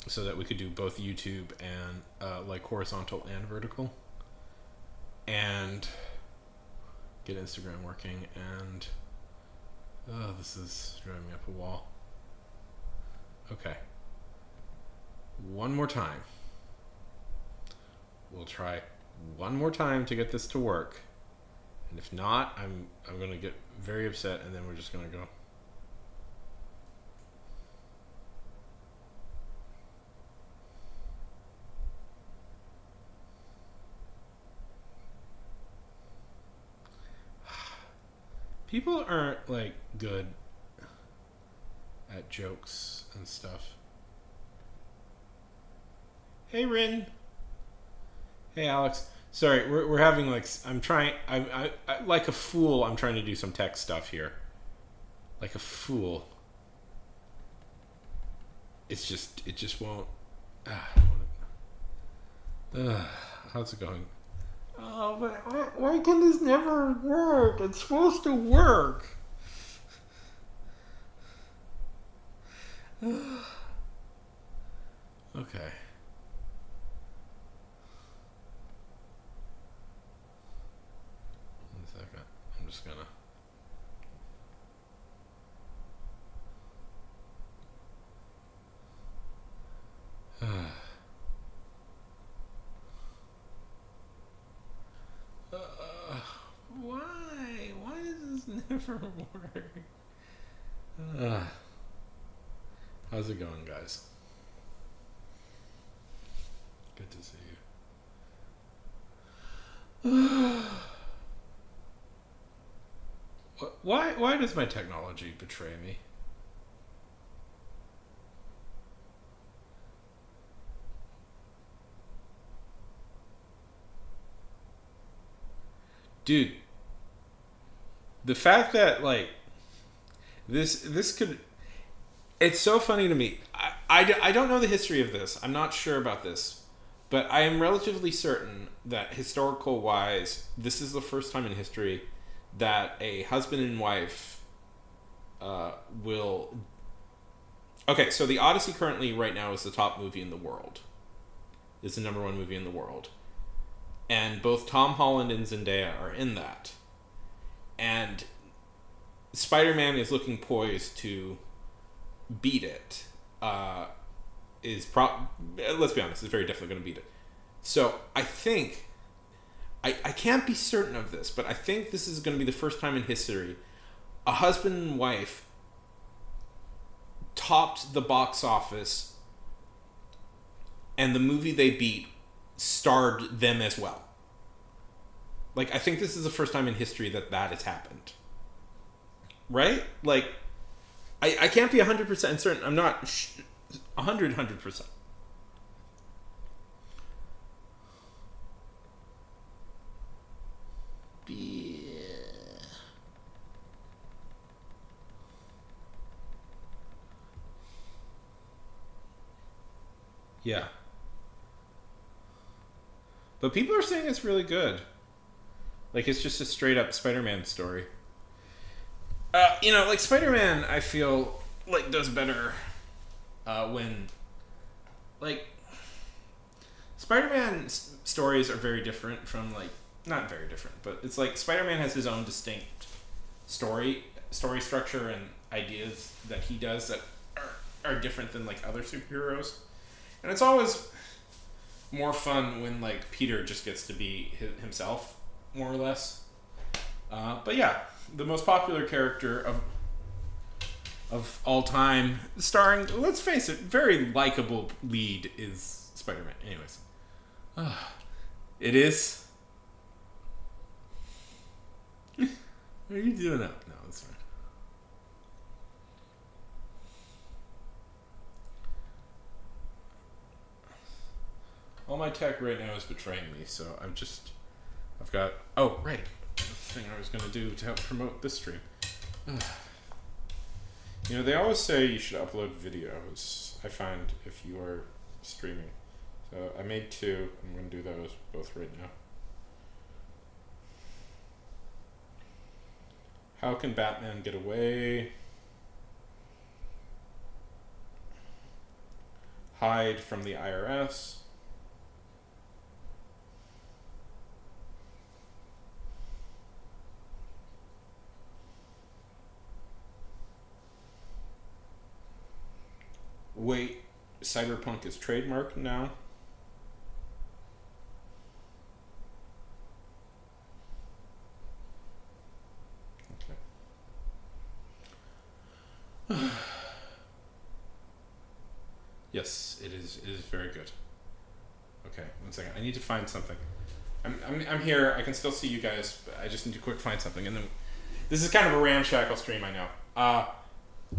so that we could do both YouTube and like horizontal and vertical, and get Instagram working. And this is driving me up a wall. Okay, one more time. We'll try one more time to get this to work, and if not, I'm gonna get very upset, and then we're just gonna go. People aren't like good at jokes and stuff. Hey, Rin. Hey, Alex. Sorry, we're having like I'm trying. I like a fool. I'm trying to do some tech stuff here. Like a fool. It just won't. Ah, how's it going? Oh, but why can this never work? It's supposed to work. Okay. One second. I'm just gonna. Why? Why does this never work? How's it going, guys? Good to see you. Why does my technology betray me? Dude, the fact that like this could, it's so funny to me. I don't know the history of this. I'm not sure about this, but I am relatively certain that historical wise, this is the first time in history that a husband and wife will. Okay, so the Odyssey currently right now is the top movie in the world. It's the number one movie in the world. And both Tom Holland and Zendaya are in that. And Spider-Man is looking poised to beat it. Let's be honest, is very definitely going to beat it. So I think, I can't be certain of this, but I think this is going to be the first time in history a husband and wife topped the box office, and the movie they beat starred them as well. Like, I think this is the first time in history that has happened. Right? Like, I can't be 100% certain. I'm not 100%. Yeah. But people are saying it's really good. Like, it's just a straight up Spider-Man story. Like Spider-Man, I feel like does better when, like, Spider-Man stories are very different from, like, not very different, but it's like Spider-Man has his own distinct story structure and ideas that he does that are different than like other superheroes, and it's always more fun when like Peter just gets to be himself more or less. But yeah, the most popular character of all time, starring, let's face it, very likable lead is Spider-Man. Anyways, it is. What are you doing up? No, that's fine. All my tech right now is betraying me, so I've got. Oh, right. The thing I was going to do to help promote this stream. They always say you should upload videos, I find, if you are streaming. So I made two. I'm going to do those both right now. How can Batman get away? hide from the IRS. Wait, Cyberpunk is trademarked now? Okay. Yes, it is. It is very good. Okay, 1 second. I need to find something. I'm here. I can still see you guys, but I just need to quick find something. And then this is kind of a ramshackle stream, I know.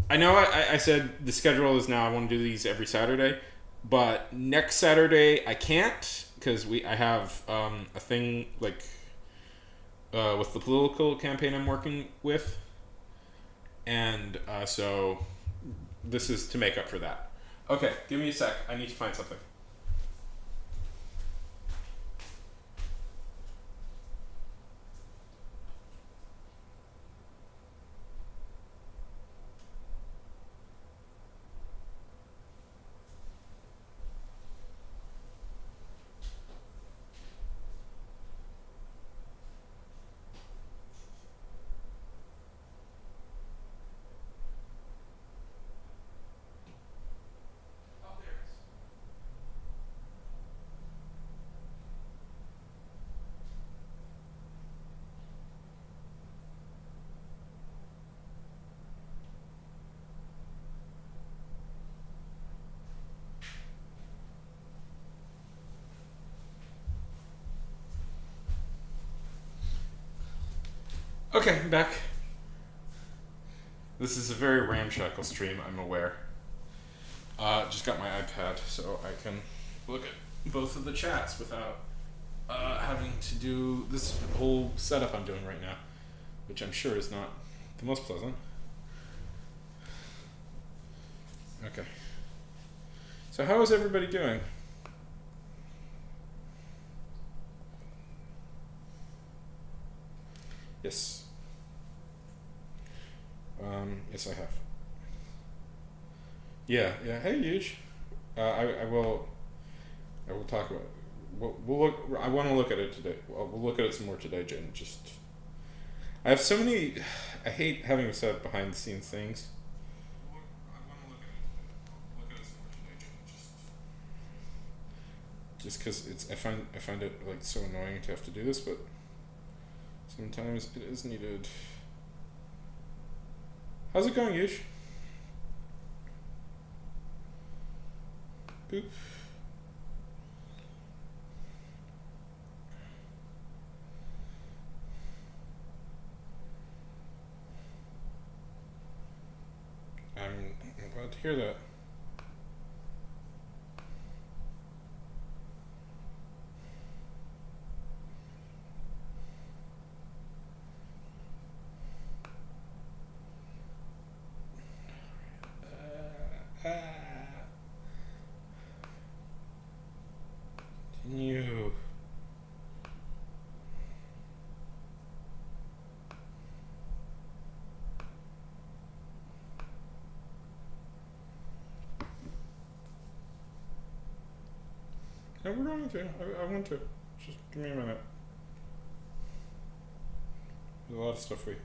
I know I said the schedule is now I want to do these every Saturday, but next Saturday I can't because I have a thing like with the political campaign I'm working with, and so this is to make up for that. Okay, give me a sec. I need to find something. Okay, I'm back. This is a very ramshackle stream, I'm aware. Just got my iPad so I can look at both of the chats without having to do this whole setup I'm doing right now, which I'm sure is not the most pleasant. Okay. So how is everybody doing? Yes. Yes, I have. Yeah. Hey, Yuj. I will talk about it. We'll look. I want to look at it today. We'll look at it some more today, Jen. Just, I have so many. I hate having said behind the scenes things. I want to look at it. We'll look at it some more today, Jen. Just because it's. I find it like so annoying to have to do this, but sometimes it is needed. How's it going, Yush? Boop. I'm glad to hear that. Continue. No, we're going to. I want to. Just give me a minute. There's a lot of stuff we.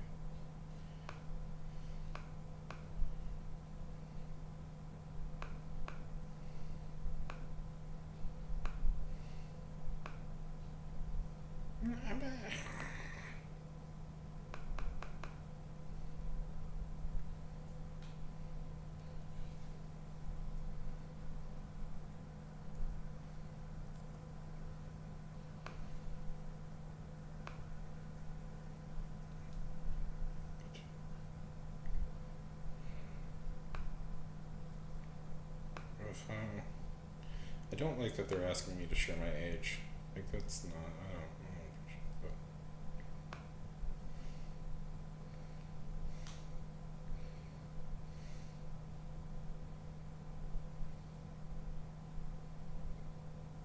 I don't like that they're asking me to share my age. Like that's not. I don't.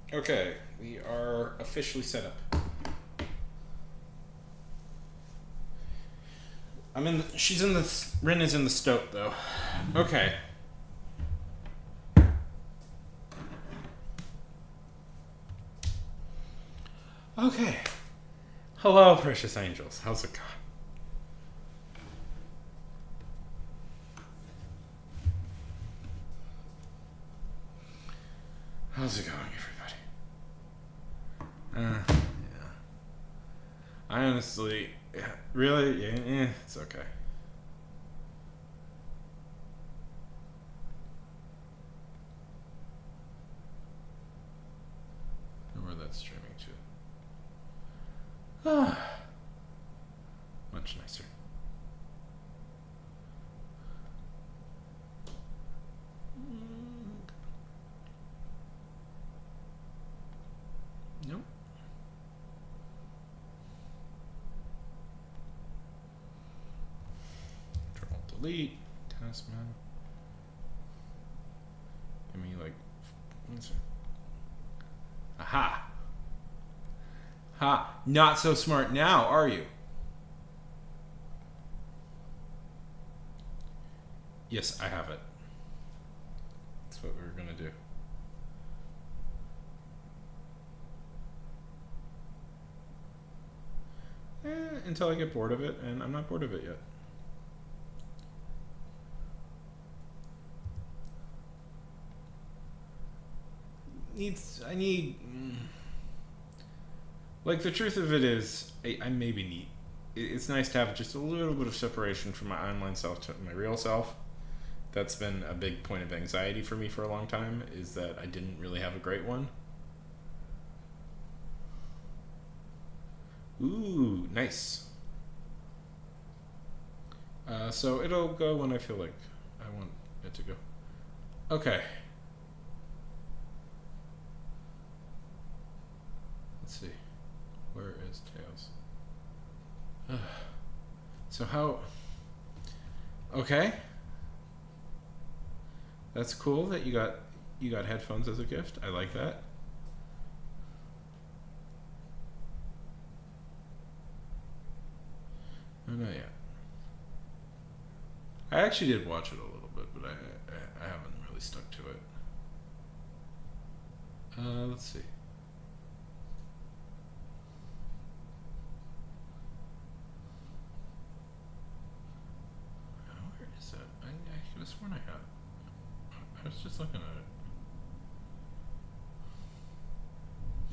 But. Okay, we are officially set up. She's in the. Rin is in the stoat though. Okay. Okay. Hello, precious angels. How's it going? How's it going, everybody? Yeah. I honestly, really, it's okay. I don't know where that's streaming to. Much nicer. Nope. Control delete. Task man. Give me like. Aha. Ha. Not so smart now, are you? Yes, I have it. That's what we're gonna do. Until I get bored of it, and I'm not bored of it yet. I need like the truth of it is I maybe need it's nice to have just a little bit of separation from my online self to my real self. That's been a big point of anxiety for me for a long time, is that I didn't really have a great one. Ooh, nice. So it'll go when I feel like I want it to go. Okay. Let's see. Where is Tails? So how... Okay. That's cool that you got headphones as a gift. I like that. No, not yet. I actually did watch it a little bit, but I haven't really stuck to it. Let's see. Where is that? I could have sworn I had. I was just looking at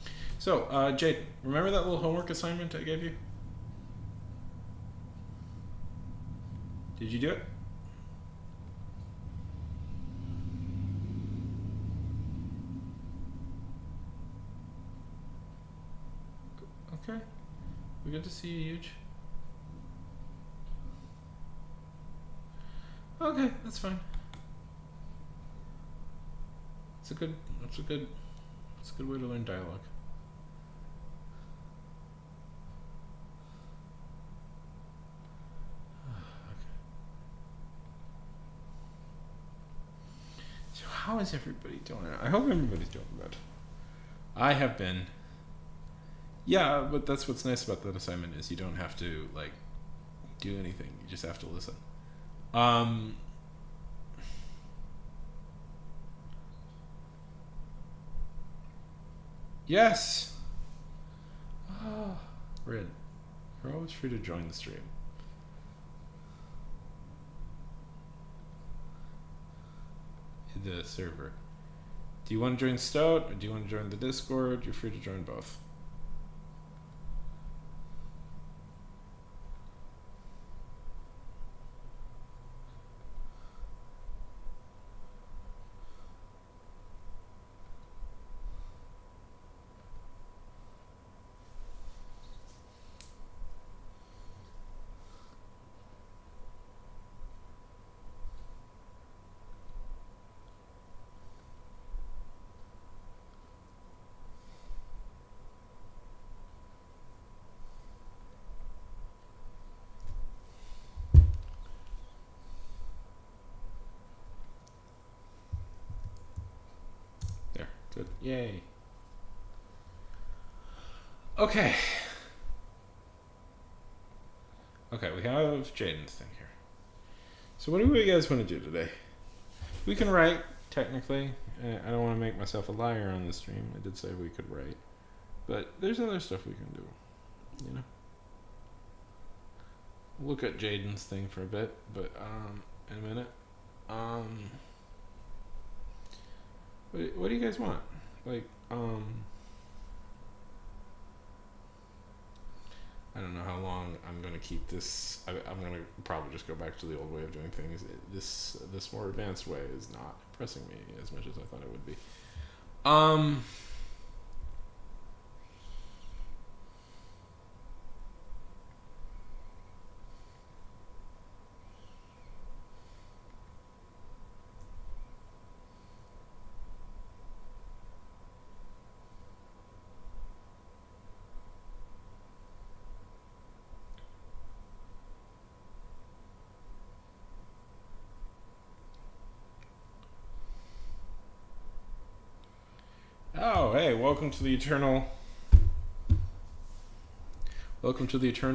it. So, Jade, remember that little homework assignment I gave you? Did you do it? Okay. We good to see you, Huge. Okay, that's fine. It's a good way to learn dialogue. So how is everybody doing? I hope everybody's doing good. I have been. Yeah, but that's what's nice about that assignment is you don't have to like do anything. You just have to listen. Yes. Oh, Red. You're always free to join the stream. The server. Do you want to join Stout or do you want to join the Discord? You're free to join both. Good. Yay. Okay. Okay, we have Jaden's thing here. So what do you guys want to do today? We can write, technically. I don't want to make myself a liar on the stream. I did say we could write. But there's other stuff we can do, you know. We'll look at Jaden's thing for a bit, but in a minute. What do you guys want? Like, I don't know how long I'm gonna keep this. I'm gonna probably just go back to the old way of doing things. This more advanced way is not impressing me as much as I thought it would be. Oh, hey, welcome to the eternal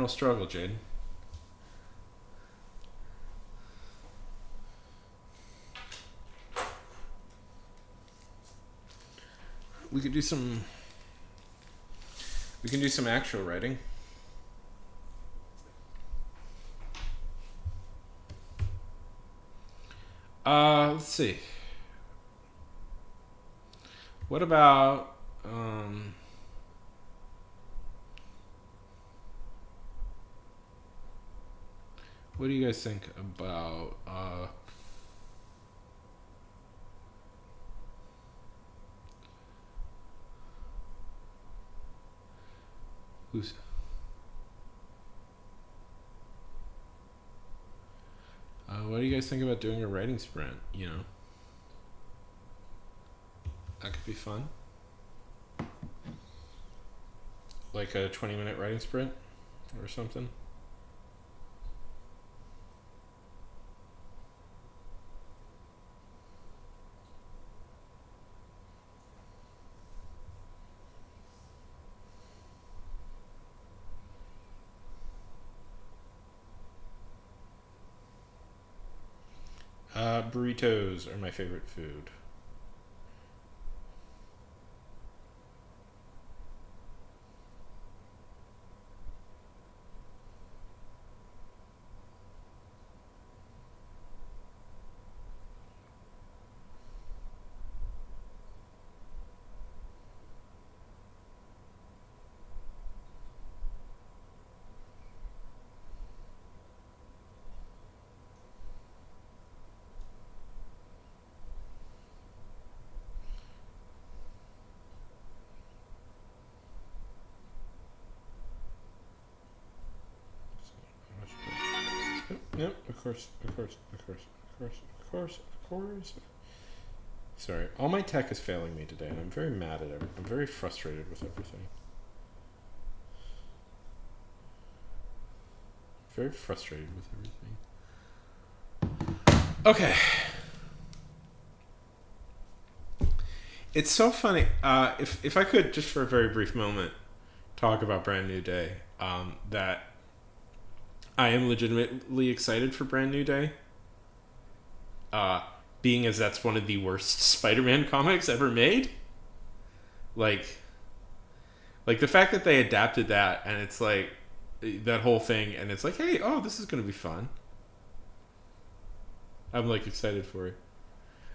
struggle, Jade. We can do some actual writing. Let's see. What about what do you guys think about who's what do you guys think about doing a writing sprint, you know? That could be fun. Like a 20-minute writing sprint or something. Burritos are my favorite food. Yep, of course. Sorry, all my tech is failing me today, and I'm very mad at it. I'm very frustrated with everything. Very frustrated with everything. Okay. It's so funny. If I could, just for a very brief moment, talk about Brand New Day, that I am legitimately excited for Brand New Day. Being as that's one of the worst Spider-Man comics ever made. Like the fact that they adapted that, and it's like that whole thing, and it's like, hey, oh, this is gonna be fun. I'm like excited for it.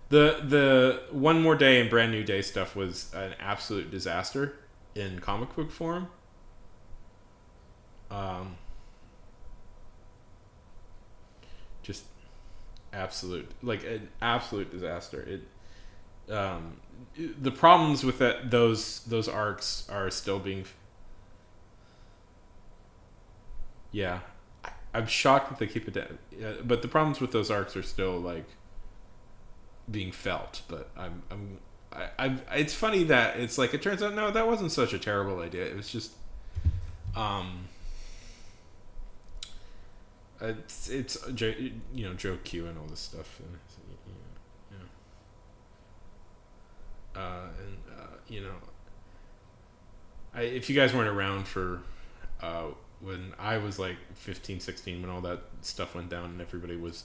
The One More Day and Brand New Day stuff was an absolute disaster in comic book form. Just absolute, like an absolute disaster. The problems with that those arcs are still being. Yeah, I'm shocked that they keep it down. But the problems with those arcs are still like being felt. But it's funny that it's like it turns out no, that wasn't such a terrible idea. It was just it's Joe Q and all this stuff, and if you guys weren't around for when I was like 15, 16, when all that stuff went down and everybody was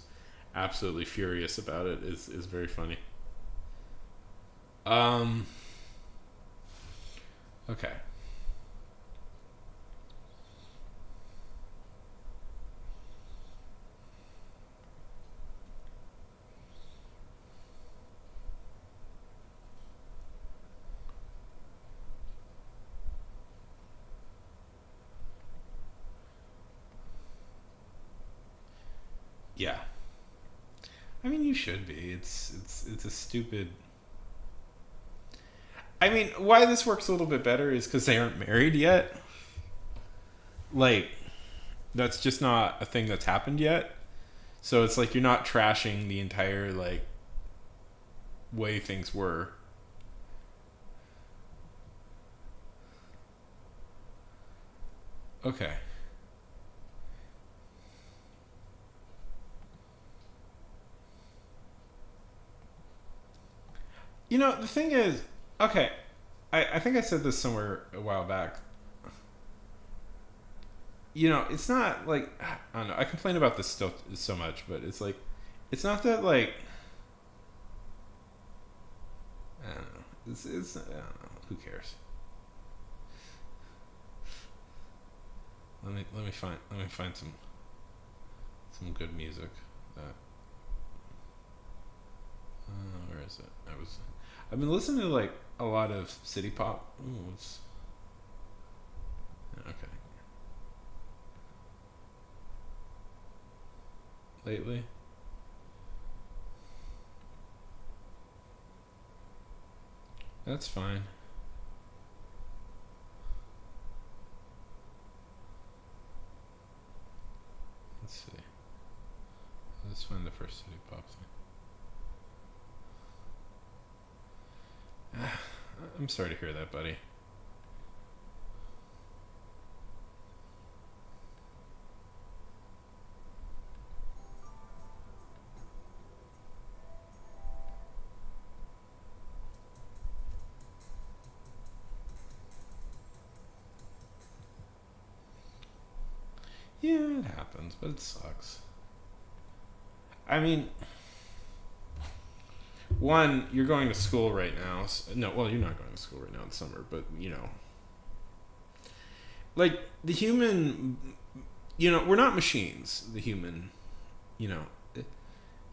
absolutely furious about it, is very funny. Okay. I mean, you should be. It's a stupid. I mean, why this works a little bit better is because they aren't married yet. Like, that's just not a thing that's happened yet. So it's like you're not trashing the entire like way things were. Okay. You know, the thing is, okay, I think I said this somewhere a while back. You know, it's not like, I don't know, I complain about this still so much, but it's like, it's not that like, I don't know. It's I don't know. Who cares? Let me find some good music. That where is it? I've been listening to like a lot of city pop. Ooh, it's okay. Lately, that's fine. Let's see. Let's find the first city pop thing. I'm sorry to hear that, buddy. Yeah, it happens, but it sucks. I mean, one, you're going to school right now. No, well, you're not going to school right now. It's summer, but you know, like the human, you know, we're not machines. The human, you know,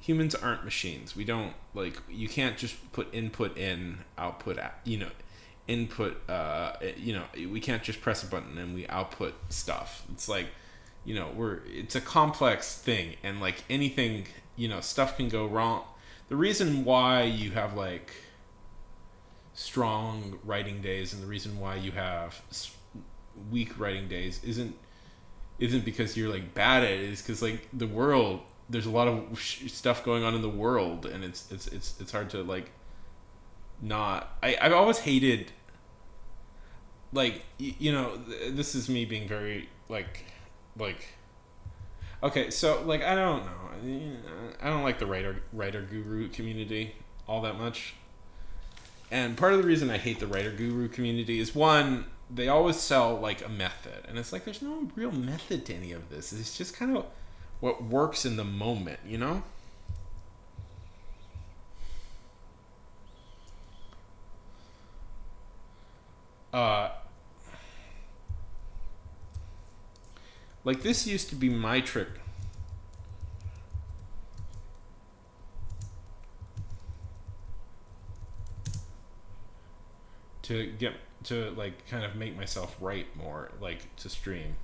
humans aren't machines. We don't like. You can't just put input in, output out. You know, input. You know, we can't just press a button and we output stuff. It's like, you know, it's a complex thing, and like anything, you know, stuff can go wrong. The reason why you have like strong writing days and the reason why you have weak writing days isn't because you're like bad at it. Is because like the world, there's a lot of stuff going on in the world, and it's hard to like not. I've always hated like you know, this is me being very like okay, so like I don't know, I don't like the writer guru community all that much. And part of the reason I hate the writer guru community is, one, they always sell like a method, and it's like there's no real method to any of this. It's just kind of what works in the moment, you know? Uh like this used to be my trick to get to like kind of make myself write more, like to stream.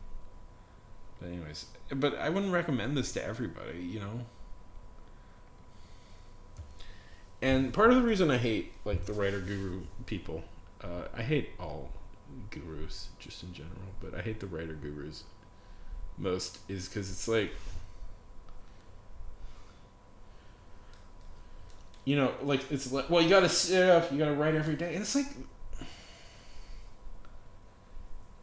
But anyways, but I wouldn't recommend this to everybody, you know. And part of the reason I hate like the writer guru people, I hate all gurus just in general, but I hate the writer gurus most, is because it's like, you know, like it's like, well, you gotta sit up, you gotta write every day, and it's like,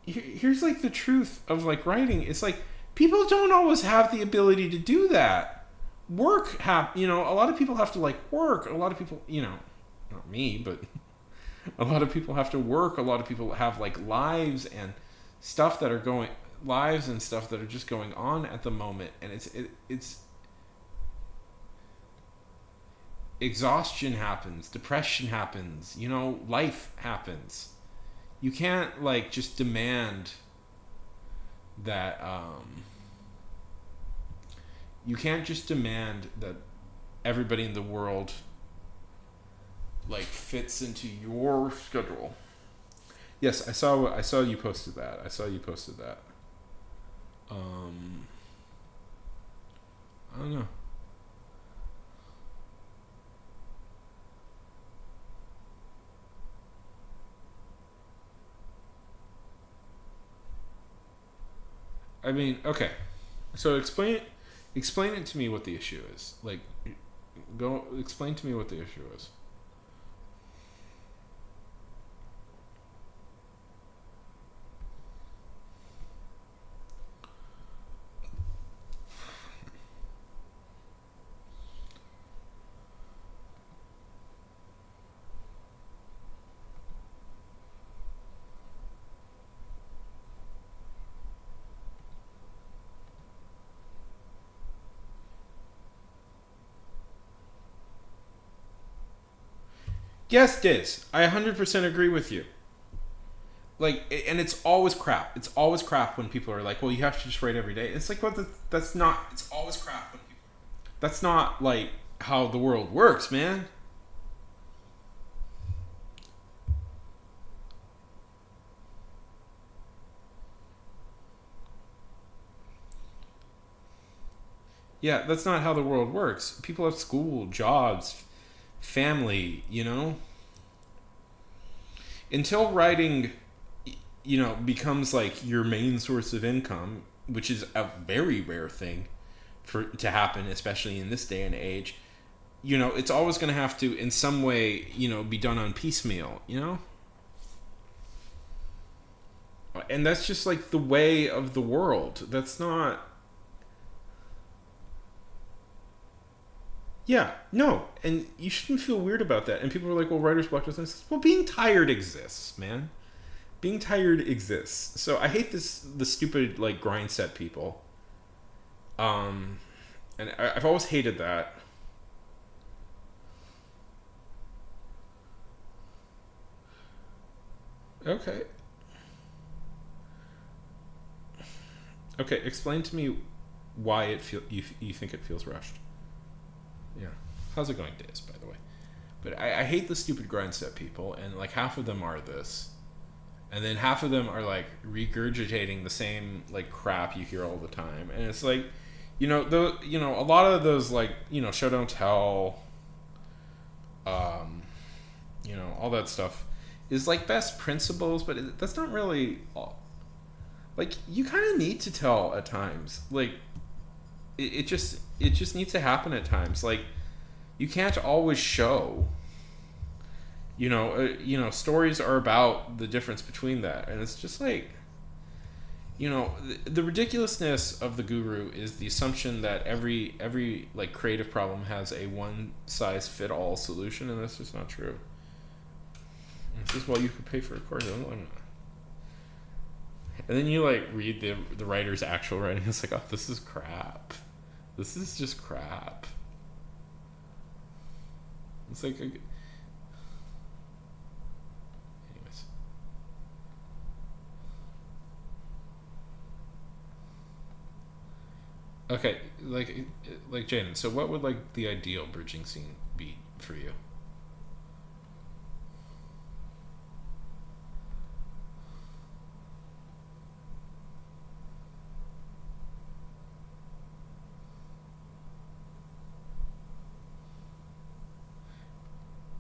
here's like the truth of like writing. It's like people don't always have the ability to do that. You know, a lot of people have to like work. A lot of people, you know, not me, but a lot of people have to work. A lot of people have like lives and stuff that are going lives and stuff that are just going on at the moment, and it's exhaustion happens, depression happens, you know, life happens. You can't like just demand that you can't just demand that everybody in the world like fits into your schedule. Yes, I saw you posted that. I saw you posted that. I don't know. I mean, okay. So explain it to me what the issue is. Like, go explain to me what the issue is. Yes, Diz. I 100% agree with you. Like, and it's always crap. It's always crap when people are like, "Well, you have to just write every day." It's like, well, that's not. It's always crap when people. That's not like how the world works, man. Yeah, that's not how the world works. People have school, jobs, family. Until writing, becomes like your main source of income, which is a very rare thing for to happen, especially in this day and age. It's always going to have to, in some way, be done on piecemeal. And that's just like the way of the world. That's not. Yeah, no, and you shouldn't feel weird about that. And people are like, "Well, writer's block doesn't." Well, being tired exists, man. Being tired exists. So I hate the stupid like grind set people. Um, and I've always hated that. Okay, okay. Explain to me why you think it feels rushed. Yeah. How's it going, Days? By the way, but I hate the stupid grind set people, and like half of them are this, and then half of them are like regurgitating the same like crap you hear all the time, and it's like, a lot of those like show don't tell, um, all that stuff is like best principles, but that's not really all. Like you kind of need to tell at times, like it just needs to happen at times, like you can't always show. Stories are about the difference between that, and it's just like, the ridiculousness of the guru is the assumption that every like creative problem has a one size fit all solution, and that's just not true. It's just, well, you could pay for a course, and then you like read the writer's actual writing. It's like, oh, this is crap. This is just crap. It's like, anyways. Okay, like Jaden. So, what would like the ideal bridging scene be for you?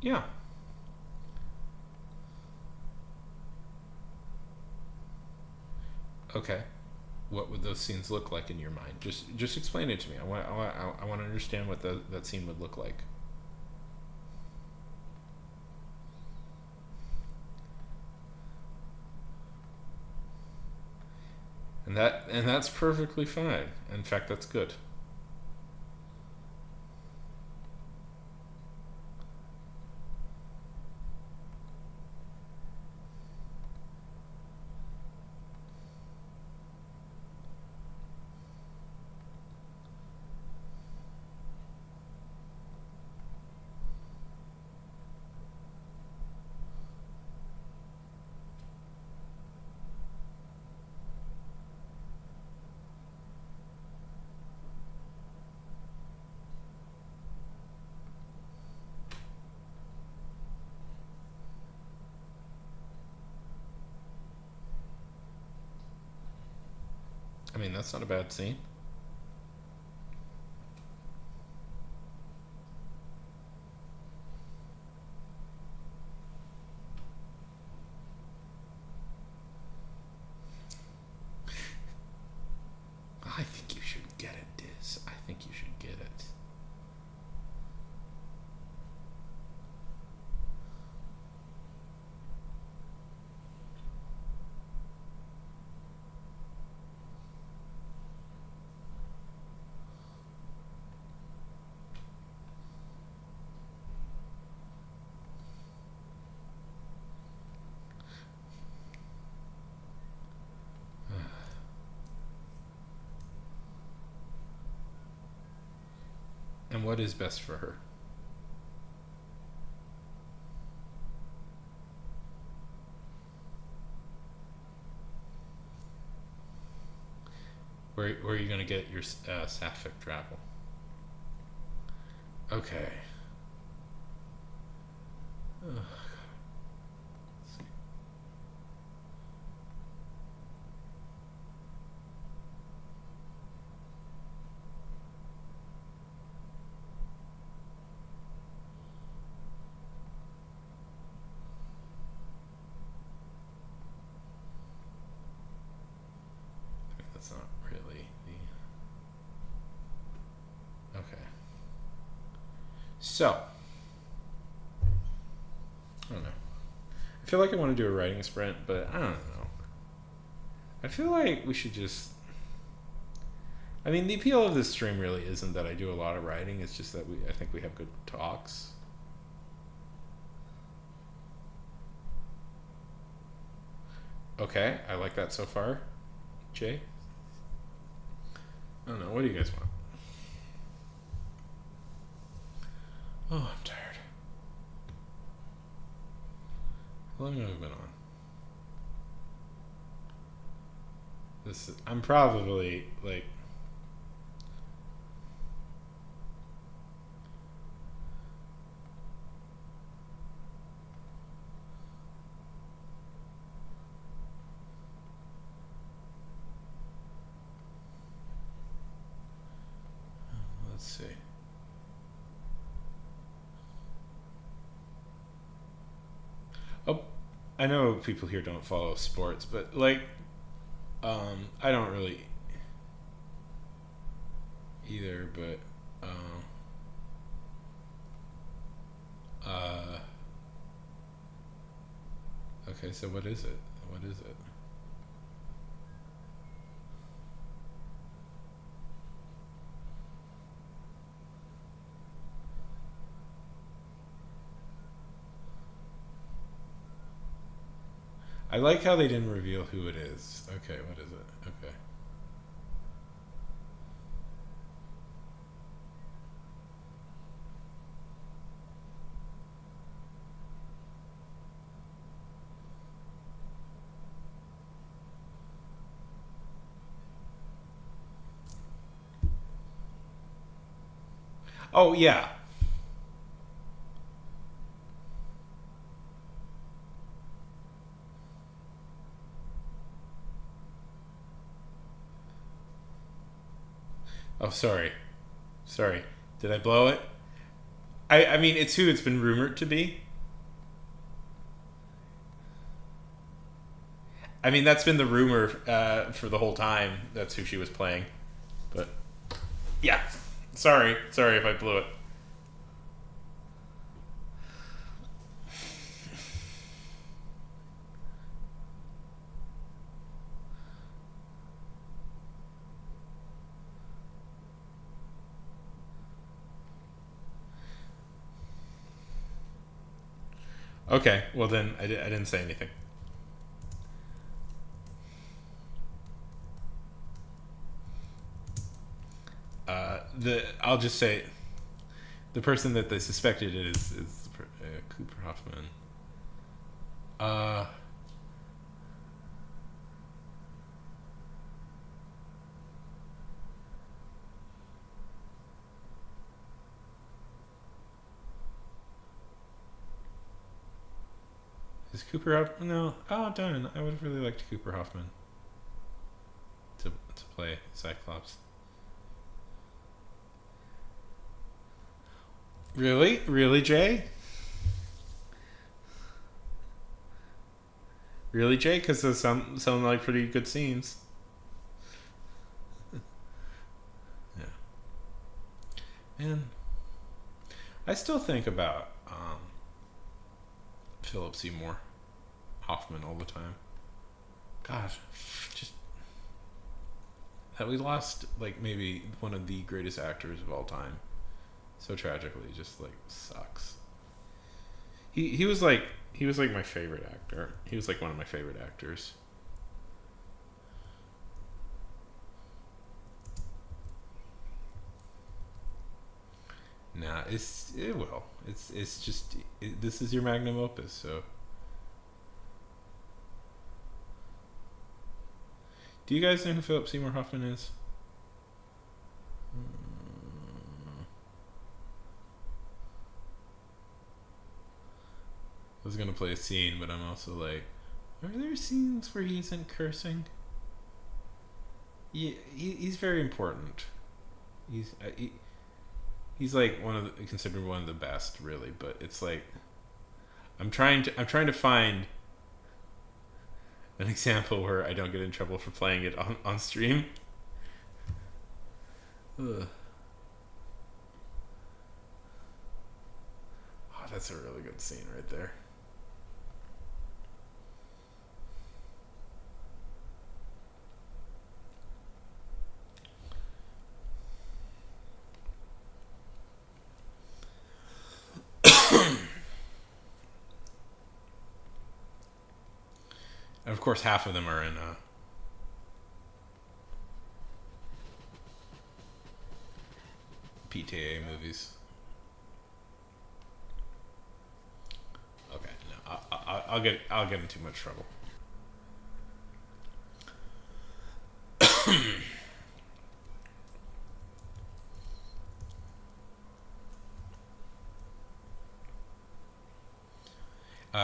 Yeah. Okay. What would those scenes look like in your mind? Just explain it to me. I want to understand what that scene would look like. And that's perfectly fine. In fact, that's good. I mean, that's not a bad scene. And what is best for her? Where are you going to get your sapphic travel? Okay. Ugh. Let's see. That's not really the... Okay. So, I don't know. I feel like I want to do a writing sprint, but I don't know. I feel like we should just... I mean, the appeal of this stream really isn't that I do a lot of writing. It's just that I think we have good talks. Okay, I like that so far. Jay? I don't know. What do you guys want? Oh, I'm tired. How long have I been on? I'm probably like... Let's see. Oh, I know people here don't follow sports, but like, I don't really either, but, okay, so what is it? What is it? I like how they didn't reveal who it is. Okay, what is it? Okay. Oh, yeah. Oh, sorry. Sorry. Did I blow it? I mean, it's who it's been rumored to be. I mean, that's been the rumor for the whole time. That's who she was playing. But, yeah. Sorry if I blew it. Okay, well then I didn't say anything. I'll just say the person that they suspected is Cooper Hoffman. Is Cooper Hoffman? No. Oh, darn. I would have really liked Cooper Hoffman to play Cyclops. Really? Really, Jay? Really, Jay? Because there's some like pretty good scenes. Yeah. And I still think about Philip Seymour Hoffman all the time. Gosh, just that we lost like maybe one of the greatest actors of all time so tragically. Just like sucks. He was like my favorite actor. He was like one of my favorite actors. Nah, it will. It's just this is your magnum opus. So, do you guys know who Philip Seymour Hoffman is? I was gonna play a scene, but I'm also like, are there scenes where he isn't cursing? Yeah, he's very important. He's like considered one of the best, really. But it's like I'm trying to find an example where I don't get in trouble for playing it on stream. Ugh. Oh, that's a really good scene right there. And of course, half of them are in PTA movies. Okay, no, I'll get in too much trouble.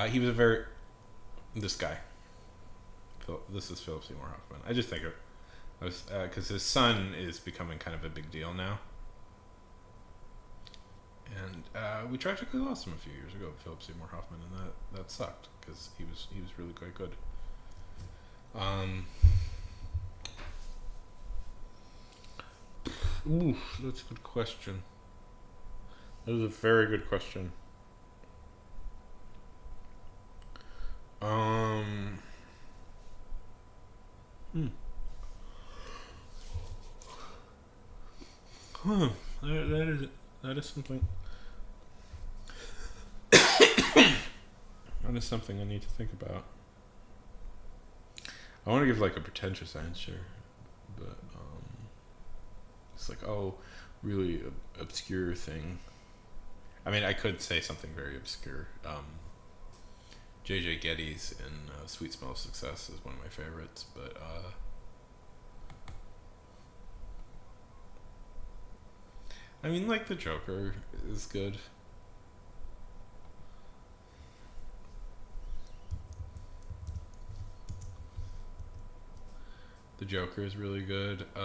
He was a very this guy. This is Philip Seymour Hoffman. I just think it was because his son is becoming kind of a big deal now, and we tragically lost him a few years ago, Philip Seymour Hoffman, and that sucked because he was really quite good. Ooh, that's a good question. That is a very good question. Huh. That is something. That is something I need to think about. I want to give like a pretentious answer, but it's like, oh, really obscure thing. I mean, I could say something very obscure. J.J. Getty's in Sweet Smell of Success is one of my favorites, but I mean, like, the Joker is good. The Joker is really good. Yeah.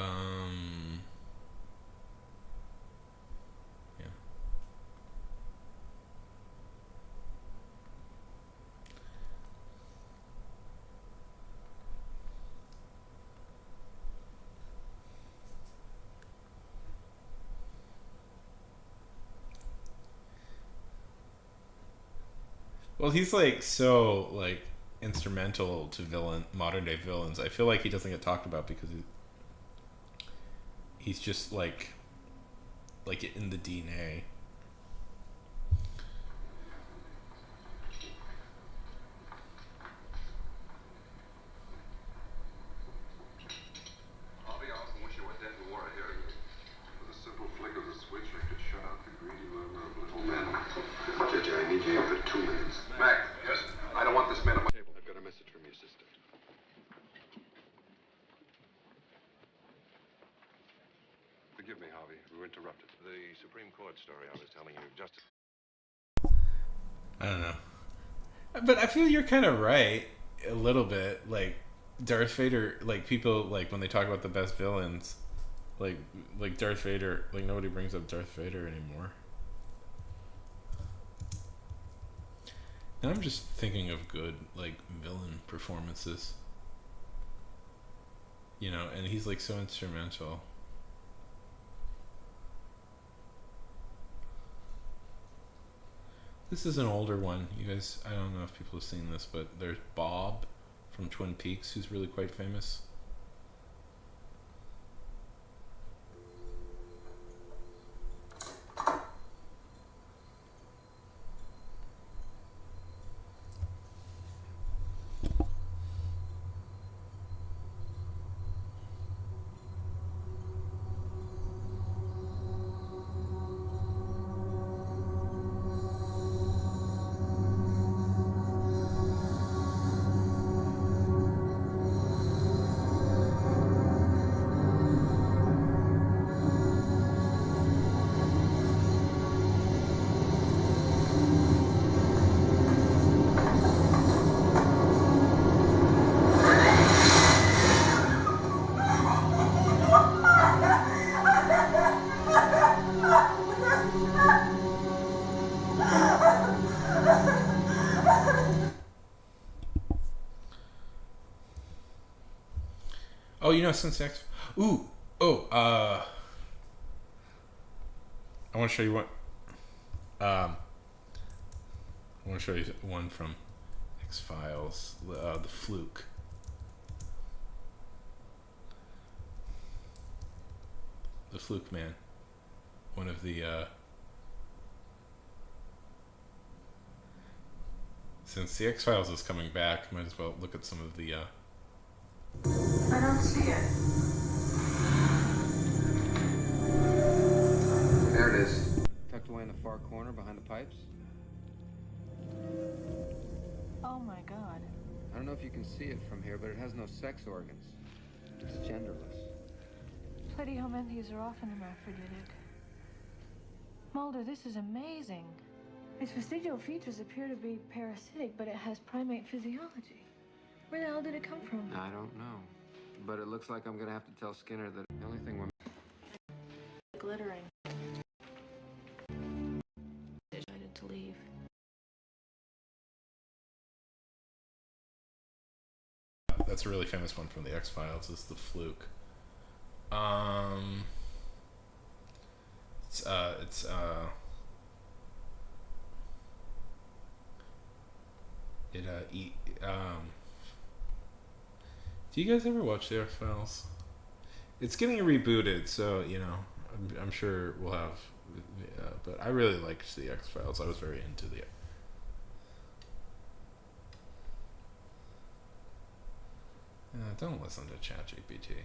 Well, he's like so like instrumental to modern day villains. I feel like he doesn't get talked about because he's just like in the DNA. Forgive me, Harvey. We were interrupted. The Supreme Court story I was telling you just... I don't know. But I feel you're kind of right a little bit. Like Darth Vader, like people like when they talk about the best villains, like Darth Vader, like nobody brings up Darth Vader anymore. Now I'm just thinking of good like villain performances. You know, and he's like so instrumental. This is an older one. You guys, I don't know if people have seen this, but there's Bob from Twin Peaks who's really quite famous. Oh, you know, since the X. Ooh. Oh. I want to show you one. I want to show you one from X-Files. The Fluke. The Fluke Man. One of the. Since the X-Files is coming back, might as well look at some of the. I don't see it. There it is. Tucked away in the far corner behind the pipes. Oh my god. I don't know if you can see it from here, but it has no sex organs. It's genderless. Platyhelminthes are often hermaphroditic. Mulder, this is amazing. Its vestigial features appear to be parasitic, but it has primate physiology. Where the hell did it come from? I don't know. But it looks like I'm gonna have to tell Skinner that the only thing we're... Glittering. Decided to leave. That's a really famous one from the X-Files. Is the Fluke. Do you guys ever watch the X-Files? It's getting rebooted, so you know, I'm sure we'll have. But I really liked the X-Files. I was very into the. Don't listen to ChatGPT.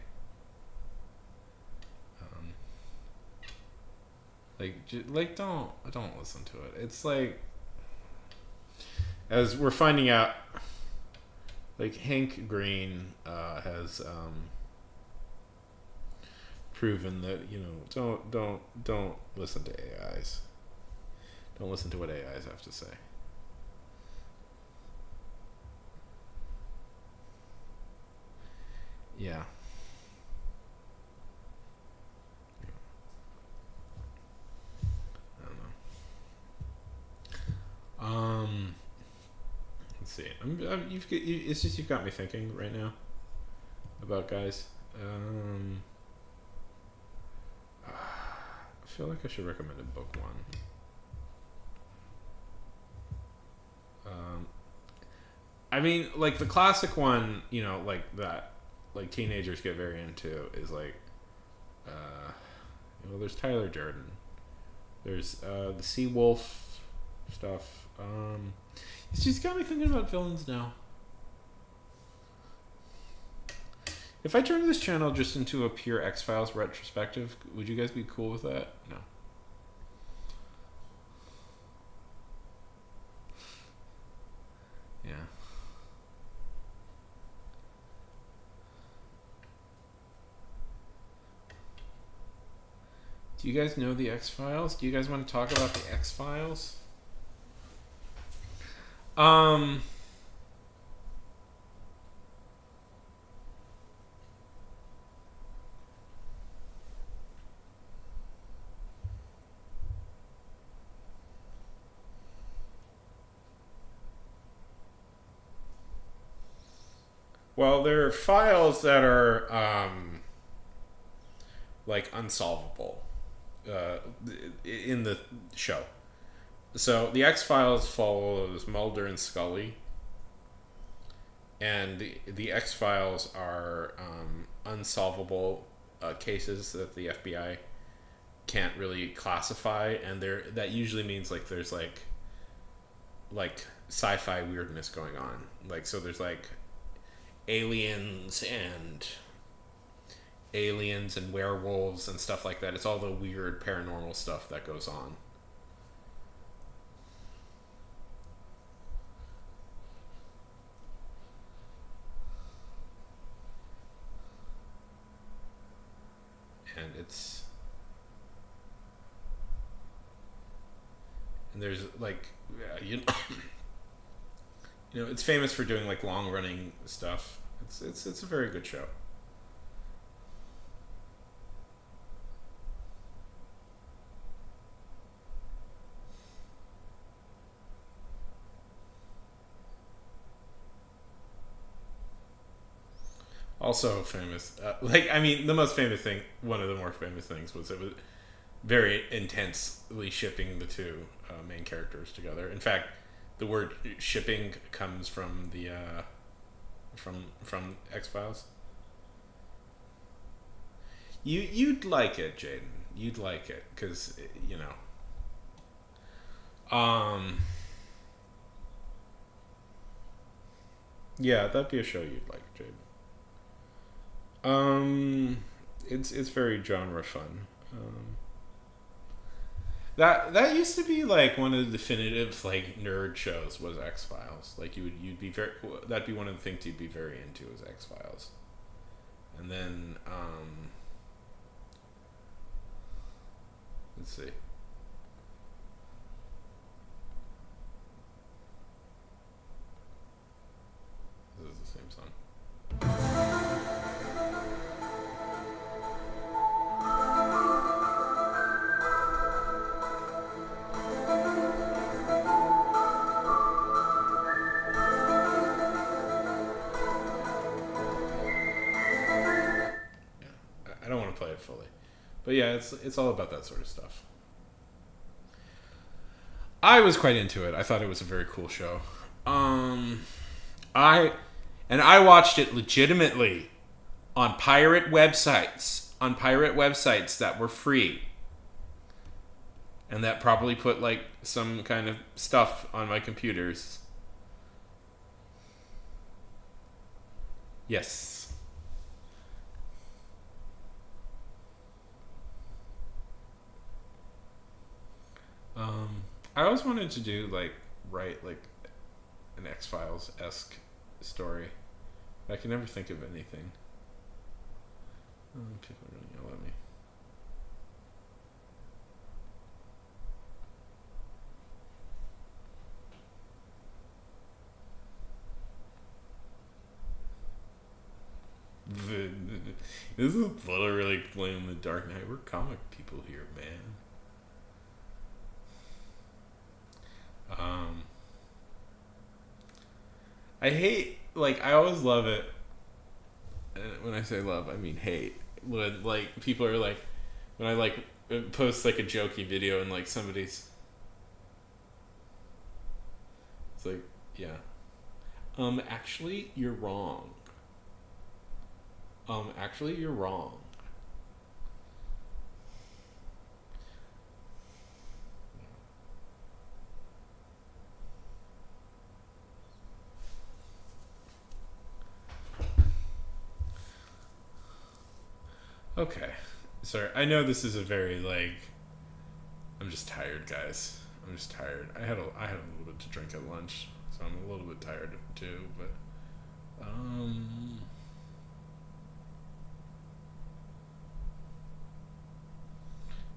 Don't listen to it. It's like, as we're finding out, like Hank Green has proven that, you know, don't listen to AIs. Don't listen to what AIs have to say. Yeah. I don't know. Let's see. It's just you've got me thinking right now about guys. I feel like I should recommend a book one. I mean, like the classic one, you know, like that, like teenagers get very into is like, you know, there's Tyler Durden. There's the Seawolf stuff. It's just got me thinking about villains now. If I turned this channel just into a pure X-Files retrospective, would you guys be cool with that? No. Yeah. Do you guys know the X-Files? Do you guys want to talk about the X-Files? Well, there are files that are like unsolvable in the show. So the X-Files follows Mulder and Scully, and the X-Files are unsolvable cases that the FBI can't really classify, and that usually means like there's like sci-fi weirdness going on. Like, so there's like aliens and werewolves and stuff like that. It's all the weird paranormal stuff that goes on. And there's like, you know, it's famous for doing like long running stuff. It's a very good show. Also famous. Like, I mean, the most famous thing, one of the more famous things was it was very intensely shipping the two main characters together. In fact, the word shipping comes from the from X-Files. You'd like it, Jaden. You'd like it because you know. Yeah, that'd be a show you'd like, Jaden. It's very genre fun. That used to be like one of the definitive like nerd shows was X-Files. Like you'd be very that'd be one of the things you'd be very into is X-Files. And then let's see. This is the same song. I don't want to play it fully, but yeah, it's all about that sort of stuff. I was quite into it. I thought it was a very cool show. I watched it legitimately on pirate websites that were free, and that probably put like some kind of stuff on my computers. Yes. I always wanted to do write an X-Files-esque story. I can never think of anything. People are gonna yell at me. This is literally playing the Dark Knight. We're comic people here, man. I hate, I always love it. When I say love, I mean hate. When, people are when I, post, a jokey video and, somebody's... It's yeah. Actually, you're wrong. Actually, you're wrong. Okay. Sorry. I know this is a very I'm just tired, guys. I'm just tired. I had a little bit to drink at lunch, so I'm a little bit tired too, but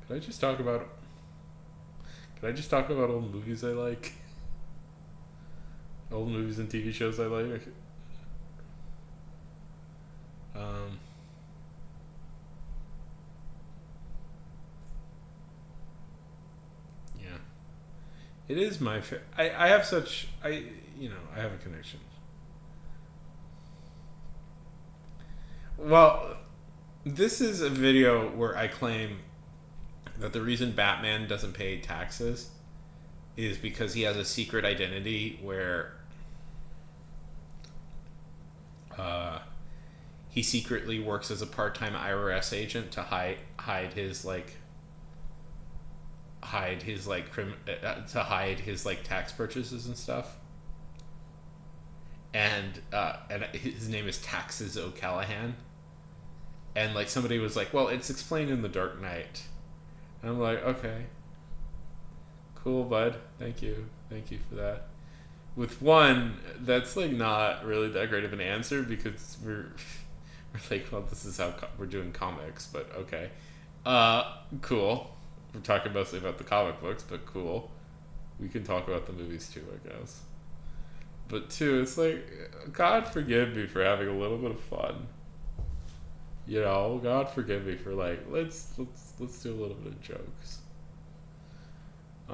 could I just talk about old movies I like? Old movies and TV shows I like? Yeah. It is my I have such I have a connection. Well, this is a video where I claim that the reason Batman doesn't pay taxes is because he has a secret identity where he secretly works as a part-time IRS agent to hide his tax purchases and stuff. And his name is Taxes O'Callahan. And somebody was like, well, it's explained in The Dark Knight. And I'm like, okay, cool, bud. Thank you for that. With one, that's not really that great of an answer because we're well, this is how we're doing comics, but okay, cool. We're talking mostly about the comic books, but cool. We can talk about the movies too, I guess. But two, it's God forgive me for having a little bit of fun. God forgive me for let's do a little bit of jokes. I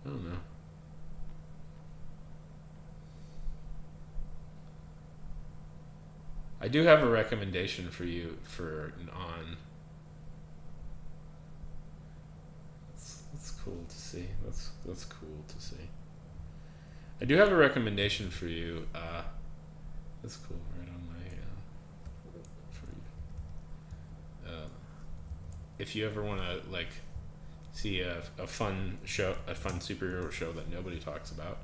don't know. I do have a recommendation for you for on. That's cool to see. That's cool to see. I do have a recommendation for you. That's cool. Right on my for you. If you ever want to like see a fun show, a fun superhero show that nobody talks about.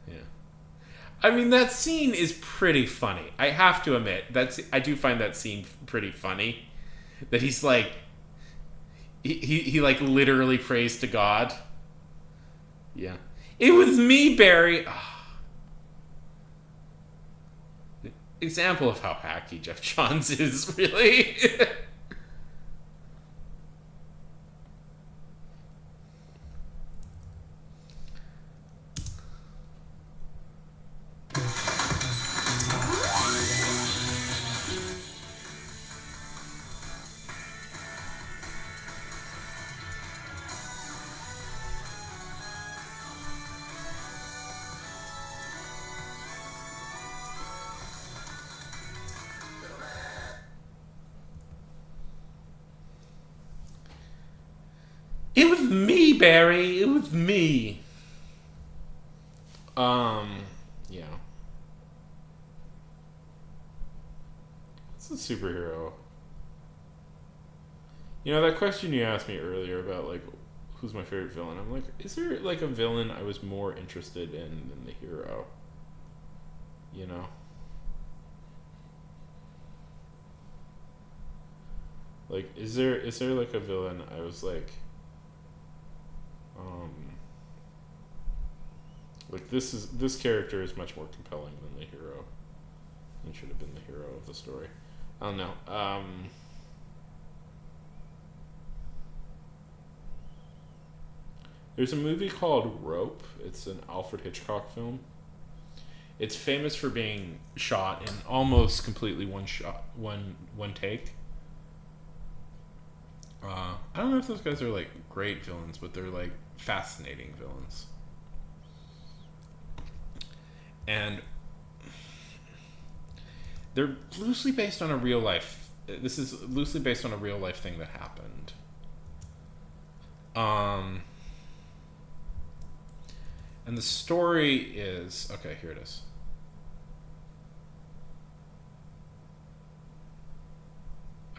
Yeah. I mean, that scene is pretty funny. I have to admit, I do find that scene pretty funny. That he's like, he like literally prays to God. Yeah. It was me, Barry. Example of how hacky Jeff Johns is, really. It was me, Barry. It was me. Yeah. It's a superhero. You know, that question you asked me earlier about, like, who's my favorite villain? I'm like, is there, like, a villain I was more interested in than the hero? You know? Like, is there like, a villain I was, like, this character is much more compelling than the hero. And should have been the hero of the story. I don't know. There's a movie called Rope. It's an Alfred Hitchcock film. It's famous for being shot in almost completely one take. I don't know if those guys are like great villains, but they're like fascinating villains. And they're loosely based on a real life. This is loosely based on a real life thing that happened. And the story is okay. Here it is.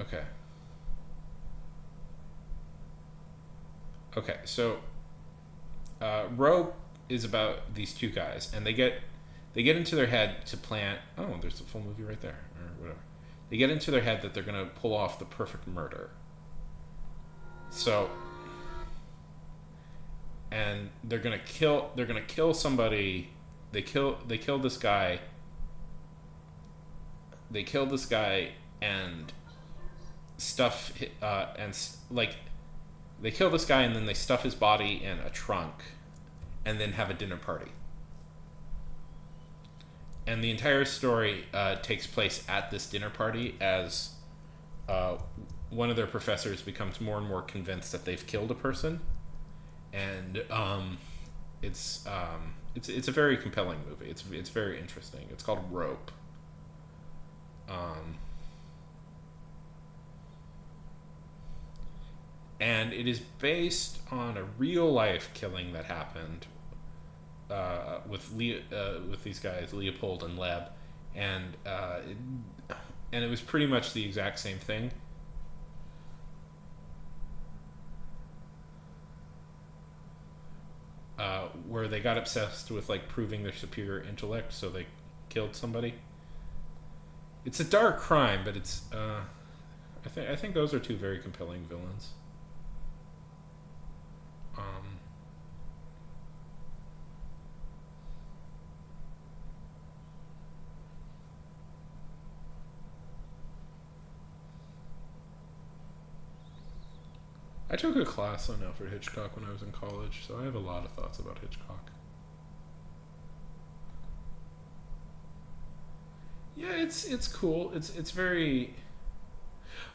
Okay. Okay, so Rope is about these two guys, and they get into their head to plan. Oh, there's a full movie right there, or whatever. They get into their head that they're gonna pull off the perfect murder. So, and they're gonna kill somebody. They kill this guy. They kill this guy and stuff they kill this guy and then they stuff his body in a trunk and then have a dinner party. And the entire story takes place at this dinner party as one of their professors becomes more and more convinced that they've killed a person. And it's a very compelling movie. It's very interesting. It's called Rope. And it is based on a real life killing that happened with these guys Leopold and Leb, and it was pretty much the exact same thing. Where they got obsessed with like proving their superior intellect, so they killed somebody. It's a dark crime, but it's I think those are two very compelling villains. I took a class on Alfred Hitchcock when I was in college, so I have a lot of thoughts about Hitchcock. Yeah, it's cool. It's very.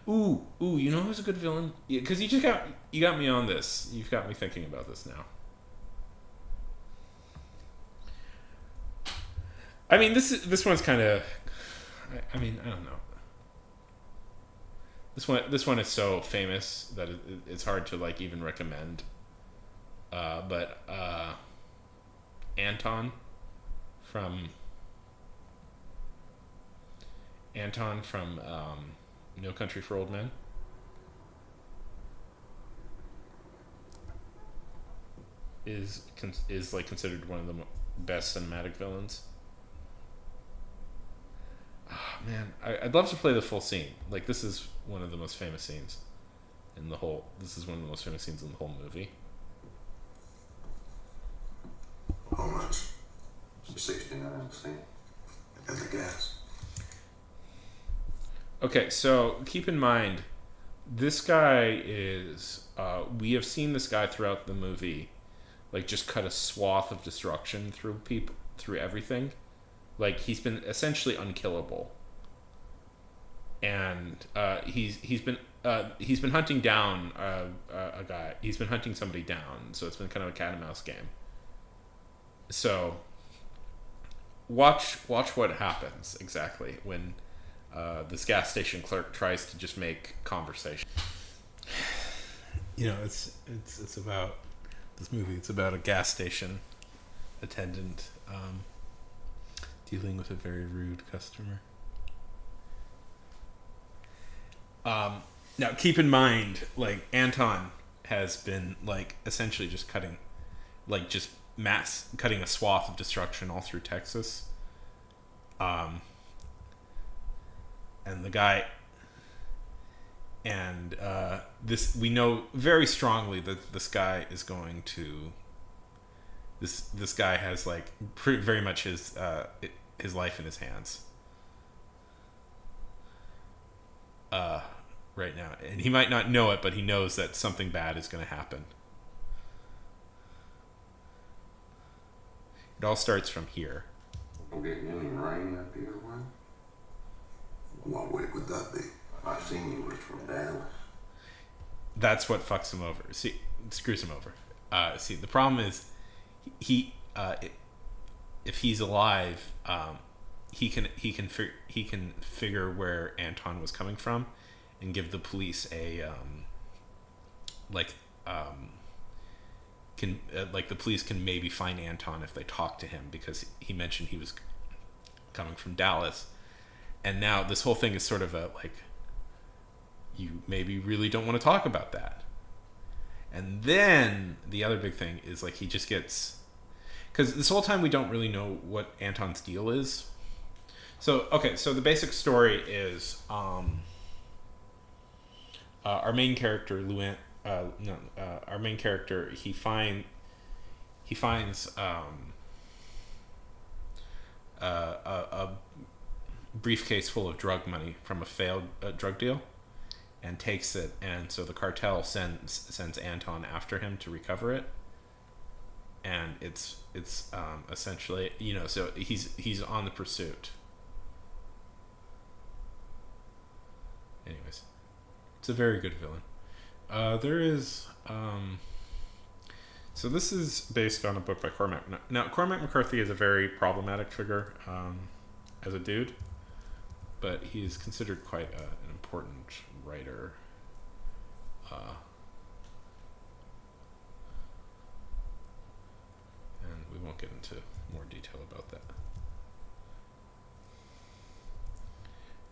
Ooh, you know who's a good villain? Because you got me on this. You've got me thinking about this now. I mean, this one's kind of. I mean, I don't know. This one is so famous that it's hard to like even recommend. But Anton from No Country for Old Men is like considered one of the best cinematic villains. Oh, man, I'd love to play the full scene. Like, this is one of the most famous scenes in the whole. This is one of the most famous scenes in the whole movie. How much? 69, see? And the gas. Okay, so keep in mind, this guy is. We have seen this guy throughout the movie, like just cut a swath of destruction through people, through everything. Like he's been essentially unkillable, and he's been hunting down a guy. He's been hunting somebody down, so it's been kind of a cat and mouse game. So watch what happens exactly when this gas station clerk tries to just make conversation. You know, it's about this movie. It's about a gas station attendant dealing with a very rude customer. Now, keep in mind, like Anton has been like essentially just cutting a swath of destruction all through Texas. And the guy, and this we know very strongly that this guy is going to. This guy has like very much his life in his hands. Right now, and he might not know it, but he knows that something bad is going to happen. It all starts from here. Don't get any rain up here, one? What way would that be? I seen you was from Dallas. That's what fucks him over. See, screws him over. See, the problem is, he if he's alive, he can figure where Anton was coming from, and give the police a the police can maybe find Anton if they talk to him, because he mentioned he was coming from Dallas, and now this whole thing is sort of a like, you maybe really don't want to talk about that. And then the other big thing is like he just gets, because this whole time we don't really know what Anton's deal is. So the basic story is our main character our main character he finds a briefcase full of drug money from a failed drug deal, and takes it, and so the cartel sends Anton after him to recover it, and it's essentially, you know, so he's on the pursuit. Anyways, it's a very good villain. There is so this is based on a book by Cormac. Now Cormac McCarthy is a very problematic figure as a dude, but he's considered quite an important writer. And we won't get into more detail about that.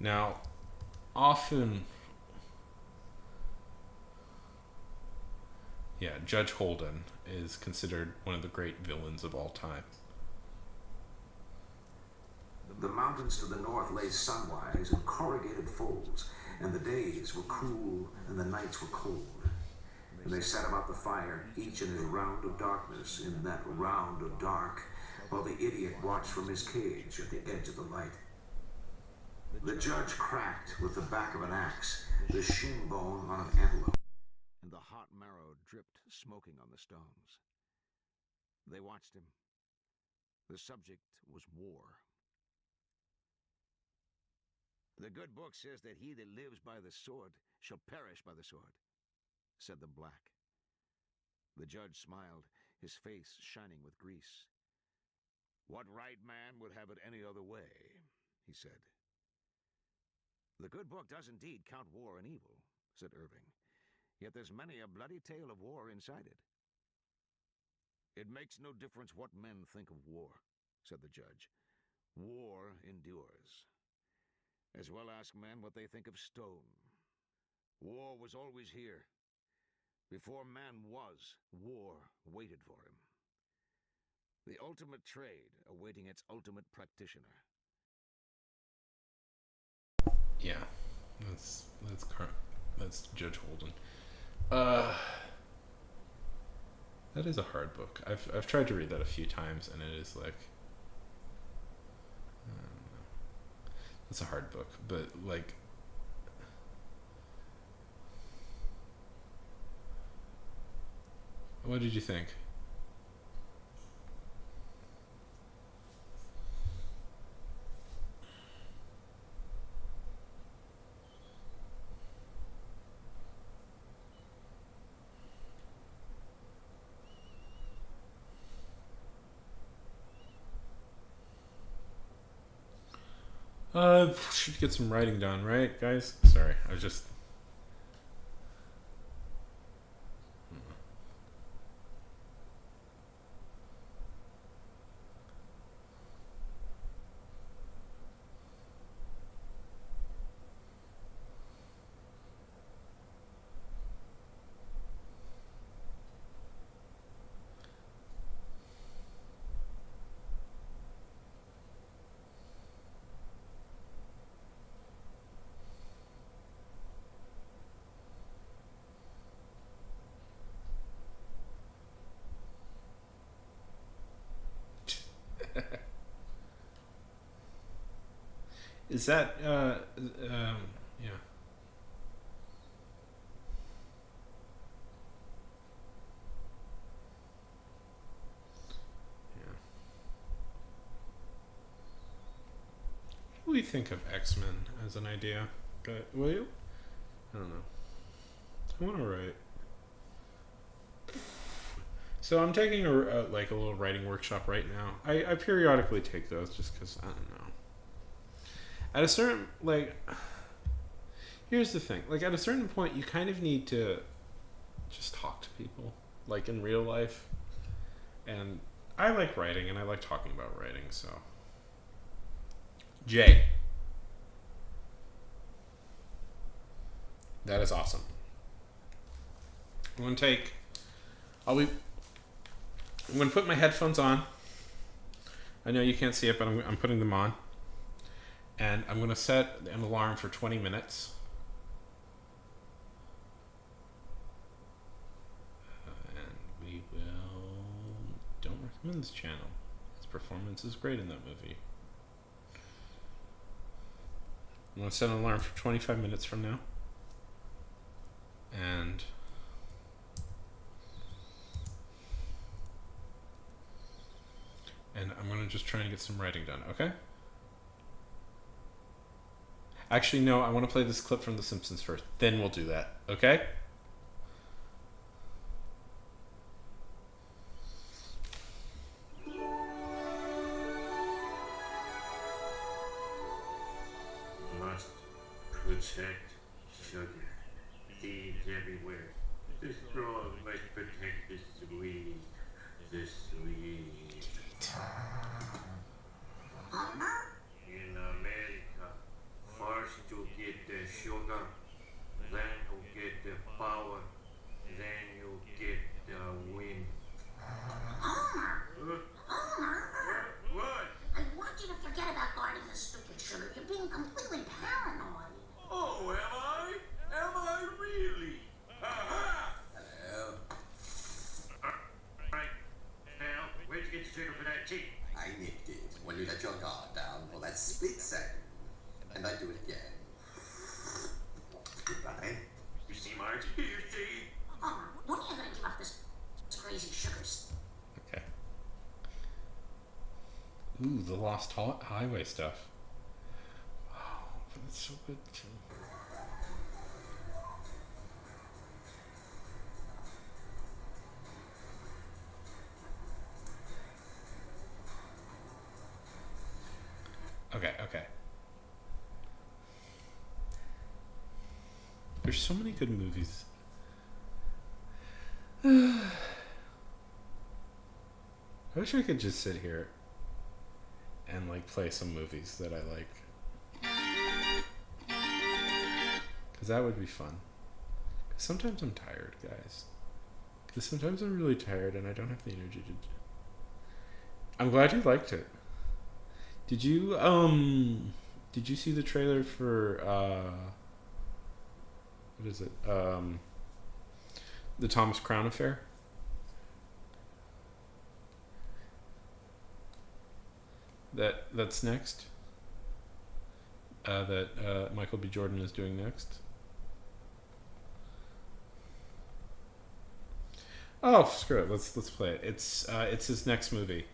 Now, often, Judge Holden is considered one of the great villains of all time. The mountains to the north lay sunwise in corrugated folds, and the days were cool and the nights were cold. And they sat about the fire, each in his round of darkness, in that round of dark, while the idiot watched from his cage at the edge of the light. The judge cracked with the back of an axe the shin bone on an antelope, and the hot marrow dripped smoking on the stones. They watched him. The subject was war. The good book says that he that lives by the sword shall perish by the sword, said the black. The judge smiled, his face shining with grease. What right man would have it any other way, he said. The good book does indeed count war and evil, said Irving, yet there's many a bloody tale of war inside it. It makes no difference what men think of war, said the judge. War endures. As well ask men what they think of stone. War was always here. Before man was, war waited for him. The ultimate trade awaiting its ultimate practitioner. Yeah, that's Judge Holden. That is a hard book. I've tried to read that a few times, and it is like, I don't know. It's a hard book, but like, what did you think? Should get some writing done, right, guys? Sorry, I was just. Is that yeah. Yeah. What do we think of X-Men as an idea? Will you? I don't know. I want to write. So I'm taking a little writing workshop right now. I periodically take those just because, I don't know. At a certain, here's the thing. Like, at a certain point, you kind of need to just talk to people, like in real life. And I like writing, and I like talking about writing, so. Jay. That is awesome. I'm going to put my headphones on. I know you can't see it, but I'm putting them on. And I'm going to set an alarm for 20 minutes. And we will... Don't recommend this channel. His performance is great in that movie. I'm going to set an alarm for 25 minutes from now. And... I'm going to just try and get some writing done, okay? Actually, no, I want to play this clip from The Simpsons first. Then we'll do that, okay? Must protect sugar. Thieves everywhere. The strong must protect the sweet. The sweet. In America, first you get the sugar, then you get the power, then you get the wind. Homer! Homer! What? I want you to forget about guarding the stupid sugar. You're being completely paranoid. Oh, am I? Am I really? Aha! Hello. Right. Now, where'd you get the sugar for that tea? I nicked it when you let your guard down for that split second. And I do it again. Goodbye. You see, Marge? You see? Homer, when are you going to give up this crazy sugars? Okay. Ooh, the Lost Highway stuff. Wow. it's so good too. Okay. There's so many good movies. I wish I could just sit here and like play some movies that I like. Because that would be fun. Because sometimes I'm tired, guys. Because sometimes I'm really tired and I don't have the energy to... I'm glad you liked it. Did you see the trailer for, what is it? The Thomas Crown Affair? That's next. That Michael B. Jordan is doing next. Oh, screw it. Let's play it. It's his next movie.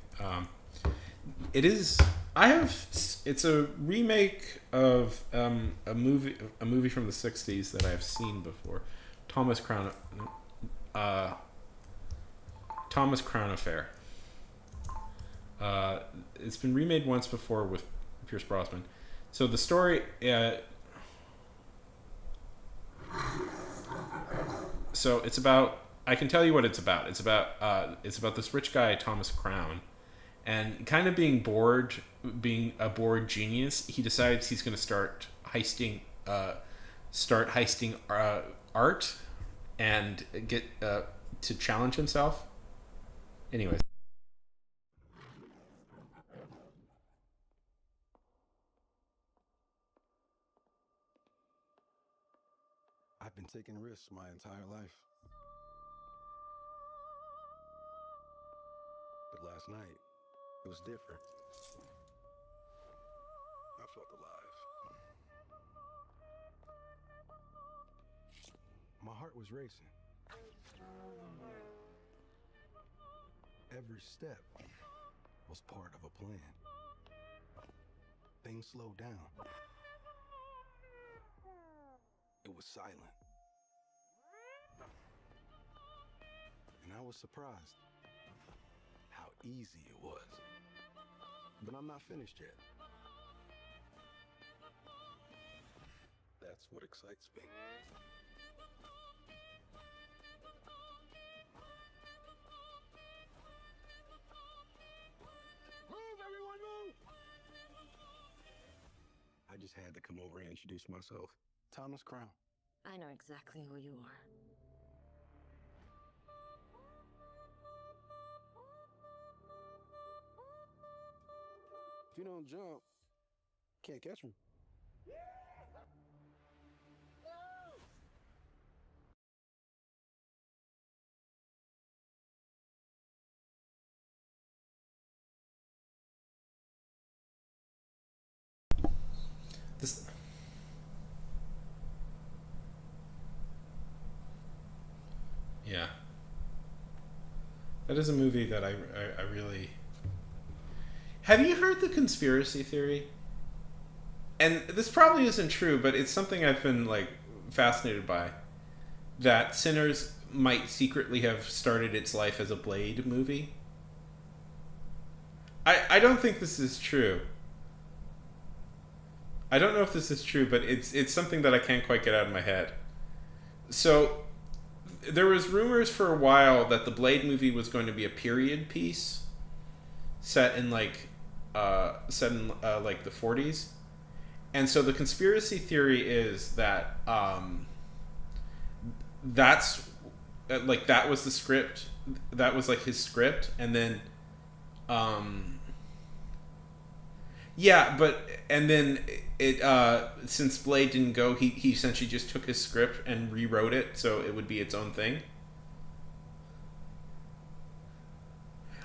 It is. It's a remake of a movie from the '60s that I've seen before. Thomas Crown Affair. It's been remade once before with Pierce Brosnan. So the story. So it's about. I can tell you what it's about. It's about this rich guy, Thomas Crown, and kind of being a bored genius. He decides he's going to start heisting art, and get to challenge himself. Anyways. I've been taking risks my entire life. But last night, it was different. I felt alive. My heart was racing. Every step was part of a plan. Things slowed down. It was silent. And I was surprised how easy it was. But I'm not finished yet. That's what excites me. Move, everyone, move! I just had to come over and introduce myself. Thomas Crown. I know exactly who you are. If you don't jump, can't catch me. This. Yeah. That is a movie that I really... Have you heard the conspiracy theory? And this probably isn't true, but it's something I've been, like, fascinated by. That Sinners might secretly have started its life as a Blade movie. I don't think this is true. I don't know if this is true, but it's something that I can't quite get out of my head. So... There was rumors for a while that the Blade movie was going to be a period piece set in like the 40s. And so the conspiracy theory is that that's like that was the script, that was like his script, and then yeah, but and then it since Blade didn't go, he essentially just took his script and rewrote it so it would be its own thing.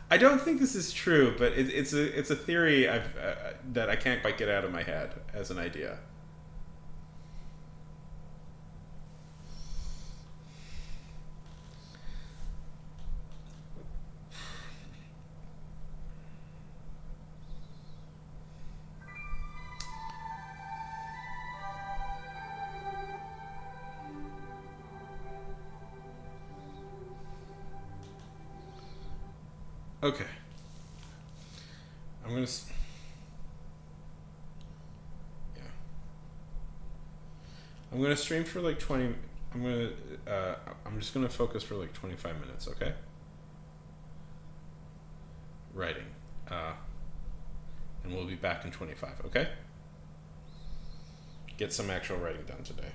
I don't think this is true, but it's a theory that I can't quite get out of my head as an idea. Okay. I'm gonna. Yeah. I'm gonna stream for like 20. I'm gonna. I'm just gonna focus for like 25 minutes. Okay. Writing. And we'll be back in 25. Okay. Get some actual writing done today.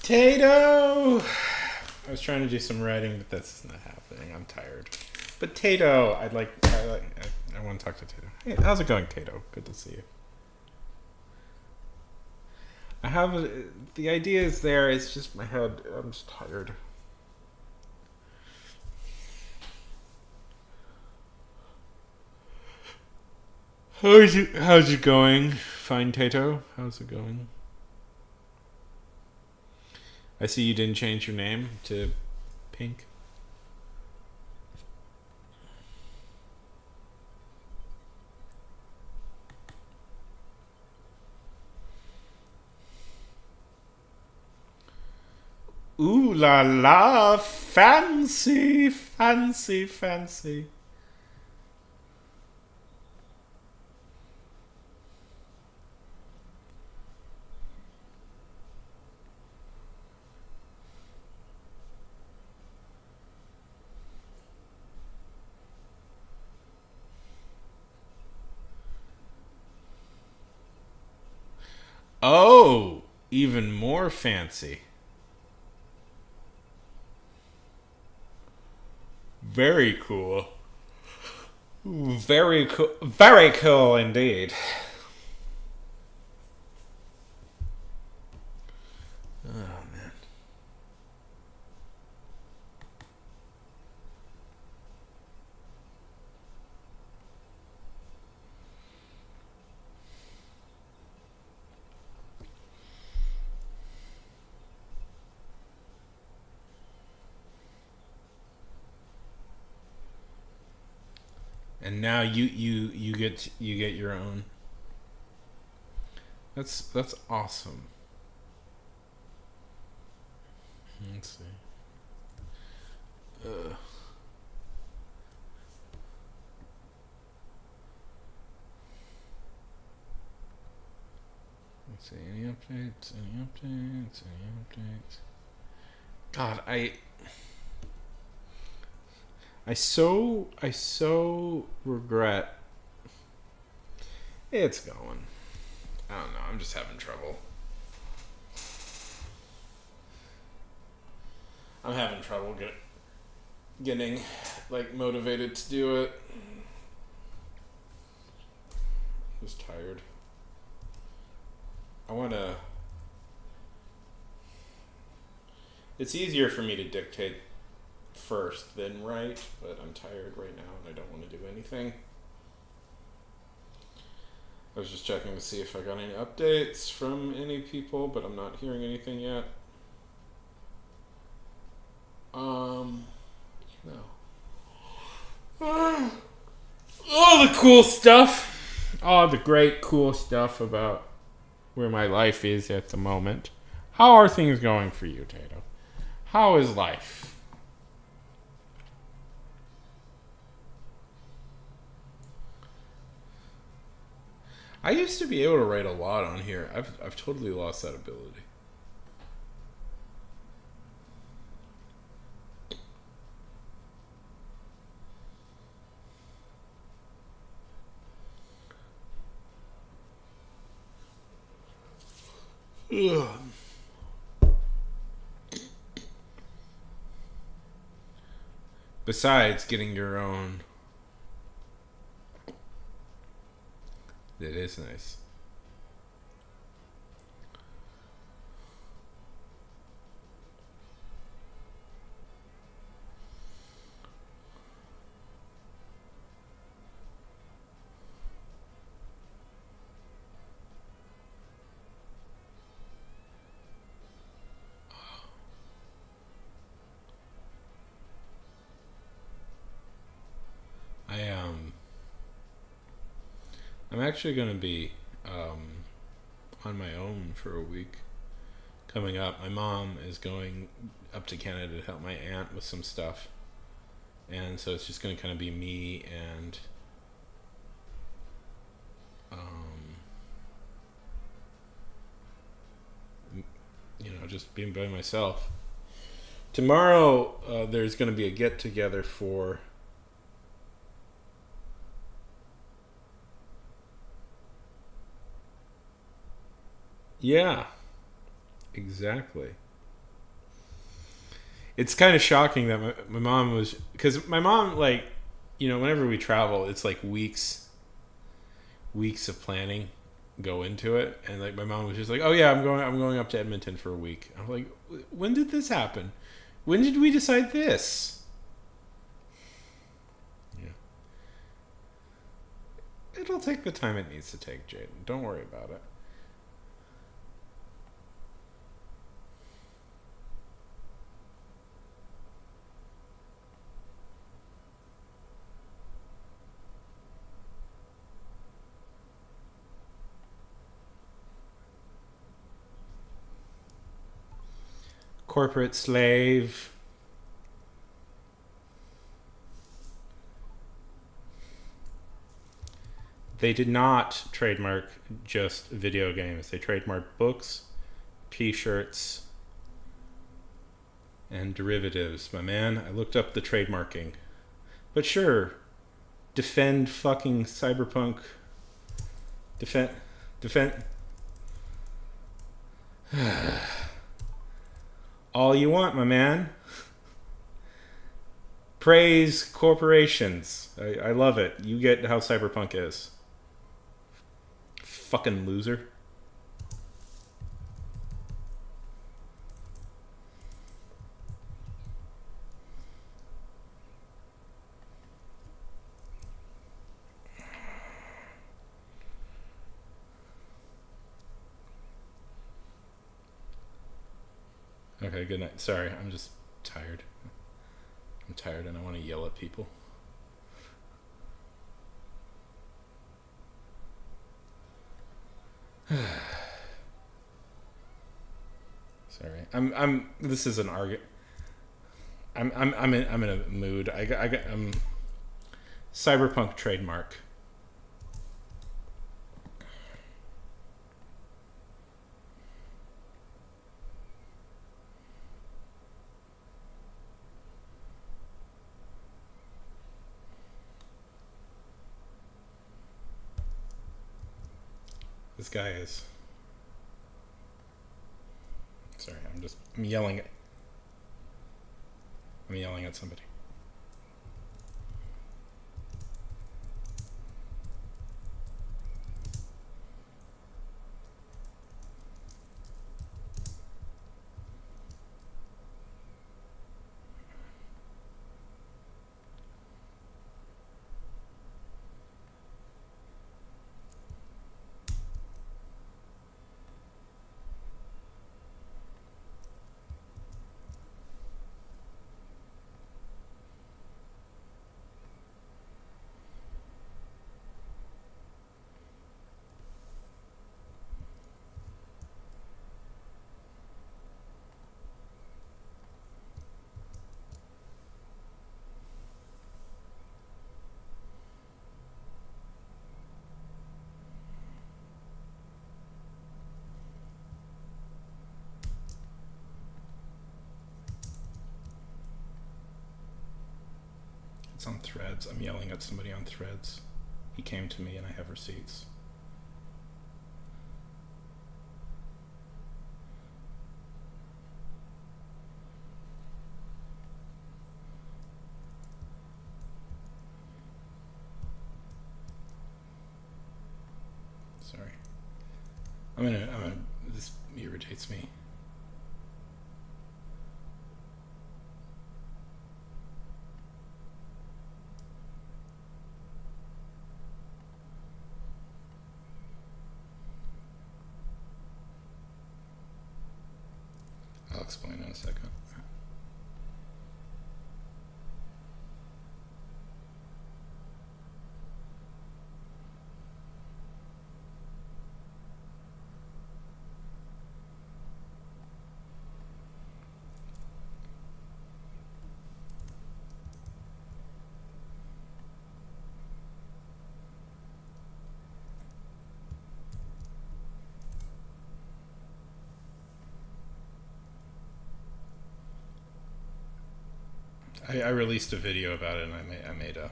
Tato! I was trying to do some writing, but that's not happening. I'm tired. But Tato, I want to talk to Tato. Hey, how's it going, Tato? Good to see you. The idea is there. It's just my head. I'm just tired. How's it going? Fine, Tato. How's it going? I see you didn't change your name to Pink. Ooh la la, fancy, fancy, fancy. Oh, even more fancy. Very cool. Very cool. Very cool indeed. Oh, man. And now you get your own. That's awesome. Let's see. Let's see. Any updates? Any updates? Any updates? God, I so regret. It's going. I don't know. I'm just having trouble. I'm having trouble getting like motivated to do it. Just tired. I want to. It's easier for me to dictate first than write, but I'm tired right now and I don't want to do anything. I was just checking to see if I got any updates from any people, but I'm not hearing anything yet. All the cool stuff. All the great cool stuff about where my life is at the moment. How are things going for you, Tato? How is life? I used to be able to write a lot on here. I've totally lost that ability. Ugh. Besides getting your own. It is nice. I'm actually going to be on my own for a week coming up. My mom is going up to Canada to help my aunt with some stuff. And so it's just going to kind of be me and just being by myself. Tomorrow there's going to be a get together for yeah, exactly. it's kind of shocking that my mom was, because my mom, like, you know, whenever we travel, it's like weeks of planning go into it, and like my mom was just like, oh yeah, I'm going up to Edmonton for a week. I'm like, when did this happen? When did we decide this? Yeah, it'll take the time it needs to take, Jaden. Don't worry about it. Corporate slave. They did not trademark just video games. They trademarked books, t-shirts, and derivatives. My man, I looked up the trademarking. But sure, defend fucking cyberpunk. Defend. All you want, my man. Praise corporations. I love it. You get how cyberpunk is. Fucking loser. Okay, good night. Sorry, I'm just tired. I'm tired and I want to yell at people. Sorry. This is an argument. I'm in a mood. I'm cyberpunk trademark. This guy is. Sorry, I'm yelling at somebody. It's on Threads. I'm yelling at somebody on Threads. He came to me and I have receipts. Sorry. This irritates me. I'll explain in a second. I released a video about it and I made a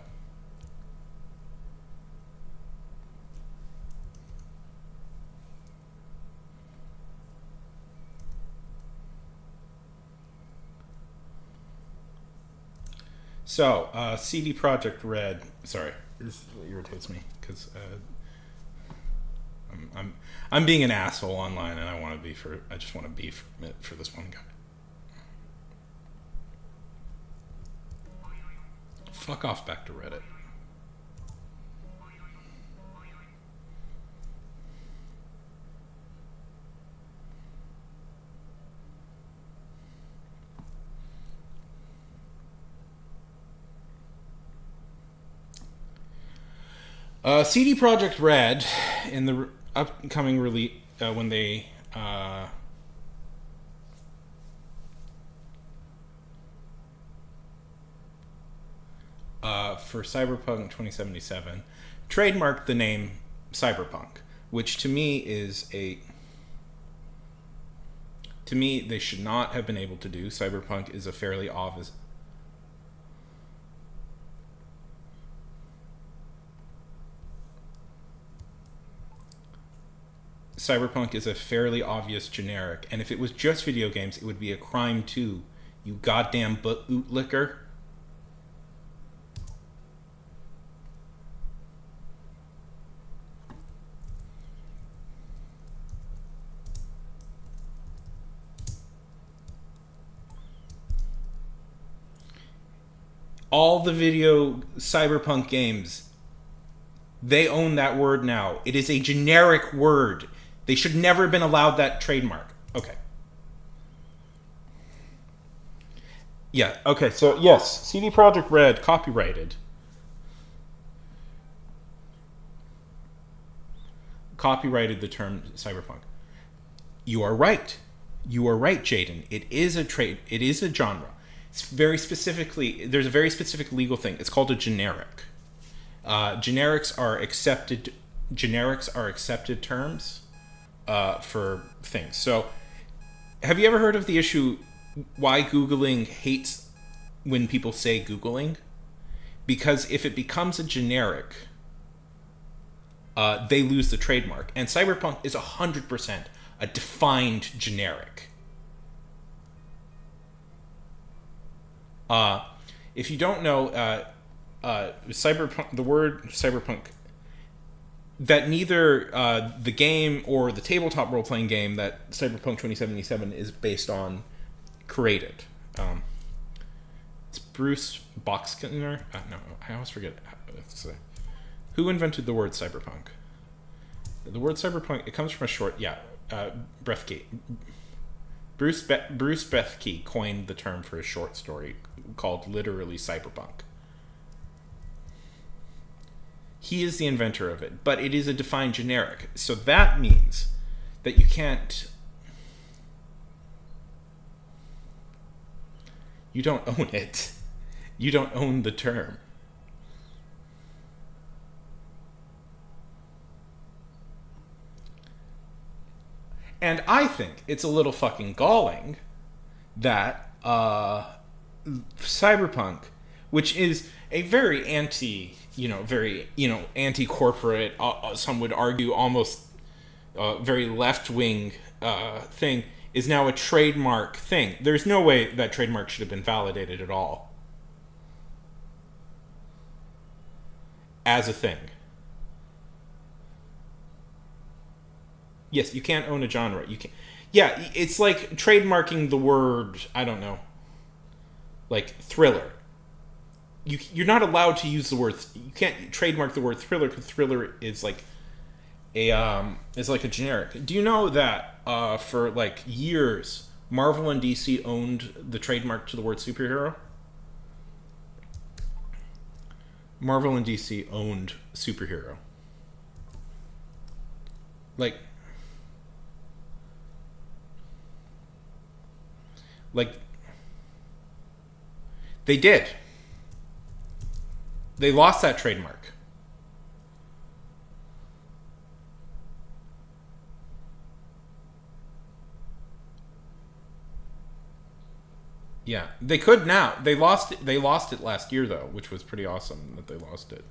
So, CD Projekt Red. Sorry, this irritates me because I'm being an asshole online, and I just want to be for this one guy. Fuck off back to Reddit. CD Projekt Red, in the upcoming release, when they for Cyberpunk 2077, trademarked the name Cyberpunk, which to me they should not have been able to do. Cyberpunk is a fairly obvious. Cyberpunk is a fairly obvious generic, and if it was just video games, it would be a crime too. You goddamn bootlicker. All the video Cyberpunk games, they own that word now. It is a generic word. They should never have been allowed that trademark. Okay. Yeah, okay, so yes, CD Projekt Red copyrighted. Copyrighted the term cyberpunk. You are right. You are right, Jaden. It is a genre. It's very specifically, there's a very specific legal thing. It's called a generic. Generics are accepted terms for things. So, have you ever heard of the issue why Googling hates when people say Googling? Because if it becomes a generic, they lose the trademark. And Cyberpunk is 100% a defined generic. If you don't know, cyberpunk, the word cyberpunk, that neither the game or the tabletop role-playing game that Cyberpunk 2077 is based on created. It's Bruce Boxkiner. No, I always forget. Who invented the word cyberpunk? The word cyberpunk, it comes from a short, Brethke. Bruce Bethke coined the term for a short story called literally Cyberpunk. He is the inventor of it, but it is a defined generic. So that means that you can't... You don't own it. You don't own the term. And I think it's a little fucking galling that Cyberpunk, which is a very anti-corporate, some would argue almost very left-wing thing, is now a trademark thing. There's no way that trademark should have been validated at all as a thing. Yes, you can't own a genre. You can't. Yeah, it's like trademarking the word, I don't know, like thriller. You're not allowed to use the word. You can't trademark the word thriller because thriller is like a generic. Do you know that for like years, Marvel and DC owned the trademark to the word superhero? Marvel and DC owned superhero. Like they did. They lost that trademark. Yeah, they could now. They lost it. They lost it last year though, which was pretty awesome that they lost it.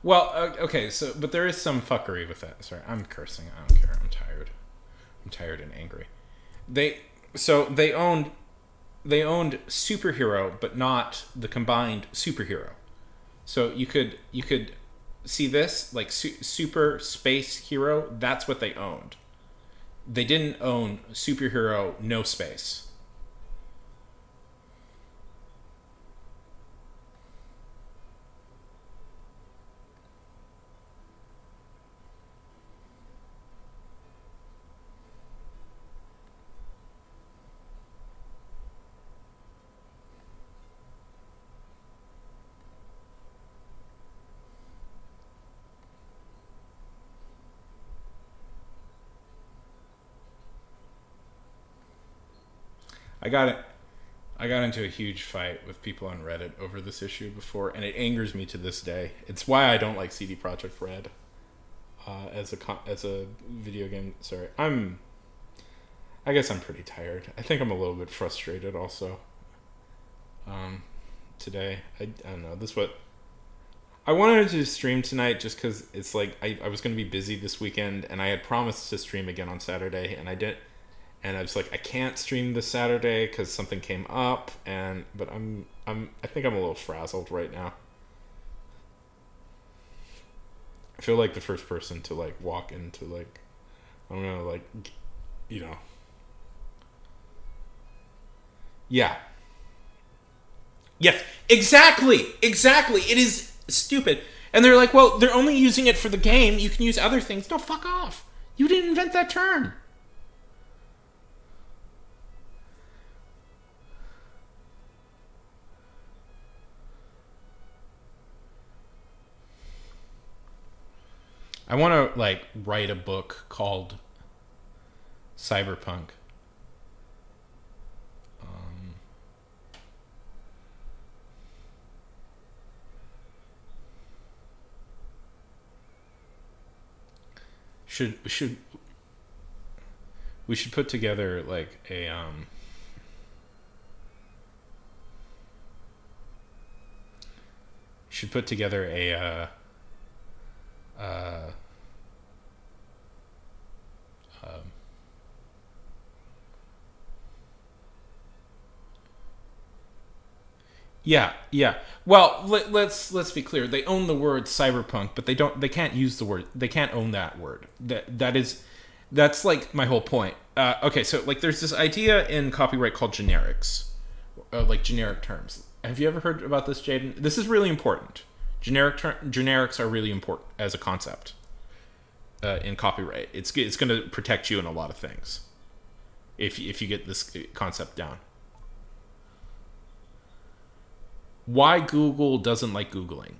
Well, okay, so but there is some fuckery with that. Sorry, I'm cursing. I don't care. I'm tired. I'm tired and angry. They owned superhero, but not the combined superhero. So you could see this like super space hero. That's what they owned. They didn't own superhero no space. I got into a huge fight with people on Reddit over this issue before, and it angers me to this day. It's why I don't like CD Projekt Red as a video game. Sorry, I guess I'm pretty tired. I think I'm a little bit frustrated also. Today, I don't know. This what I wanted to stream tonight just because it's like I was going to be busy this weekend, and I had promised to stream again on Saturday, and I did. And I was like, I can't stream this Saturday because something came up, but I think I'm a little frazzled right now. I feel like the first person to like walk into like, I'm gonna like, you know. Yeah. Yes, exactly. It is stupid. And they're like, well, they're only using it for the game. You can use other things. No, fuck off. You didn't invent that term. I want to like write a book called Cyberpunk. We should put together like a should put together a yeah. Well, let's be clear. They own the word cyberpunk, but they can't use the word. They can't own that word. That's like my whole point. Okay, so like there's this idea in copyright called generics, like generic terms. Have you ever heard about this, Jaden? This is really important. Generics are really important as a concept in copyright. It's going to protect you in a lot of things if you get this concept down. Why Google doesn't like Googling.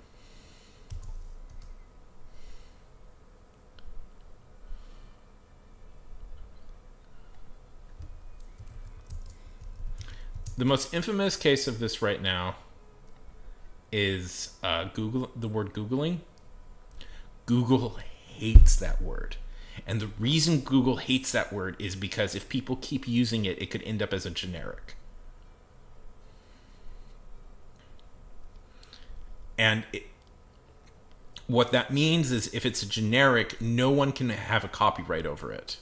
The most infamous case of this right now is Google. The word Googling. Google hates that word. And the reason Google hates that word is because if people keep using it, it could end up as a generic. And what that means is if it's a generic, no one can have a copyright over it.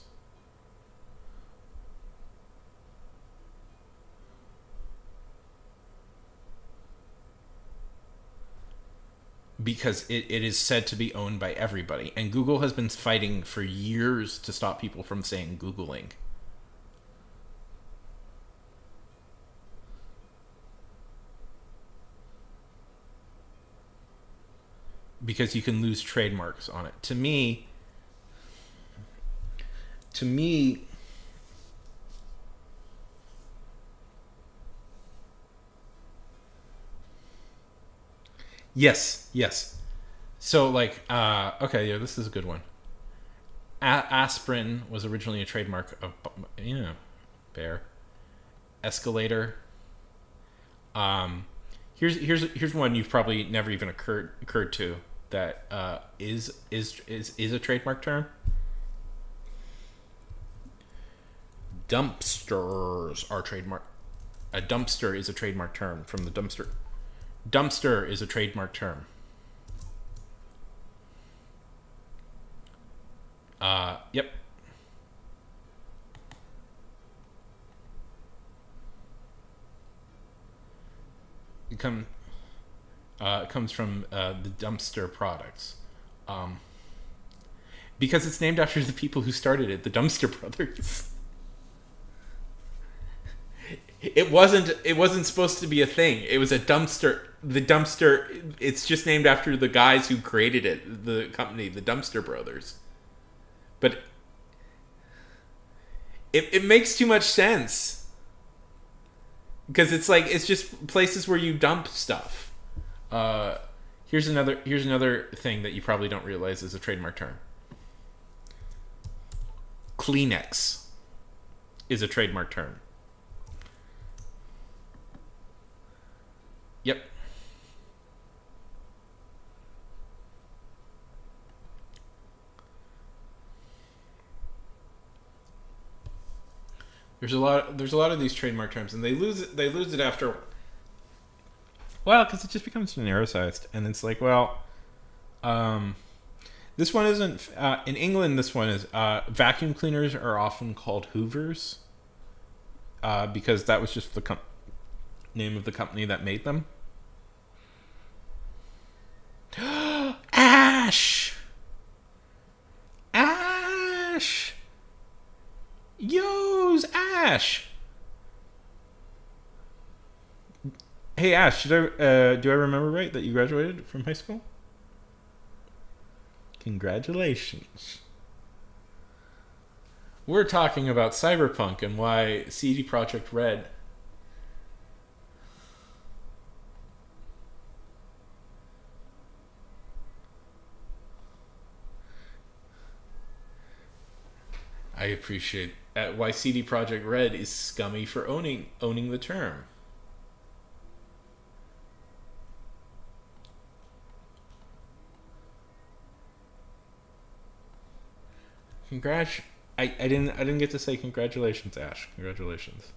Because it is said to be owned by everybody. And Google has been fighting for years to stop people from saying Googling. Because you can lose trademarks on it. To me, yes. So like, okay, yeah, this is a good one. Aspirin was originally a trademark of, bear. Escalator. Here's one you've probably never even occurred to that is a trademark term. Dumpsters are trademark. A dumpster is a trademark term from the dumpster. Dumpster is a trademark term. Yep. It comes from the dumpster products. Because it's named after the people who started it, the Dumpster Brothers. It wasn't supposed to be a thing. It was a dumpster. The dumpster. It's just named after the guys who created it. The company, the Dumpster Brothers. But it makes too much sense because it's just places where you dump stuff. Here's another thing that you probably don't realize is a trademark term. Kleenex is a trademark term. Yep. There's a lot of these trademark terms, and they lose it after. Well, because it just becomes genericized, and it's like, well, this one isn't in England. This one is vacuum cleaners are often called Hoovers, because that was just the name of the company that made them. Ash. Yo's Ash. Hey Ash, do I remember right that you graduated from high school? Congratulations. We're talking about Cyberpunk and why CD Projekt Red I appreciate why CD Projekt Red is scummy for owning the term. I didn't get to say congratulations, Ash. Congratulations.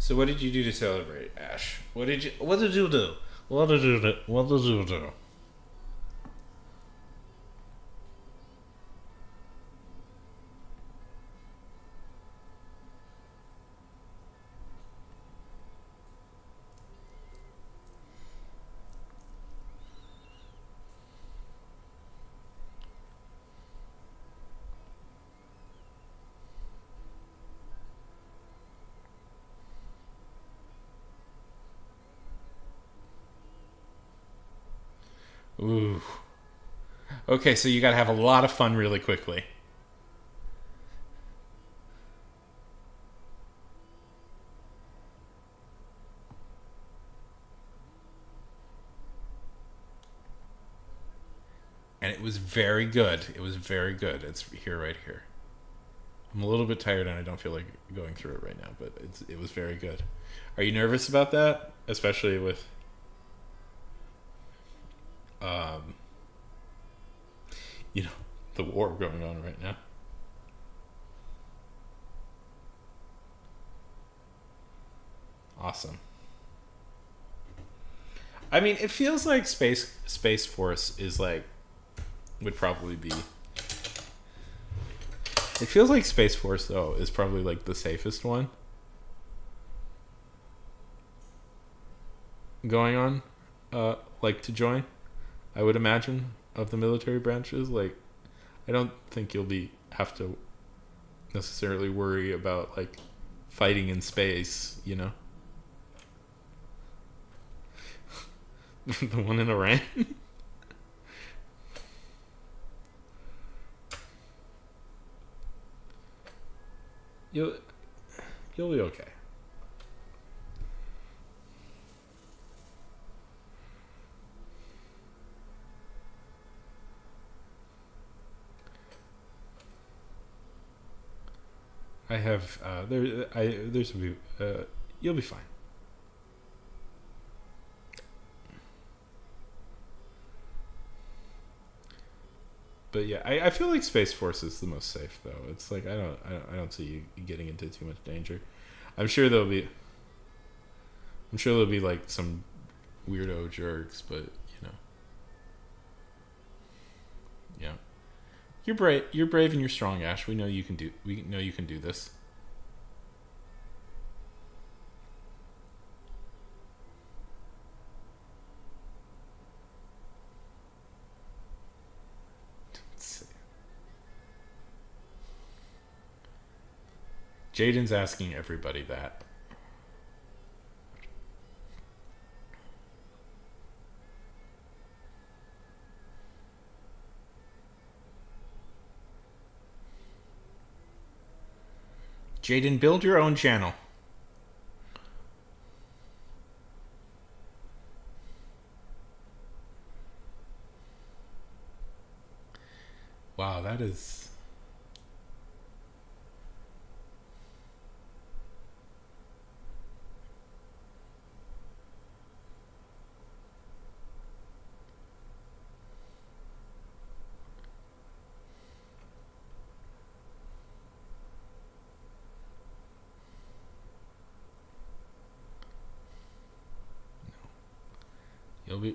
So what did you do to celebrate, Ash? What did you do? What did you do? Ooh. Okay, so you gotta have a lot of fun really quickly. And it was very good. It was very good. It's here, right here. I'm a little bit tired and I don't feel like going through it right now, but it was very good. Are you nervous about that? Especially with you know, the war going on right now. Awesome. I mean, it feels like Space Force is like would probably be. It feels like Space Force though is probably like the safest one going on, like to join. I would imagine of the military branches, like I don't think you'll have to necessarily worry about like fighting in space, you know. The one in Iran. You'll be okay. I have there's you'll be fine. But yeah, I feel like Space Force is the most safe though. It's like I don't see you getting into too much danger. I'm sure there'll be like some weirdo jerks, but you know. Yeah. You're brave and you're strong, Ash. We know you can do this. Jaden's asking everybody that. Jaden, build your own channel. Wow, that is...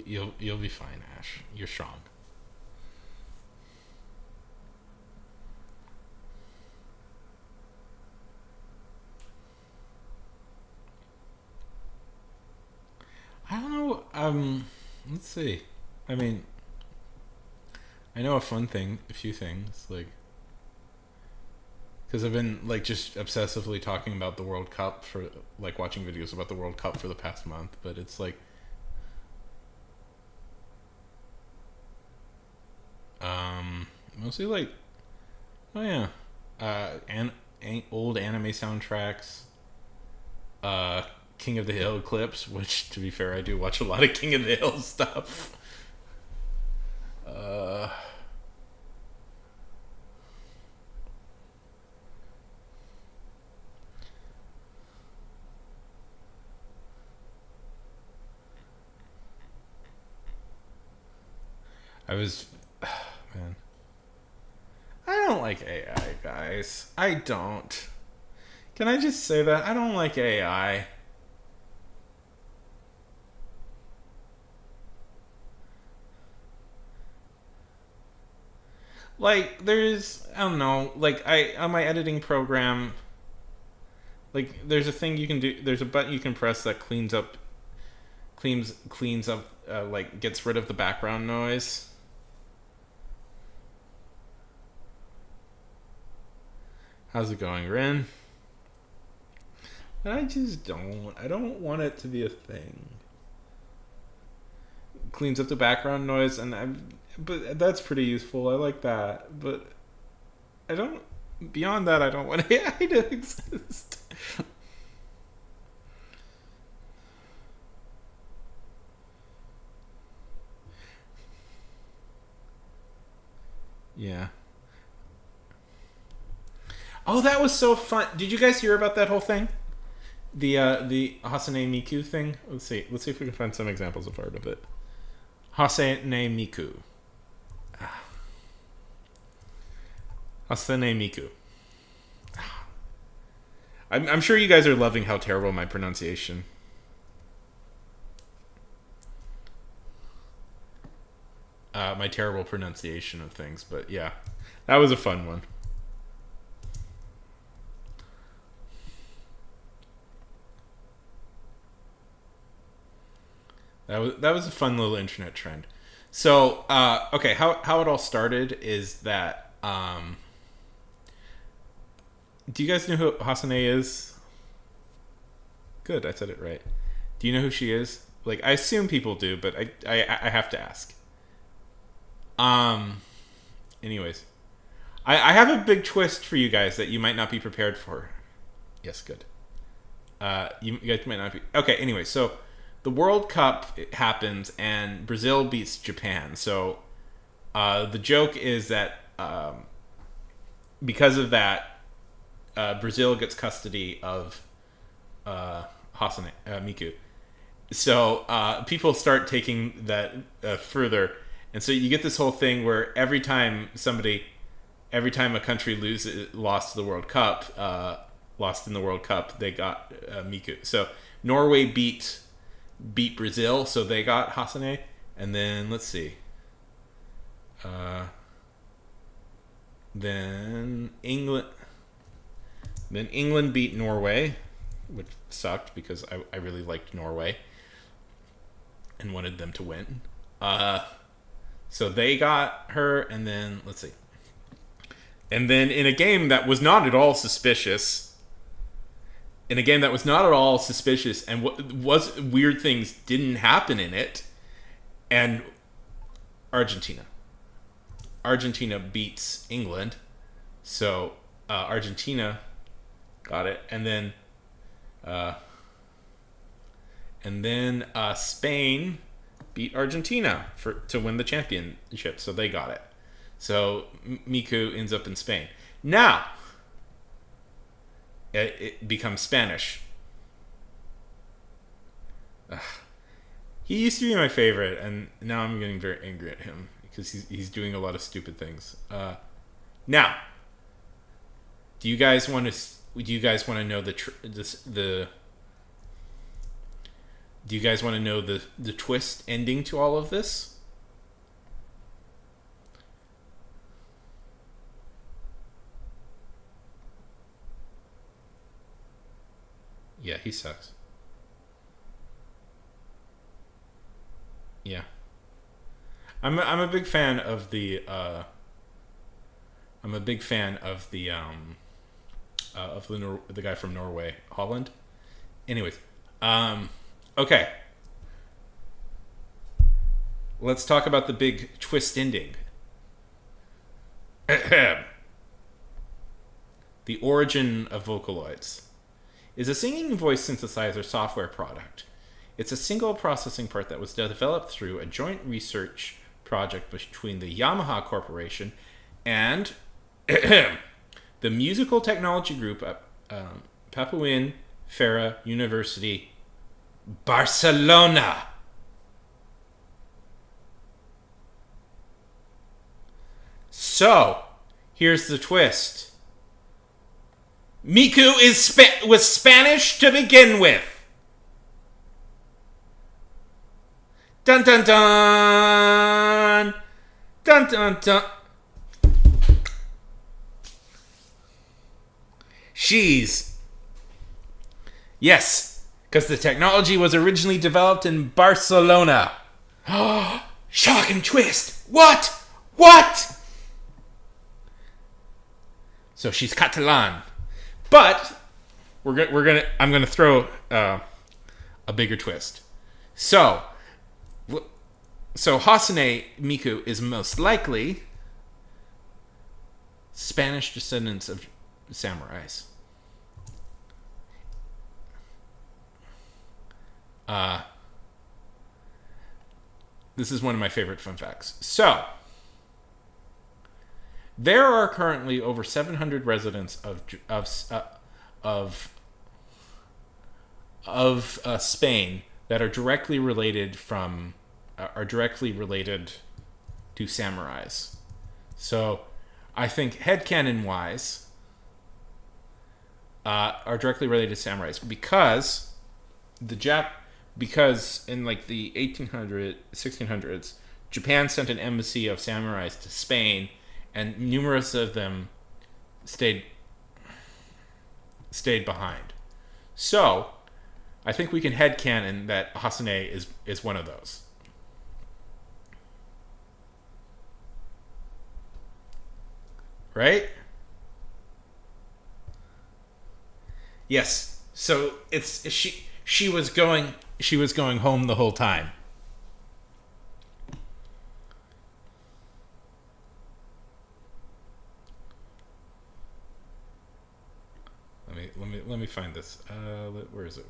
You'll be fine, Ash. You're strong. I don't know. Let's see. I mean, I know a few things, like, because I've been like just obsessively talking about the World Cup for like watching videos about the World Cup for the past month, but it's like. Mostly like, oh yeah, old anime soundtracks, King of the Hill clips, which to be fair, I do watch a lot of King of the Hill stuff. Man. I don't like AI, guys. I don't. Can I just say that? I don't like AI. Like, I don't know, like, on my editing program, like, there's a thing you can do, there's a button you can press that cleans up, like, gets rid of the background noise. How's it going, Ren? I don't want it to be a thing. Cleans up the background noise, but that's pretty useful. I like that, but beyond that, I don't want AI to exist. Yeah. Oh, that was so fun. Did you guys hear about that whole thing? The Hasane Miku thing? Let's see if we can find some examples of art of it. Hasane Miku. Hasane Miku. I'm sure you guys are loving how terrible my pronunciation. My terrible pronunciation of things, but yeah. That was a fun one. That was a fun little internet trend. So, okay, how it all started is that Do you guys know who Hasane is? Good, I said it right. Do you know who she is? Like, I assume people do, but I have to ask. Anyways. I have a big twist for you guys that you might not be prepared for. Yes, good. You guys might not be... Okay, anyway, so the World Cup happens, and Brazil beats Japan. So the joke is that because of that, Brazil gets custody of Miku. So people start taking that further, and so you get this whole thing where every time a country lost the World Cup, lost in the World Cup, they got Miku. So Norway beat Brazil, so they got Hasane, and then let's see. Then England beat Norway, which sucked because I really liked Norway and wanted them to win. So they got her, and then let's see. And then in a game that was not at all suspicious, and was weird things didn't happen in it, and Argentina beats England, so Argentina got it, and then Spain beat Argentina to win the championship, so they got it. So Miku ends up in Spain. Now it becomes Spanish. Ugh. He used to be my favorite, and now I'm getting very angry at him because he's doing a lot of stupid things. Now, do you guys want to know Do you guys want to know the twist ending to all of this? Yeah, he sucks. Yeah. I'm a big fan of the the guy from Norway, Holland. Anyways, okay. Let's talk about the big twist ending. The origin of Vocaloids is a singing voice synthesizer software product. It's a single processing part that was developed through a joint research project between the Yamaha Corporation and the musical technology group at Papuin Ferra University, Barcelona. So, here's the twist. Miku was Spanish to begin with. Dun dun dun! Dun dun dun! Yes, because the technology was originally developed in Barcelona. Shock and twist! What? So she's Catalan. But I'm gonna throw a bigger twist. So Hasane Miku is most likely Spanish descendants of samurais. This is one of my favorite fun facts. So there are currently over 700 residents of Spain that are directly related to samurais. So I think headcanon wise are directly related to samurais because in like the 1600s, Japan sent an embassy of samurais to Spain, and numerous of them stayed behind. So, I think we can headcanon that Hasane is one of those. right? Yes. So it's she was going home the whole time. Let me find this. Where is it?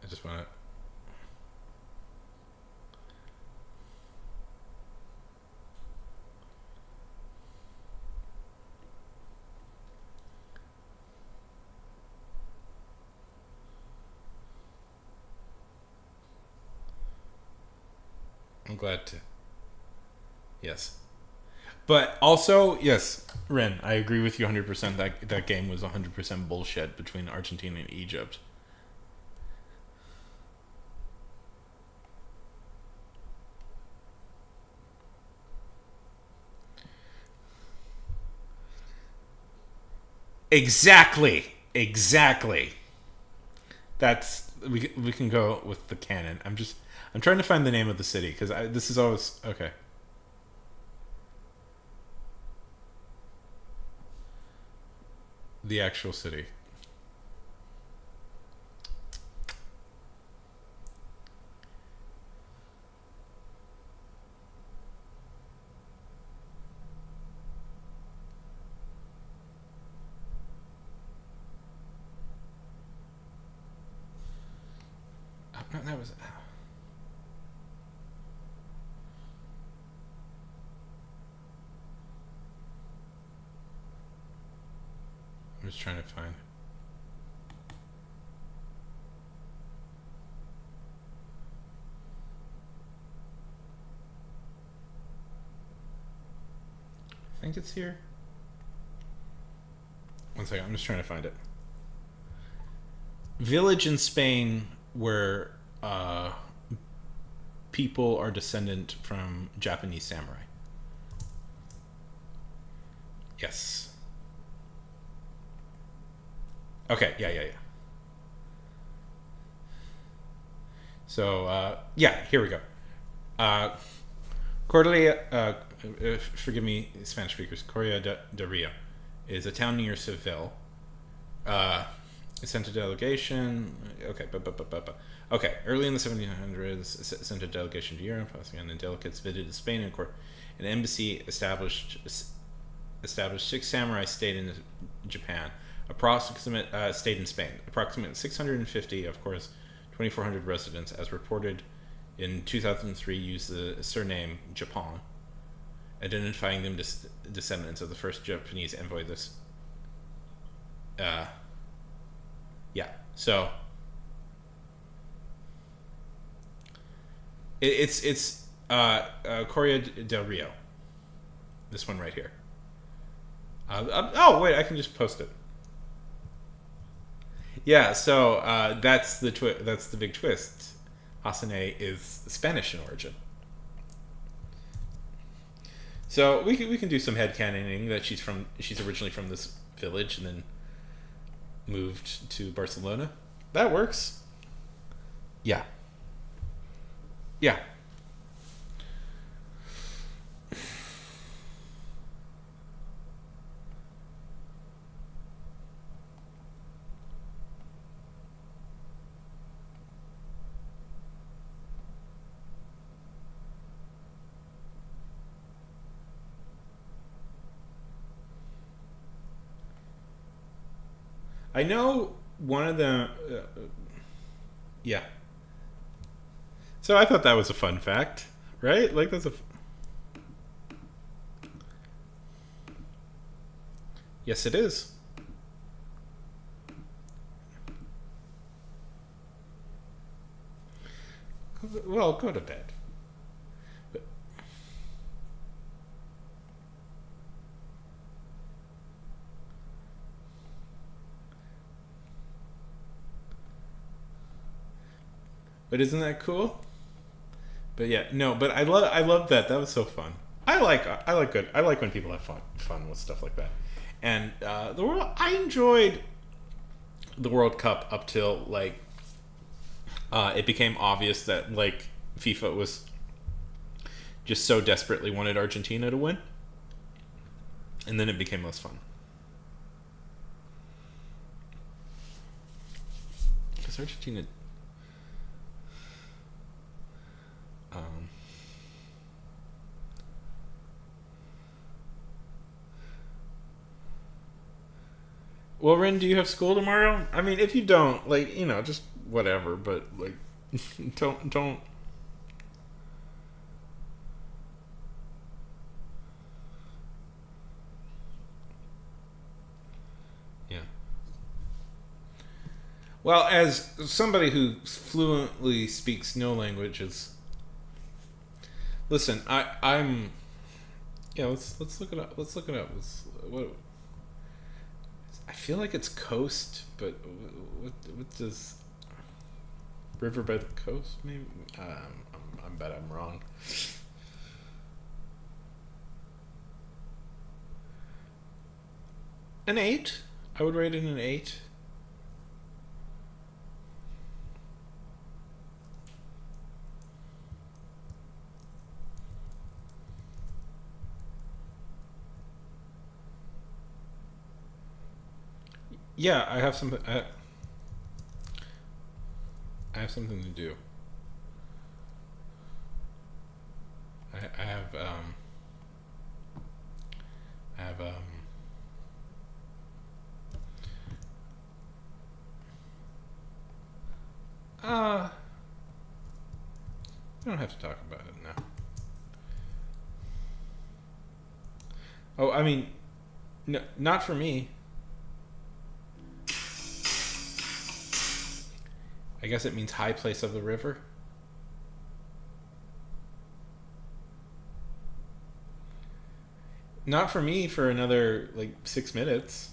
I just want to. I'm glad to. Yes. But also, yes, Ren, I agree with you 100% that game was 100% bullshit between Argentina and Egypt. Exactly. That's we can go with the canon. I'm trying to find the name of the city because this is always okay. The actual city. Oh, no, that was. I'm just trying to find. I think it's here. One second, I'm just trying to find it. Village in Spain where people are descendant from Japanese samurai. Yes. Okay, yeah. So, here we go. Cordelia, forgive me, Spanish speakers, Correa de Rio is a town near Seville. Sent a delegation. Okay, okay. Early in the 1700s, sent a delegation to Europe. And delegates visited Spain and court. An embassy established 6 samurai stayed in Japan. Stayed in Spain. Approximately 650, of course, 2,400 residents, as reported in 2003, used the surname Japan, identifying them as descendants of the first Japanese envoy. So it's Correa del Rio. This one right here. Oh wait, I can just post it. Yeah, so that's the big twist. Hasane is Spanish in origin. So we can do some headcanoning that she's originally from this village and then moved to Barcelona. That works. Yeah. I know one of the. Yeah. So I thought that was a fun fact, right? Like that's a. Yes, it is. Well, go to bed. But isn't that cool? But yeah, no. But I love that. That was so fun. I like when people have fun with stuff like that. And I enjoyed the World Cup up till it became obvious that FIFA was just so desperately wanted Argentina to win. And then it became less fun. Because Argentina... Well, Rin, do you have school tomorrow? I mean, if you don't, like, you know, just whatever, but, like, don't... Yeah. Well, as somebody who fluently speaks no languages... Listen, I'm... Yeah, let's look it up. Let's look it up. What... I feel like it's coast, but what does river by the coast? Maybe I bet I'm wrong. An 8. I would rate it an 8. Yeah, I have something. I have something to do. I have we don't have to talk about it now. Oh, I mean, no, not for me. I guess it means high place of the river. Not for me for another, like, 6 minutes.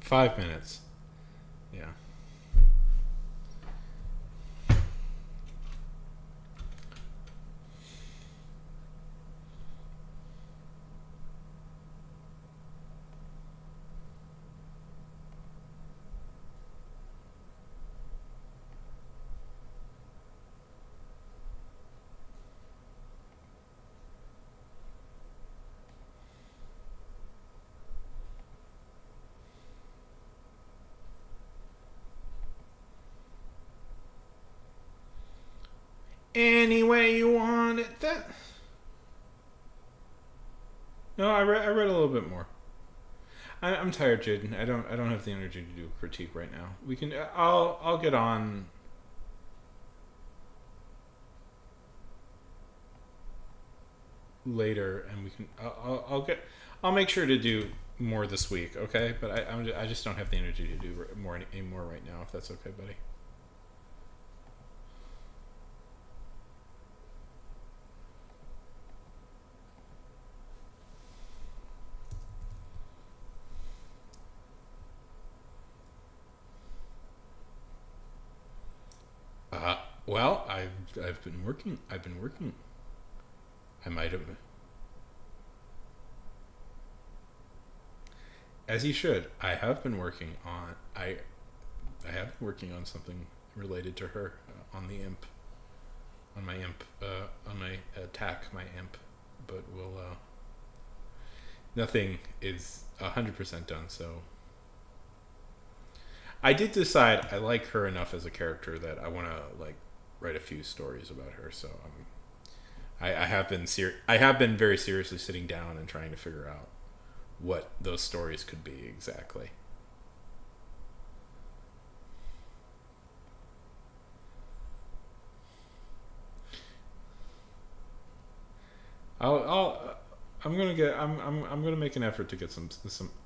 Five minutes. Yeah. Any way you want it. That. No, I read a little bit more. I'm tired, Jaden. I don't have the energy to do a critique right now. We can. I'll get on. Later, and we can. I'll make sure to do more this week. Okay, but I just don't have the energy to do any more right now. If that's okay, buddy. Well, I've been working. I might have. As you should. I have been working on. I have been working on something related to her on the imp. On my imp. On my attack. My imp. But we'll. Nothing is 100% done. So. I did decide I like her enough as a character that I want to like write a few stories about her. So I have been very seriously sitting down and trying to figure out what those stories could be exactly. I'm gonna make an effort to get some.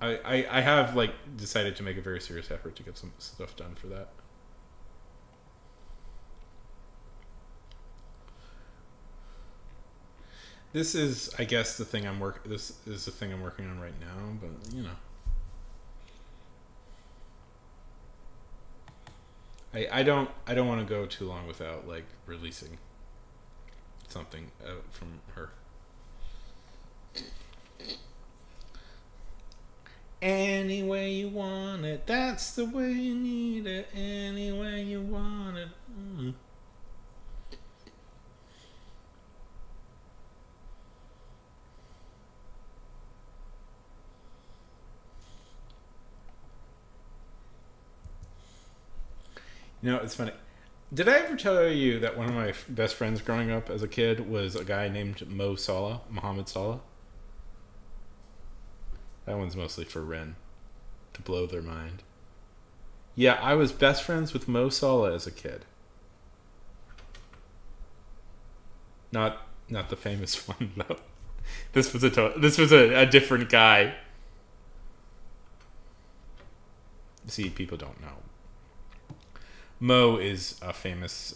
I have like decided to make a very serious effort to get some stuff done for that. This is, I guess, the thing This is the thing I'm working on right now. But you know, I don't want to go too long without like releasing something from her. Any way you want it, that's the way you need it. Any way you want it. You know, it's funny. Did I ever tell you that one of my best friends growing up as a kid was a guy named Mohammed Salah? That one's mostly for Ren, to blow their mind. Yeah, I was best friends with Mo Salah as a kid. Not the famous one though. This was a different guy. See, people don't know. Mo is a famous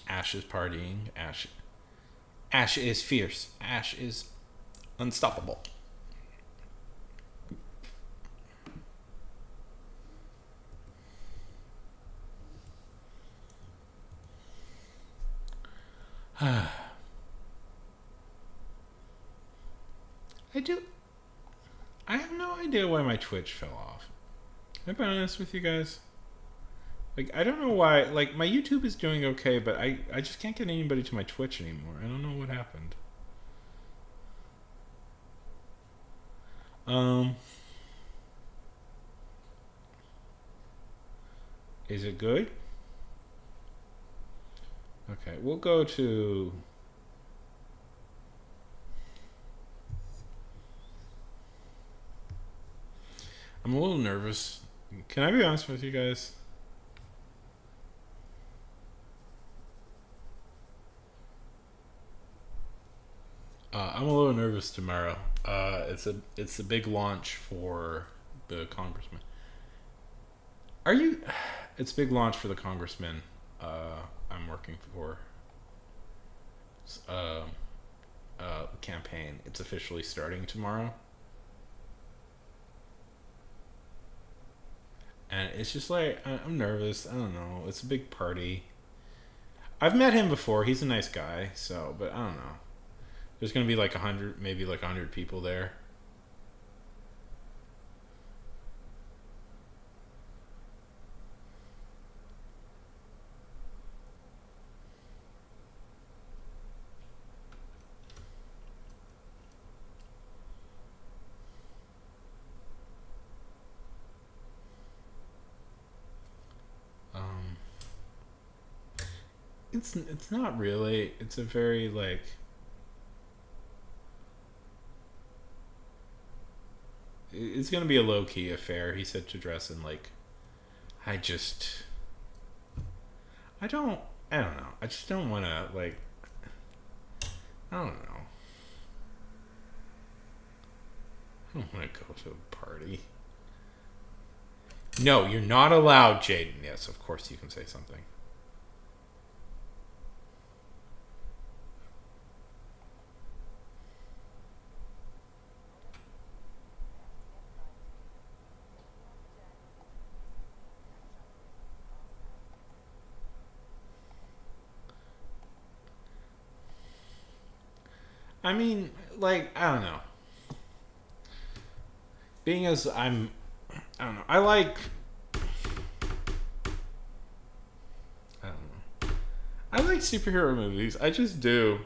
Ash is partying. Ash is fierce. Ash is unstoppable. I have no idea why my Twitch fell off. Can I be honest with you guys? Like, I don't know why. Like, my YouTube is doing okay, but I just can't get anybody to my Twitch anymore. I don't know what happened. Is it good? Okay, we'll go to... I'm a little nervous. Can I be honest with you guys? I'm a little nervous tomorrow. It's a big launch for the congressman. Are you? It's a big launch for the congressman. I'm working for. Campaign. It's officially starting tomorrow. And it's just like, I'm nervous. I don't know. It's a big party. I've met him before. He's a nice guy. So, but I don't know. There's going to be like 100, maybe like 100 people there. It's not really. It's a very like... It's gonna be a low-key affair. He said to dress in like... I don't know. I just don't want to like... I don't know. I don't want to go to a party. No, you're not allowed, Jaden. Yes, of course you can say something. I mean, like, I don't know. Being as I don't know. I like... I don't know. I like superhero movies. I just do.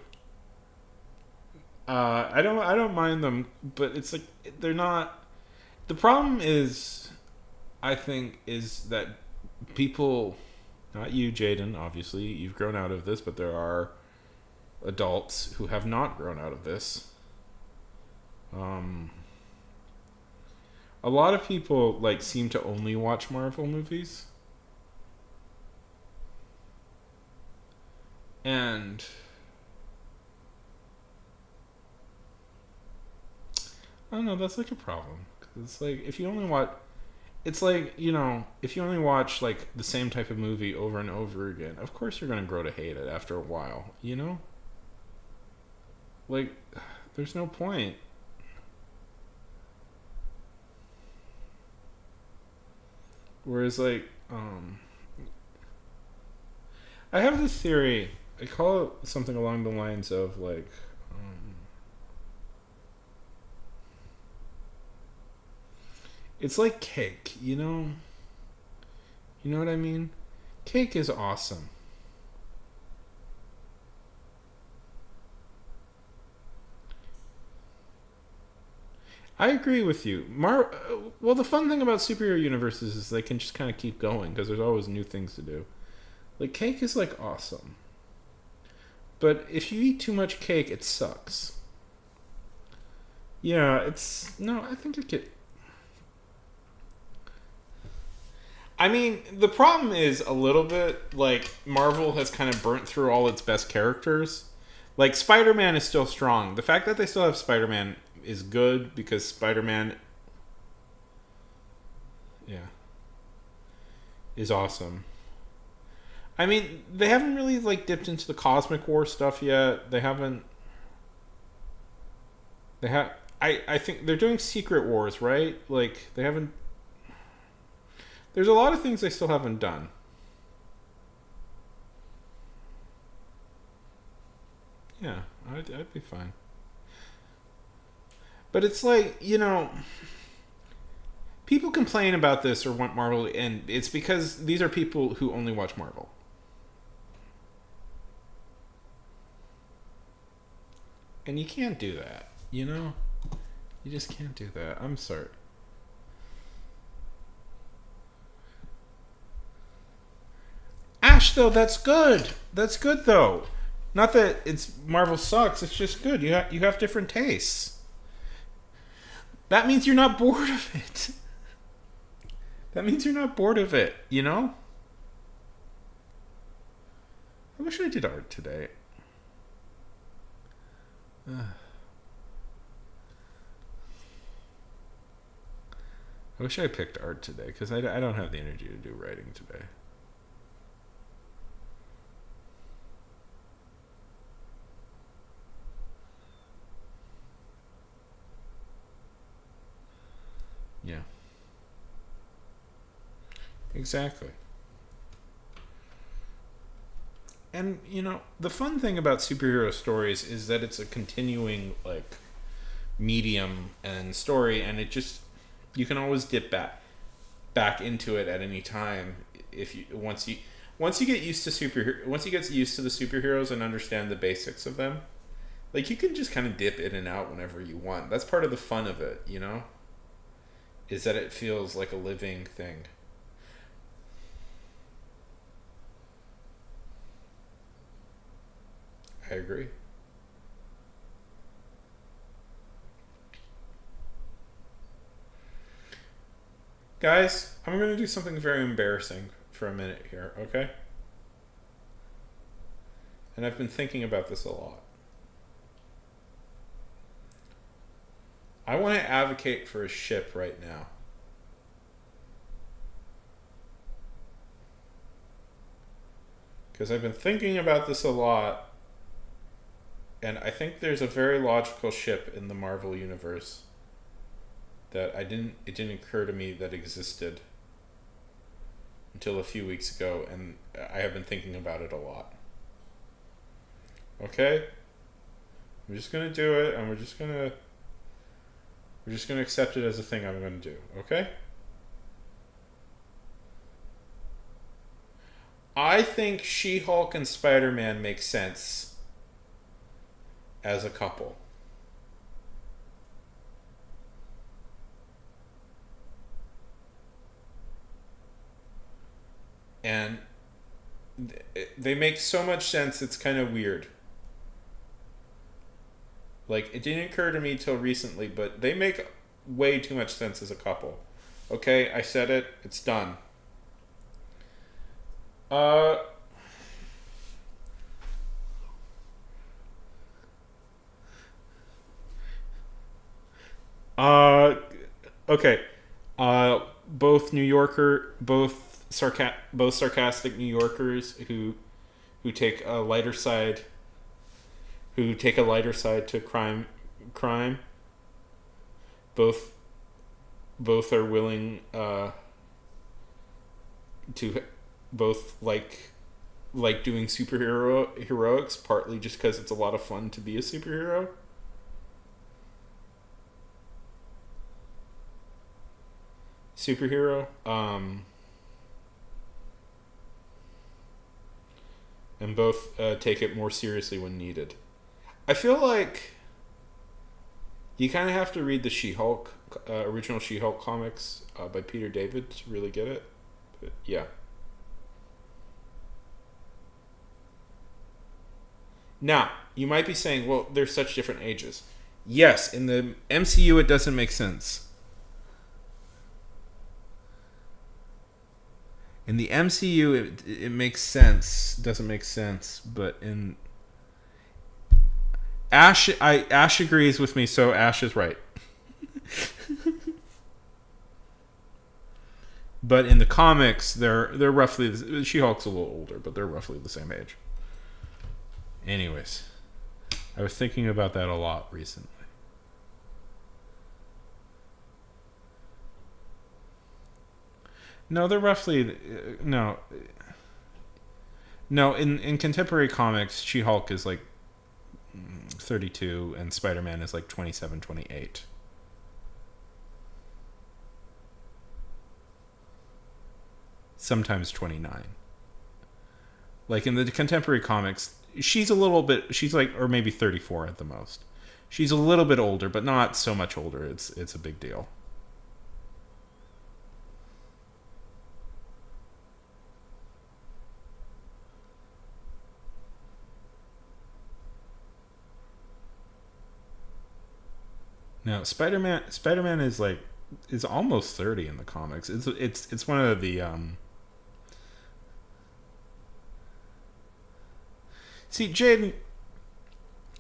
I don't mind them, but it's like they're not... The problem is, I think, is that people, not you, Jaden, obviously, you've grown out of this, but there are adults who have not grown out of this. A lot of people like seem to only watch Marvel movies, and I don't know, that's like a problem, 'cause it's like if you only watch, it's like, you know, if you only watch like the same type of movie over and over again, of course you're gonna grow to hate it after a while, you know? Like, there's no point. Whereas, like, I have this theory. I call it something along the lines of, like, it's like cake, you know? You know what I mean? Cake is awesome. I agree with you. Well, the fun thing about superhero universes is they can just kind of keep going because there's always new things to do. Like, cake is, like, awesome. But if you eat too much cake, it sucks. Yeah, I think it could... I mean, the problem is a little bit, like, Marvel has kind of burnt through all its best characters. Like, Spider-Man is still strong. The fact that they still have Spider-Man is good because Spider-Man, is awesome. I mean, they haven't really, like, dipped into the Cosmic War stuff yet. They haven't... I think they're doing Secret Wars, right? Like, they haven't... There's a lot of things they still haven't done. Yeah, I'd be fine. But it's like, you know... People complain about this or want Marvel, and it's because these are people who only watch Marvel. And you can't do that, you know? You just can't do that. I'm sorry. Ash, though, that's good. That's good, though. Not that it's Marvel sucks. It's just good. You have different tastes. That means you're not bored of it. That means you're not bored of it, you know? I wish I did art today. I wish I picked art today, because I don't have the energy to do writing today. Yeah. Exactly. And, you know, the fun thing about superhero stories is that it's a continuing, like, medium and story, and it just... You can always dip back into it at any time if you once you get used to the superheroes and understand the basics of them. Like, you can just kind of dip in and out whenever you want. That's part of the fun of it, you know? Is that it feels like a living thing. I agree. Guys, I'm going to do something very embarrassing for a minute here, okay? And I've been thinking about this a lot. I want to advocate for a ship right now. Because I've been thinking about this a lot, and I think there's a very logical ship in the Marvel universe that it didn't occur to me that existed until a few weeks ago, and I have been thinking about it a lot. Okay? I'm just gonna do it, and we're just gonna accept it as a thing I'm gonna do, okay? I think She-Hulk and Spider-Man make sense as a couple. And they make so much sense, it's kind of weird. Like, it didn't occur to me till recently, but they make way too much sense as a couple. Okay, I said it, it's done. Okay. Both sarcastic New Yorkers who take a lighter side to crime. Both are willing to both like doing heroics, partly just because it's a lot of fun to be a superhero. And both take it more seriously when needed. I feel like you kind of have to read the She-Hulk, original She-Hulk comics by Peter David to really get it. But yeah. Now, you might be saying, well, they're such different ages. Yes, in the MCU it doesn't make sense. In the MCU, it makes sense. Doesn't make sense, but in Ash agrees with me, so Ash is right. But in the comics, they're roughly, She-Hulk's a little older, but they're roughly the same age. Anyways, I was thinking about that a lot recently. No, they're roughly no. In contemporary comics, She-Hulk is like 32 and Spider-Man is like 27, 28. Sometimes 29. Like in the contemporary comics, she's like, or maybe 34 at the most. She's a little bit older, but not so much older. It's a big deal. Now, Spider-Man is almost 30 in the comics. It's one of the See, Jaden,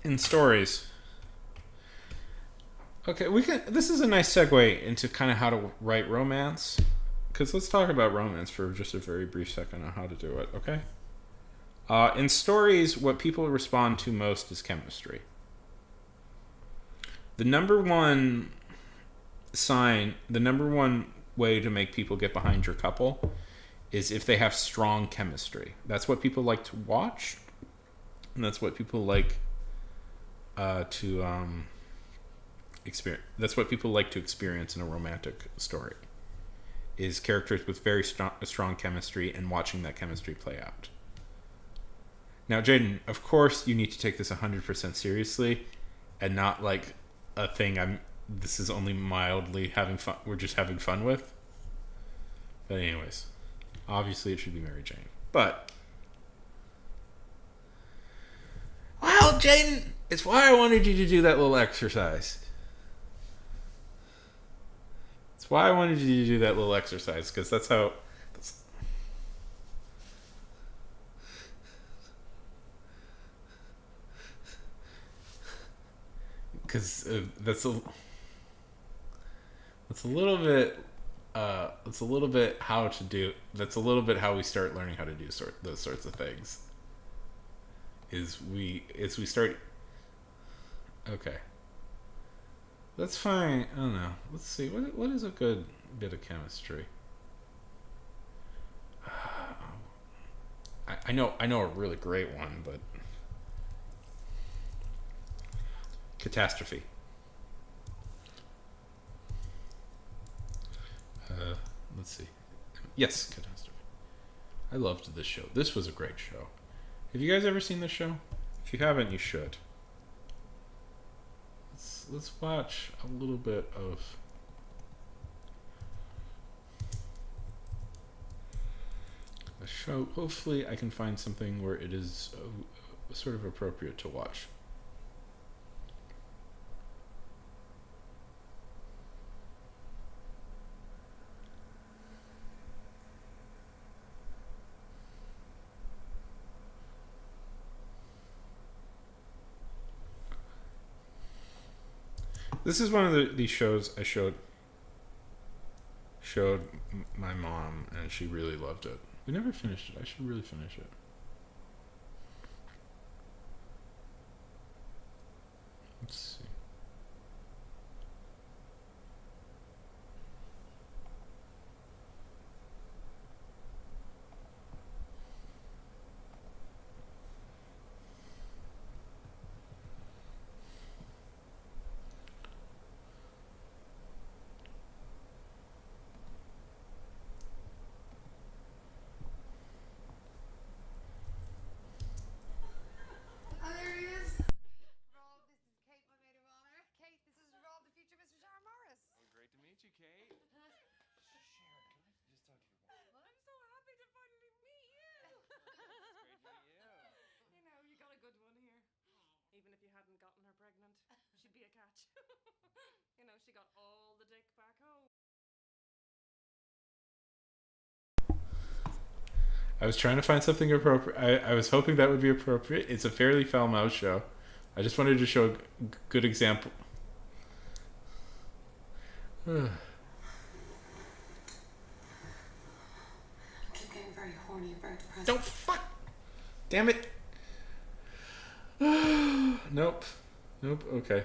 in stories. Okay, this is a nice segue into kind of how to write romance, cuz let's talk about romance for just a very brief second on how to do it, okay? In stories, what people respond to most is chemistry. The number one way to make people get behind your couple is if they have strong chemistry. That's what people like to watch, and that's what people like to experience. That's what people like to experience in a romantic story. Is characters with very strong chemistry and watching that chemistry play out. Now, Jaden, of course, you need to take this 100% seriously, and not like a thing this is only mildly having fun. We're just having fun with. But anyways, obviously it should be Mary Jane. But well, Jaden, it's why I wanted you to do that little exercise. It's why I wanted you to do that little exercise, because that's how. Because that's a little bit how to do. That's a little bit how we start learning how to do those sorts of things. Is we start. Okay. That's fine. I don't know. Let's see. What is a good bit of chemistry? I know a really great one, but Catastrophe. Let's see. Yes, Catastrophe. I loved this show. This was a great show. Have you guys ever seen this show? If you haven't, you should. Let's watch a little bit of the show. Hopefully I can find something where it is sort of appropriate to watch. This is one of these shows I showed my mom, and she really loved it. We never finished it. I should really finish it. Let's see. pregnant. She'd be a catch. You know, she got all the dick back home. I was trying to find something appropriate. I was hoping that would be appropriate. It's a fairly foul-mouthed show. I just wanted to show a good example. I keep getting very horny and very depressed. Don't fuck! Damn it! Nope. Okay.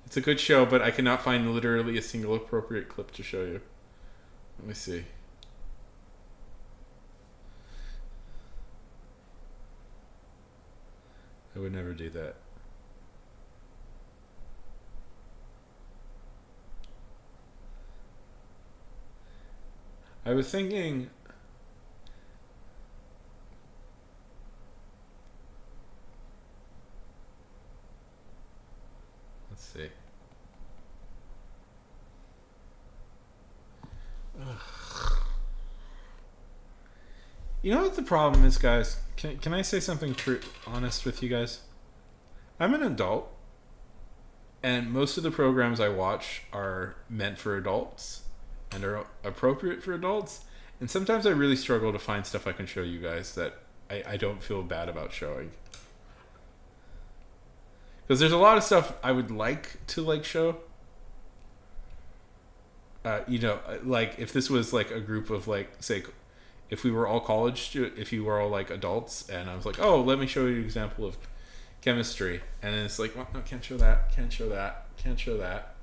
It's a good show, but I cannot find literally a single appropriate clip to show you. Let me see. I would never do that. I was thinking... Let's see. Ugh. You know what the problem is, guys? Can I say something honest with you guys? I'm an adult, and most of the programs I watch are meant for adults and are appropriate for adults. And sometimes I really struggle to find stuff I can show you guys that I don't feel bad about showing. Because there's a lot of stuff I would like to show. You know, like if this was like a group of say, if we were all if you were all like adults, and I was like, oh, let me show you an example of chemistry, and then it's like, well, no, can't show that, can't show that, can't show that.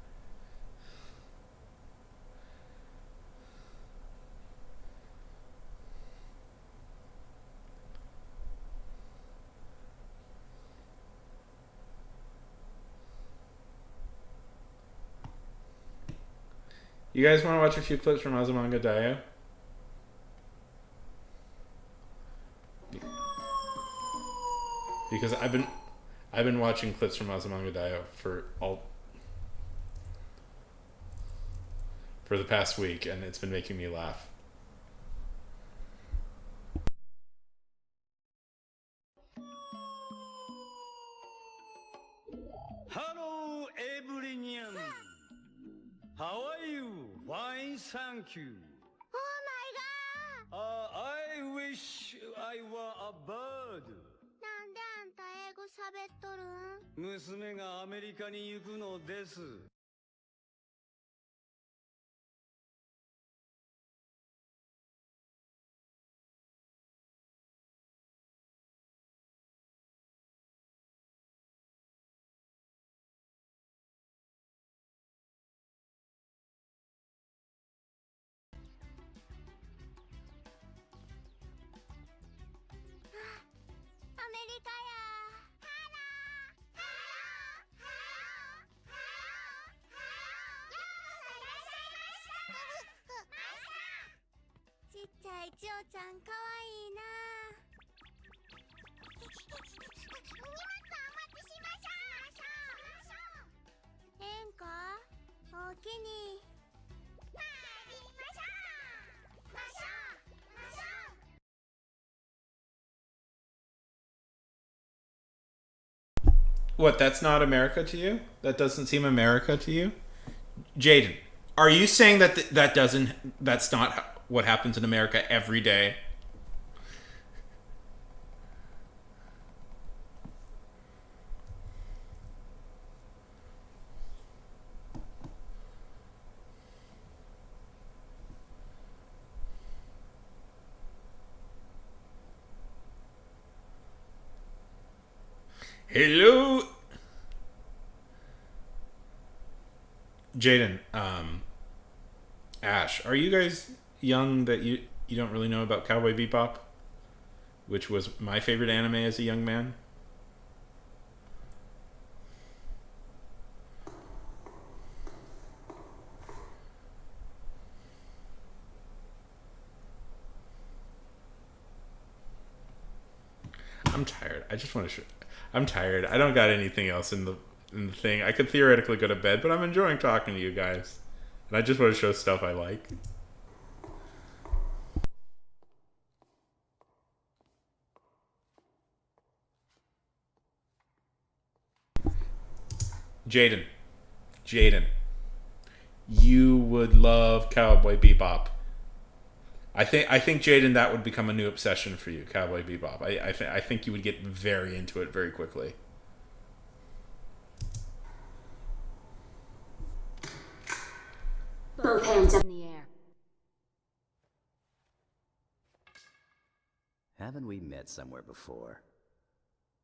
You guys want to watch a few clips from Azumanga Daioh? Because I've been watching clips from Azumanga Daioh for the past week, and it's been making me laugh. Hello, everyone. How are you? Fine, thank you. Oh my god! I wish I were a bird. なんであんた英語喋っとるん？娘がアメリカに行くのです。アメリカや。ちっちゃい千代ちゃんかわいいな。荷物お持ちしましょう。ええんか？おおきに。まいりましょう。ましょう。ましょう。 What, that's not America to you? That doesn't seem America to you? Jaden, are you saying that that's not what happens in America every day? Hello? Jaden, Ash, are you guys young that you don't really know about Cowboy Bebop? Which was my favorite anime as a young man? I'm tired. I just want to I'm tired. I don't got anything else in the thing. I could theoretically go to bed, but I'm enjoying talking to you guys. And I just want to show stuff I like. Jaden, you would love Cowboy Bebop. I think Jaden, that would become a new obsession for you, Cowboy Bebop. I think you would get very into it very quickly. Both hands up in the air. Haven't we met somewhere before?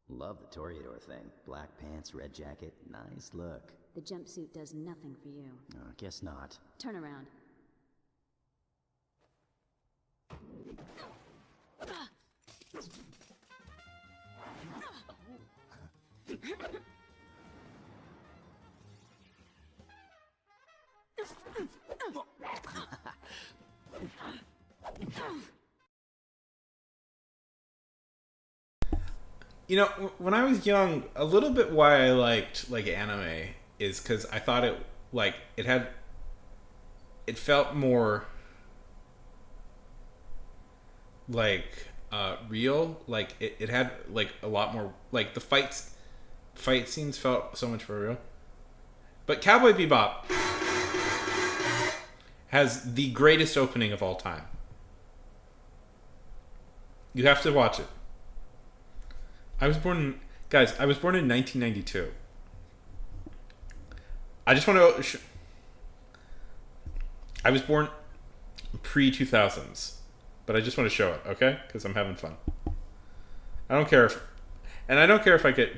Love the Toreador thing. Black pants, red jacket, nice look. The jumpsuit does nothing for you. Oh, guess not. Turn around. You know, when I was young, a little bit why I liked like anime is because I thought it felt more like real. Like it had like a lot more, like the fight scenes felt so much more real. But Cowboy Bebop has the greatest opening of all time. You have to watch it. I was born in 1992. I just want to... I was born pre-2000s. But I just want to show it, okay? Because I'm having fun. I don't care if... And I don't care if I get...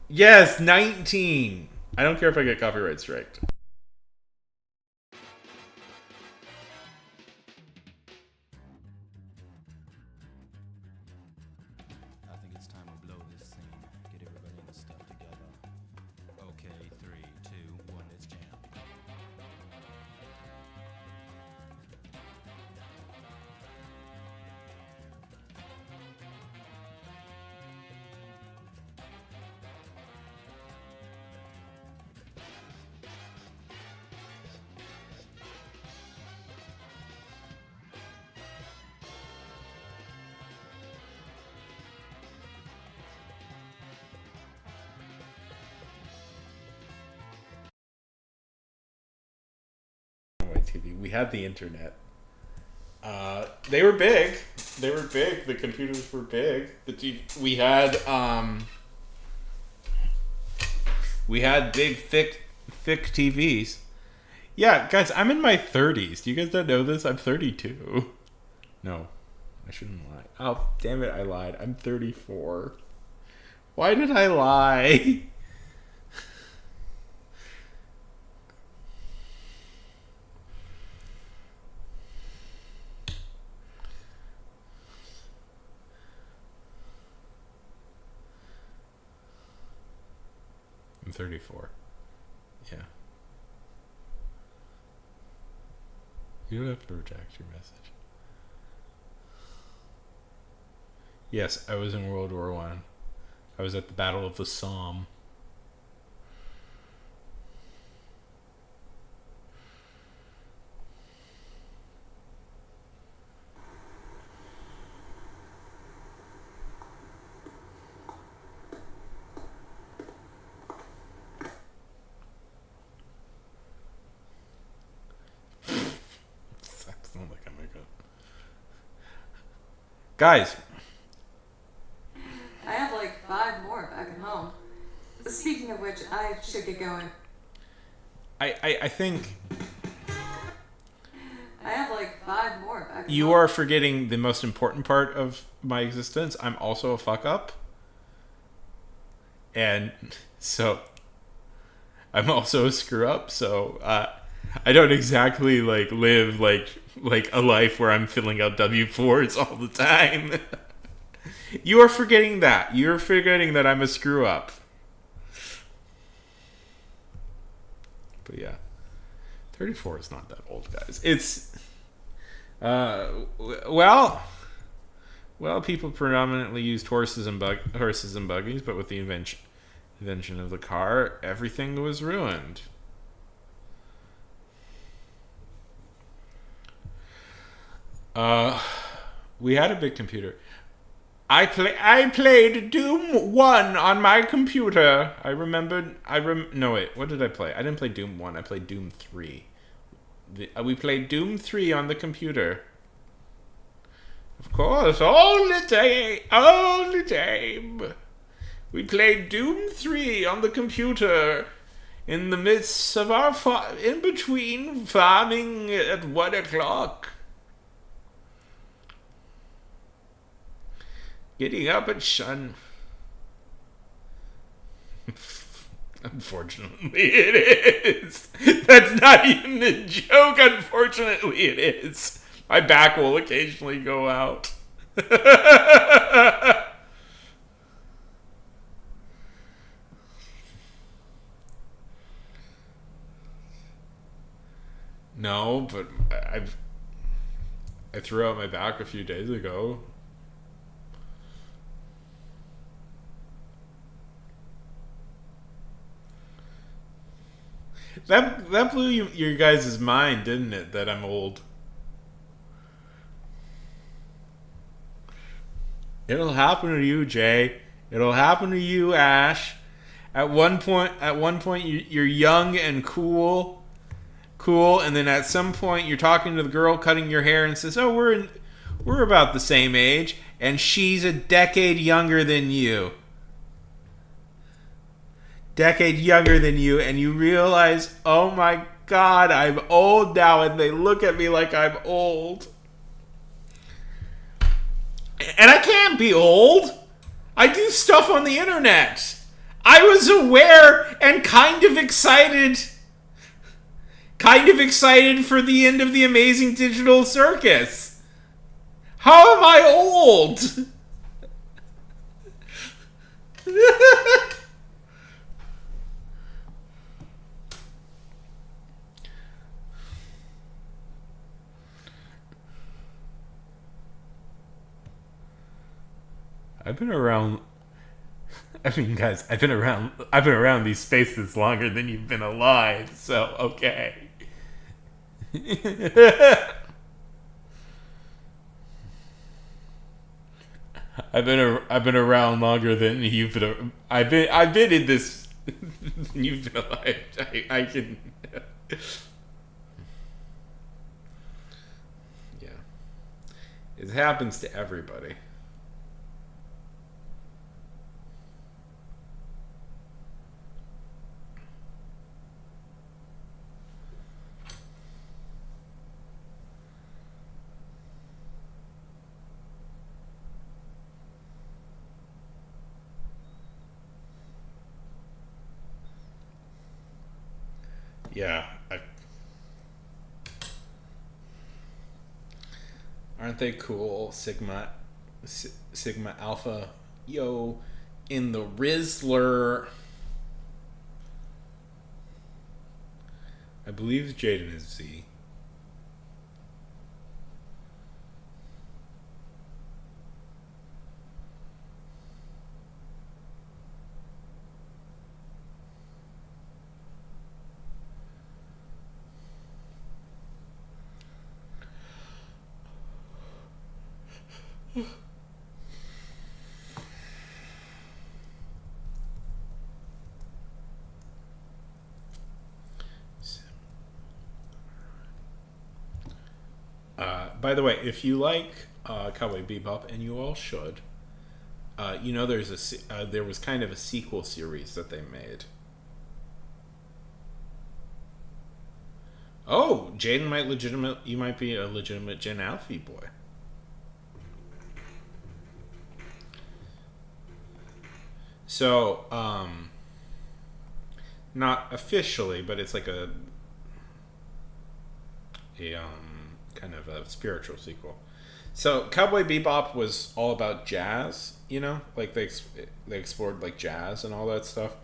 Yes, 19! I don't care if I get copyright striked. TV. We had the internet. They were big. The computers were big. We had big, thick TVs. Yeah, guys, I'm in my 30s. Do you guys not know this? I'm 32. No, I shouldn't lie. Oh, damn it, I lied. I'm 34. Why did I lie? I'm 34. Yeah. You don't have to reject your message. Yes, I was in World War I. I was at the Battle of the Somme. Guys, I have like 5 more back at home. Speaking of which, I should get going. I think I have like 5 more back at you home. are forgetting the most important part of my existence. I'm also a fuck up. And so I'm also a screw up. So I don't exactly like live like a life where I'm filling out W-4s all the time. You are forgetting that. You're forgetting that I'm a screw up. But yeah, 34 is not that old, guys. It's well, people predominantly used horses and buggies, but with the invention of the car, everything was ruined. We had a big computer. I played Doom 1 on my computer. No, wait. What did I play? I didn't play Doom 1. I played Doom 3. We played Doom 3 on the computer. Of course, all the time. We played Doom 3 on the computer in the midst of our in between farming at 1 o'clock. Getting up at sun. Unfortunately, it is. That's not even a joke. Unfortunately, it is. My back will occasionally go out. No, but I threw out my back a few days ago. That blew your guys' mind, didn't it? That I'm old. It'll happen to you, Jay. It'll happen to you, Ash. At one point, you're young and cool, and then at some point you're talking to the girl cutting your hair and says, "Oh, we're about the same age," and she's a decade younger than you. Decade younger than you, and you realize, oh my God, I'm old now, and they look at me like I'm old. And I can't be old. I do stuff on the internet. I was aware and kind of excited for the end of the Amazing Digital Circus. How am I old? I've been around these spaces longer than you've been alive, so okay. I've been around longer than you've been. I've been in this. You've been alive. I can. Yeah, it happens to everybody. Yeah. Aren't they cool? Sigma Alpha. Yo, in the Rizzler. I believe Jaden is Z. By the way, if you like Cowboy Bebop, and you all should, there was kind of a sequel series that they made. Oh, Jaden you might be a legitimate Gen Alfie boy. So, not officially, but it's like a kind of a spiritual sequel. So Cowboy Bebop was all about jazz, like they explored like jazz and all that stuff.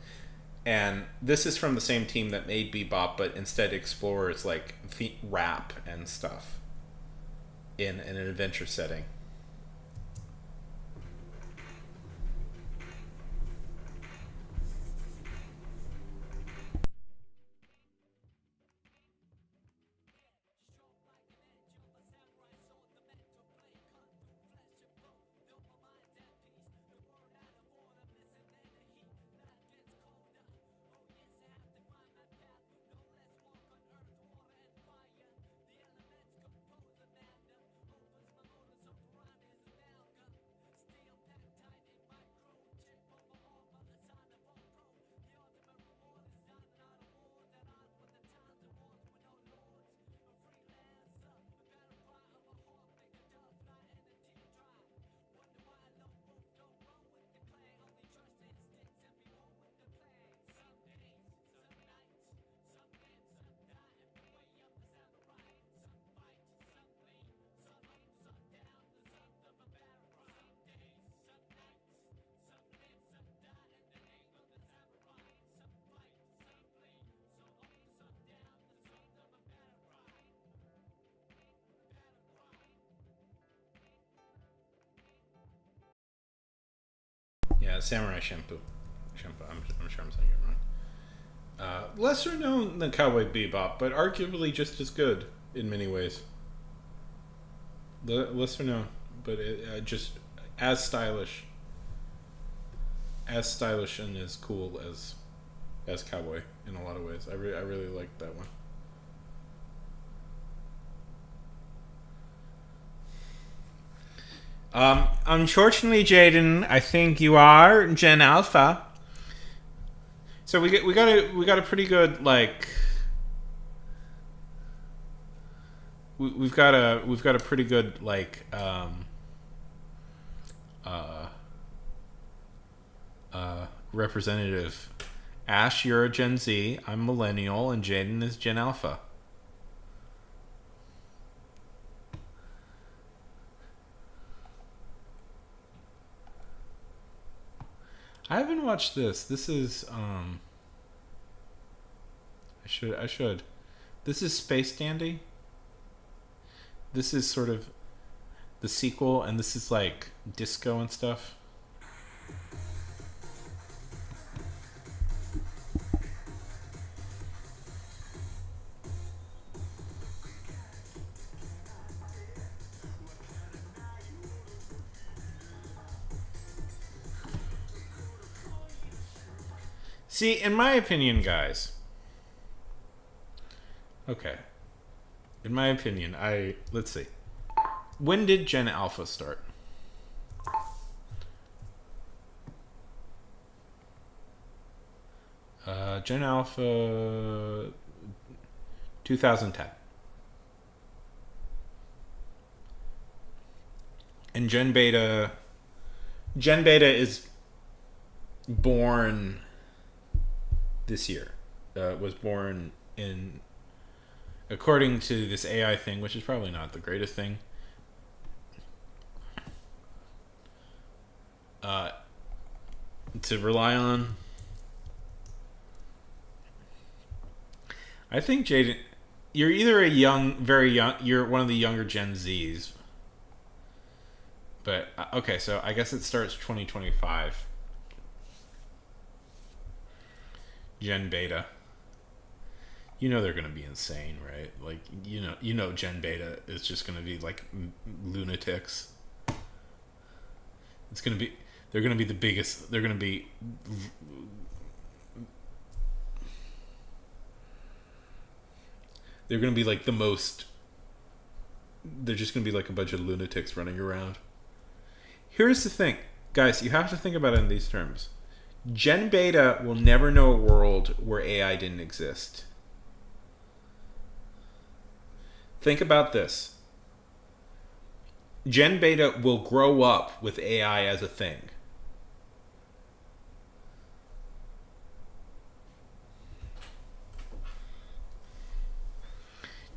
And this is from the same team that made Bebop, but instead explores like rap and stuff in an adventure setting. Yeah, Samurai Shampoo. I'm sure I'm saying it wrong. Lesser known than Cowboy Bebop, but arguably just as good in many ways. Lesser known, but just as stylish and as cool as Cowboy in a lot of ways. I really liked that one. Unfortunately, Jaden, I think you are Gen Alpha. So we got a pretty good like. We've got a pretty good like representative. Ash, you're a Gen Z. I'm Millennial, and Jaden is Gen Alpha. I haven't watched this. This is I should. This is Space Dandy. This is sort of the sequel, and this is like disco and stuff. See, in my opinion, guys. Okay. In my opinion, let's see. When did Gen Alpha start? Gen Alpha 2010. And Gen Beta is born this year. Was born in, according to this AI thing, which is probably not the greatest thing. To rely on. I think Jaden, you're either very young, you're one of the younger Gen Zs. But okay, so I guess it starts 2025. Gen Beta. You know they're gonna be insane, right? Like you know Gen Beta is just gonna be like lunatics. They're gonna be the biggest. They're gonna be like the most. They're just gonna be like a bunch of lunatics running around. Here's the thing, guys. You have to think about it in these terms. Gen Beta will never know a world where AI didn't exist. Think about this. Gen Beta will grow up with AI as a thing.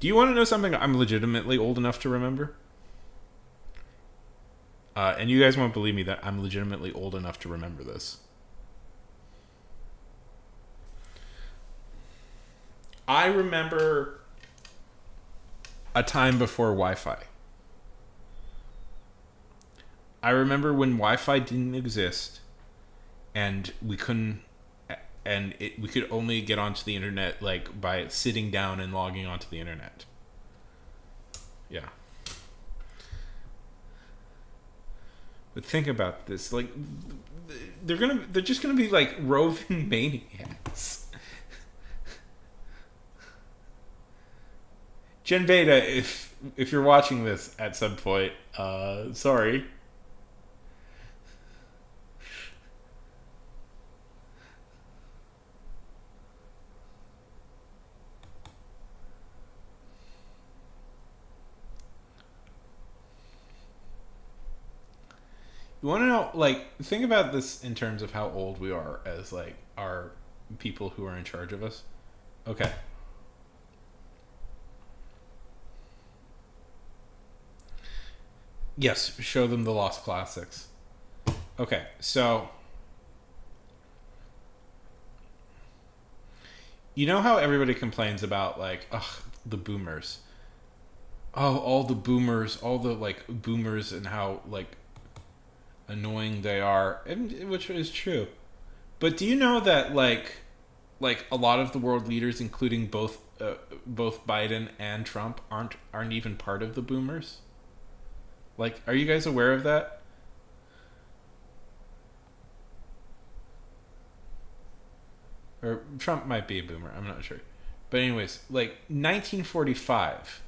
Do you want to know something I'm legitimately old enough to remember? And you guys won't believe me that I'm legitimately old enough to remember this. I remember a time before Wi-Fi. I remember when Wi-Fi didn't exist, and we could only get onto the internet like by sitting down and logging onto the internet. Yeah. But think about this, like they're just gonna be like roving maniacs. Gen Beta, if you're watching this at some point, sorry. You want to know, like, think about this in terms of how old we are as, like, our people who are in charge of us. Okay. Yes, show them the Lost Classics. Okay, so you know how everybody complains about like, ugh, the boomers. Oh, all the boomers, all the like boomers, and how like annoying they are, and which is true. But do you know that like a lot of the world leaders, including both Biden and Trump, aren't even part of the boomers? Like, are you guys aware of that? Or Trump might be a boomer, I'm not sure. But anyways, like 1945,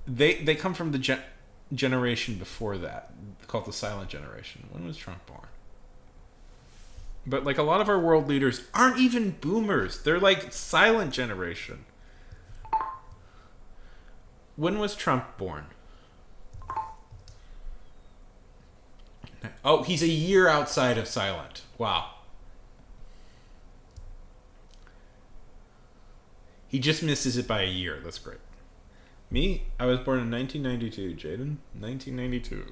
they come from the generation before that, called the silent generation. When was Trump born? But like a lot of our world leaders aren't even boomers. They're like silent generation. When was Trump born? Oh, he's a year outside of silent. Wow. He just misses it by a year. That's great. Me, I was born in 1992, Jaden. 1992.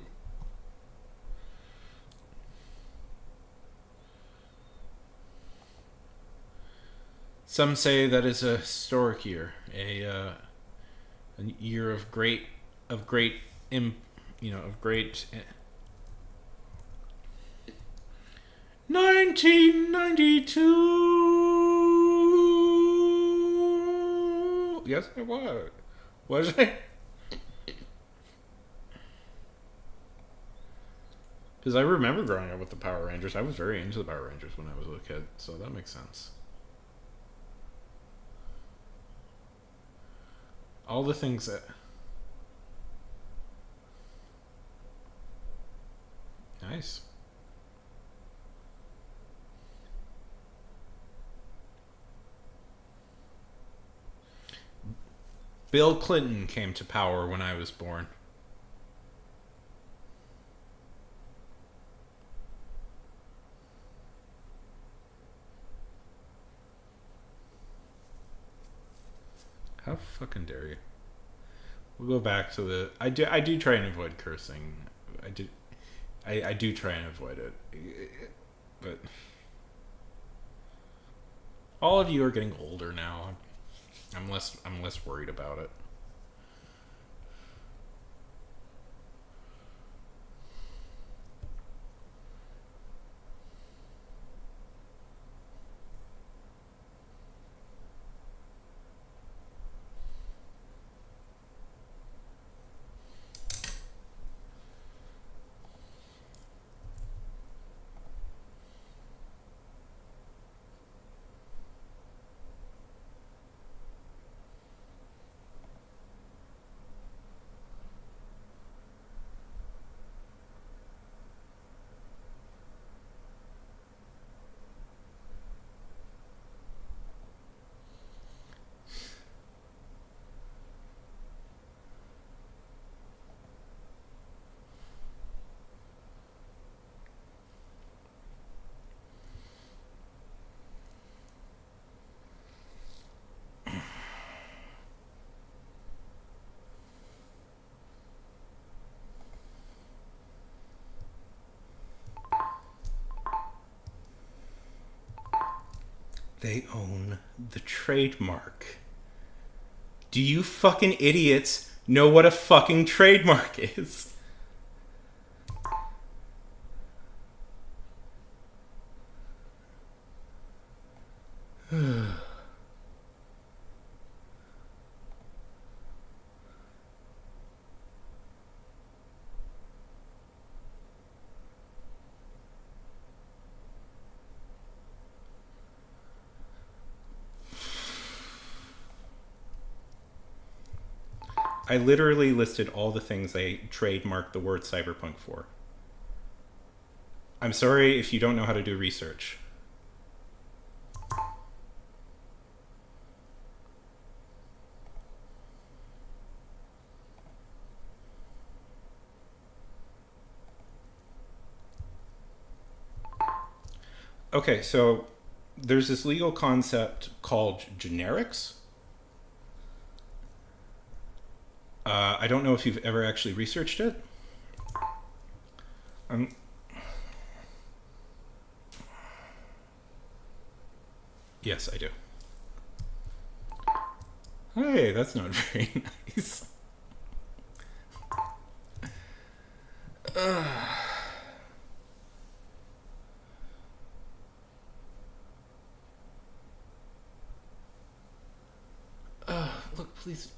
Some say that is a historic year, a year of great, 1992. Yes, it was. Was it? Because I remember growing up with the Power Rangers. I was very into the Power Rangers when I was a kid, so that makes sense. All the things that... Nice. Bill Clinton came to power when I was born. How fucking dare you? We'll go back to the... I do try and avoid cursing. I do try and avoid it. But... all of you are getting older now. I'm less worried about it. They own the trademark. Do you fucking idiots know what a fucking trademark is? I literally listed all the things they trademarked the word cyberpunk for. I'm sorry if you don't know how to do research. Okay, so there's this legal concept called generics. I don't know if you've ever actually researched it. Yes, I do. Hey, that's not very nice. please.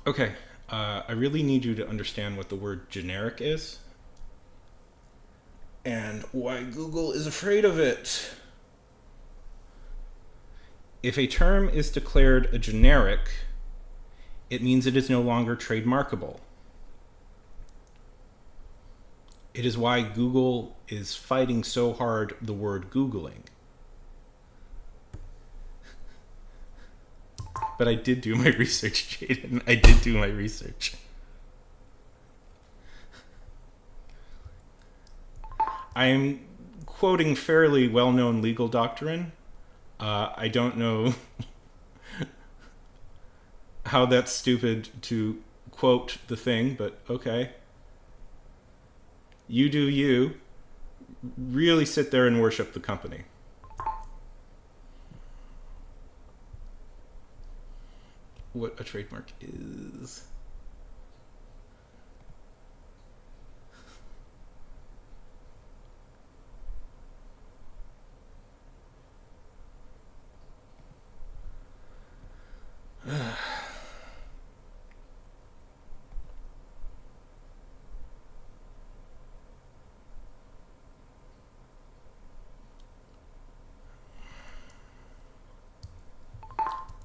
Okay, I really need you to understand what the word generic is and why Google is afraid of it. If a term is declared a generic, it means it is no longer trademarkable. It is why Google is fighting so hard the word Googling. But I did do my research, Jaden. I did do my research. I am quoting fairly well-known legal doctrine. I don't know how that's stupid to quote the thing, but okay. You do you. Really sit there and worship the company. What a trademark is.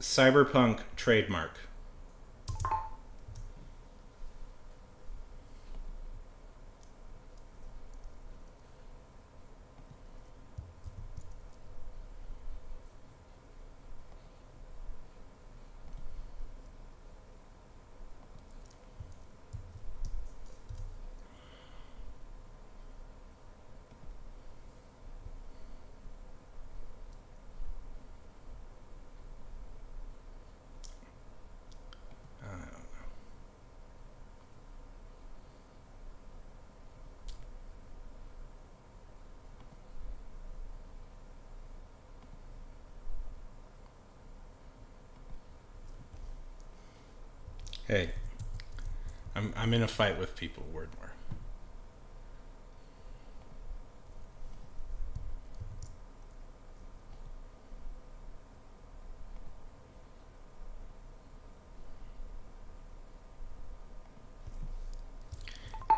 Cyberpunk trademark. Hey, I'm in a fight with people, Wordmore.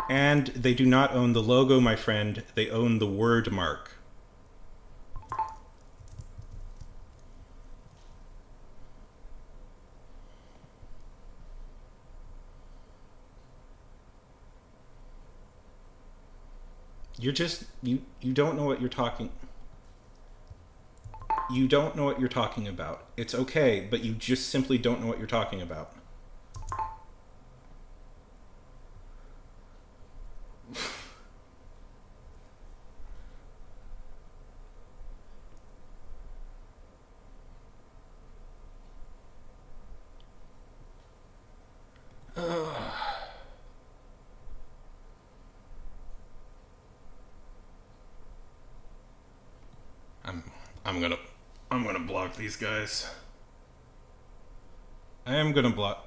And they do not own the logo, my friend. They own the word mark. You're just you don't know what you're talking. You don't know what you're talking about. It's okay, but you just simply don't know what you're talking about. I'm gonna block these guys. I am gonna block.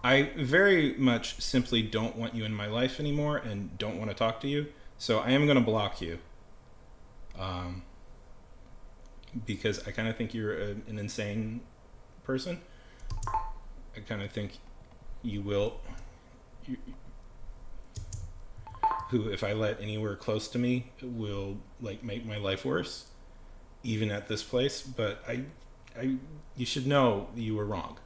I very much simply don't want you in my life anymore and don't want to talk to you. So I am gonna block you. Because I kind of think you're an insane person. I kind of think you will. Who, if I let anywhere close to me, will like make my life worse, even at this place. But you should know you were wrong.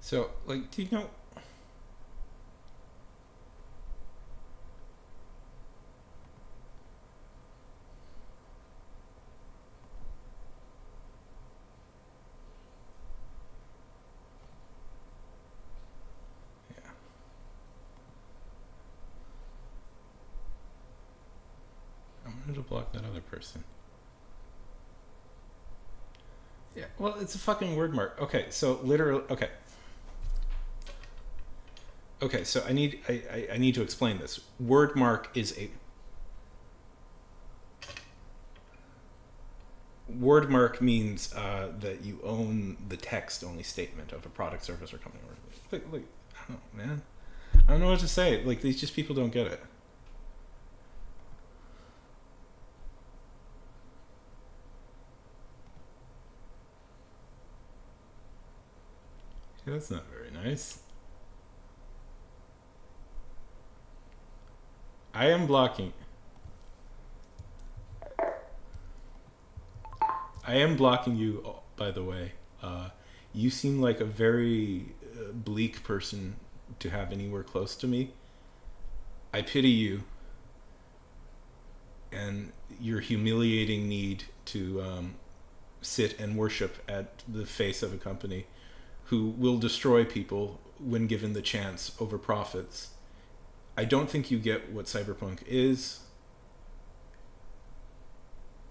So, like, do you know? block that other person. Yeah, well, it's a fucking word mark. Okay, so literally, okay. Okay, so I need to explain this. Word mark is a word mark means that you own the text only statement of a product, service, or company. Like, I don't know, man. I don't know what to say. Like, these just people don't get it. Yeah, that's not very nice. I am blocking. I am blocking you, by the way. You seem like a very bleak person to have anywhere close to me. I pity you and your humiliating need to sit and worship at the face of a company who will destroy people when given the chance over profits. I don't think you get what cyberpunk is,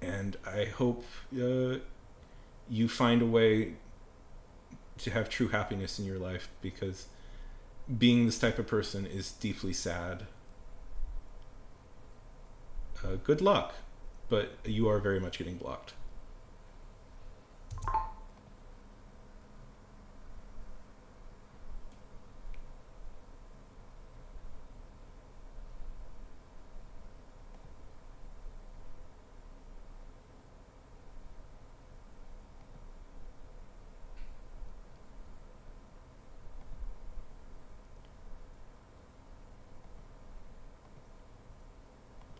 and I hope you find a way to have true happiness in your life, because being this type of person is deeply sad. Good luck, but you are very much getting blocked.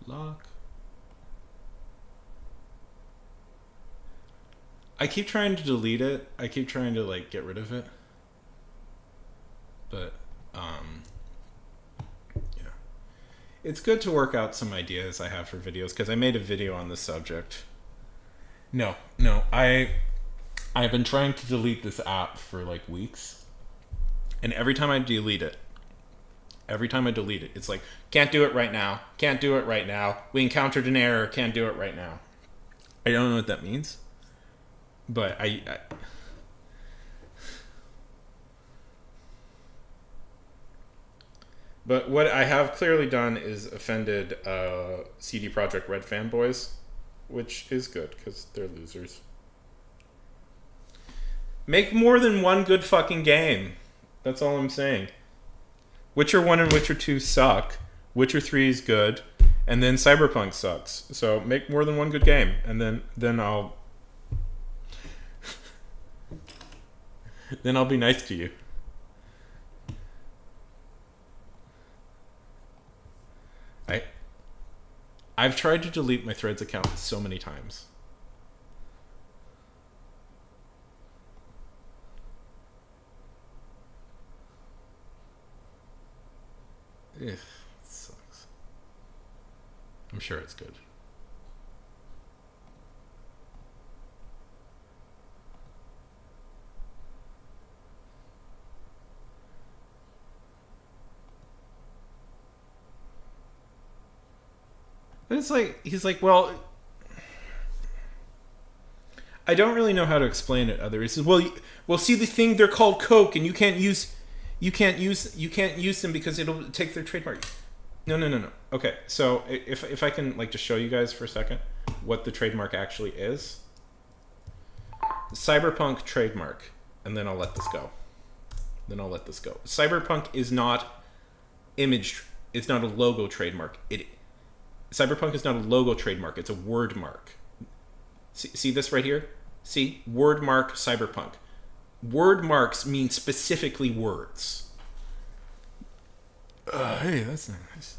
Lock. I keep trying to delete it. I keep trying to like get rid of it. But yeah. It's good to work out some ideas I have for videos, because I made a video on this subject. No. I've been trying to delete this app for like weeks. And every time I delete it, it's like, can't do it right now. Can't do it right now. We encountered an error. Can't do it right now. I don't know what that means. But But what I have clearly done is offended CD Projekt Red fanboys, which is good, because they're losers. Make more than one good fucking game. That's all I'm saying. Witcher 1 and Witcher 2 suck. Witcher 3 is good. And then Cyberpunk sucks. So make more than one good game. And then I'll... then I'll be nice to you. I've tried to delete my Threads account so many times. Ugh, it sucks. I'm sure it's good. But it's like, he's like, well, I don't really know how to explain it. He says, well, see the thing, they're called Coke, and you can't use them because it'll take their trademark. No. Okay, so if I can like just show you guys for a second what the trademark actually is. Cyberpunk trademark, and then I'll let this go. Cyberpunk is not image. It's not a logo trademark. Cyberpunk is not a logo trademark. It's a word mark. See this right here? See? Word mark Cyberpunk. Word marks mean specifically words. Hey, that's nice.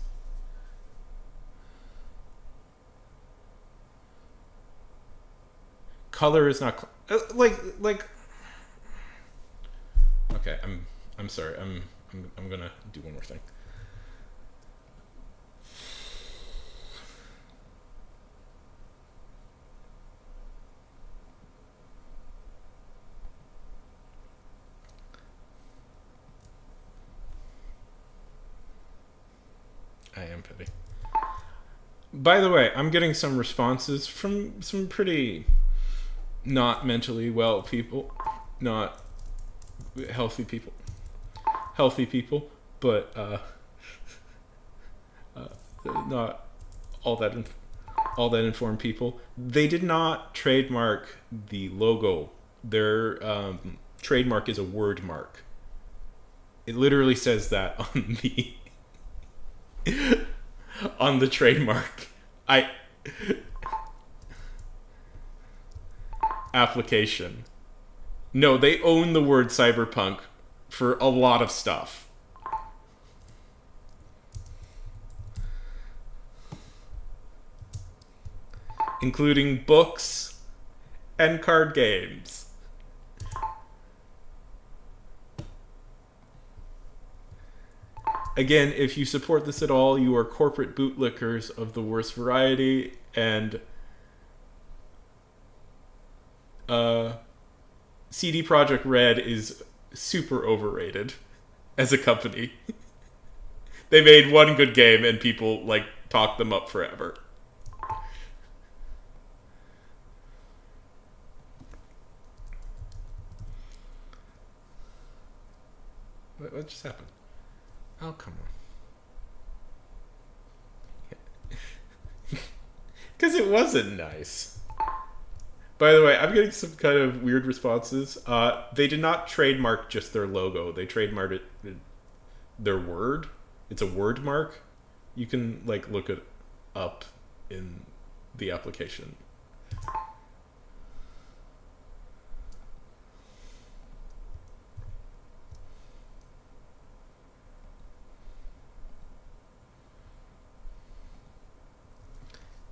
Color is not like. Okay, I'm sorry. I'm gonna do one more thing. I am petty. By the way, I'm getting some responses from some pretty not mentally well people, not healthy people, but not all that informed people. They did not trademark the logo. Their trademark is a word mark. It literally says that on the on the trademark application. No, they own the word cyberpunk for a lot of stuff. Including books and card games. Again, if you support this at all, you are corporate bootlickers of the worst variety, and CD Projekt Red is super overrated as a company. They made one good game and people like talk them up forever. What just happened? Oh, come on. Because it wasn't nice. By the way, I'm getting some kind of weird responses. They did not trademark just their logo. They trademarked their word. It's a word mark. You can like look it up in the application.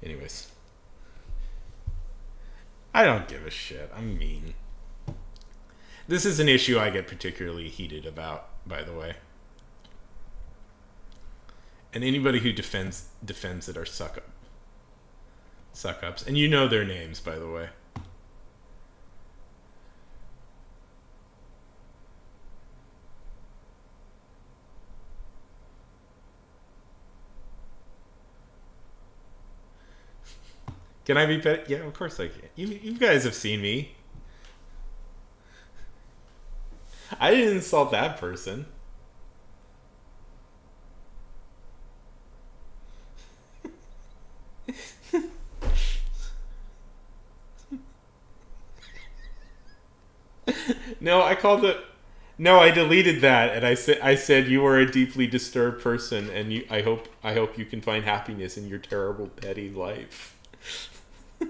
Anyways. I don't give a shit. I'm mean. This is an issue I get particularly heated about, by the way. And anybody who defends it are suck-ups. And you know their names, by the way. Can I be petty? Yeah, of course I can. You guys have seen me. I didn't insult that person. No, I deleted that, and I said you are a deeply disturbed person, and I hope you can find happiness in your terrible petty life. I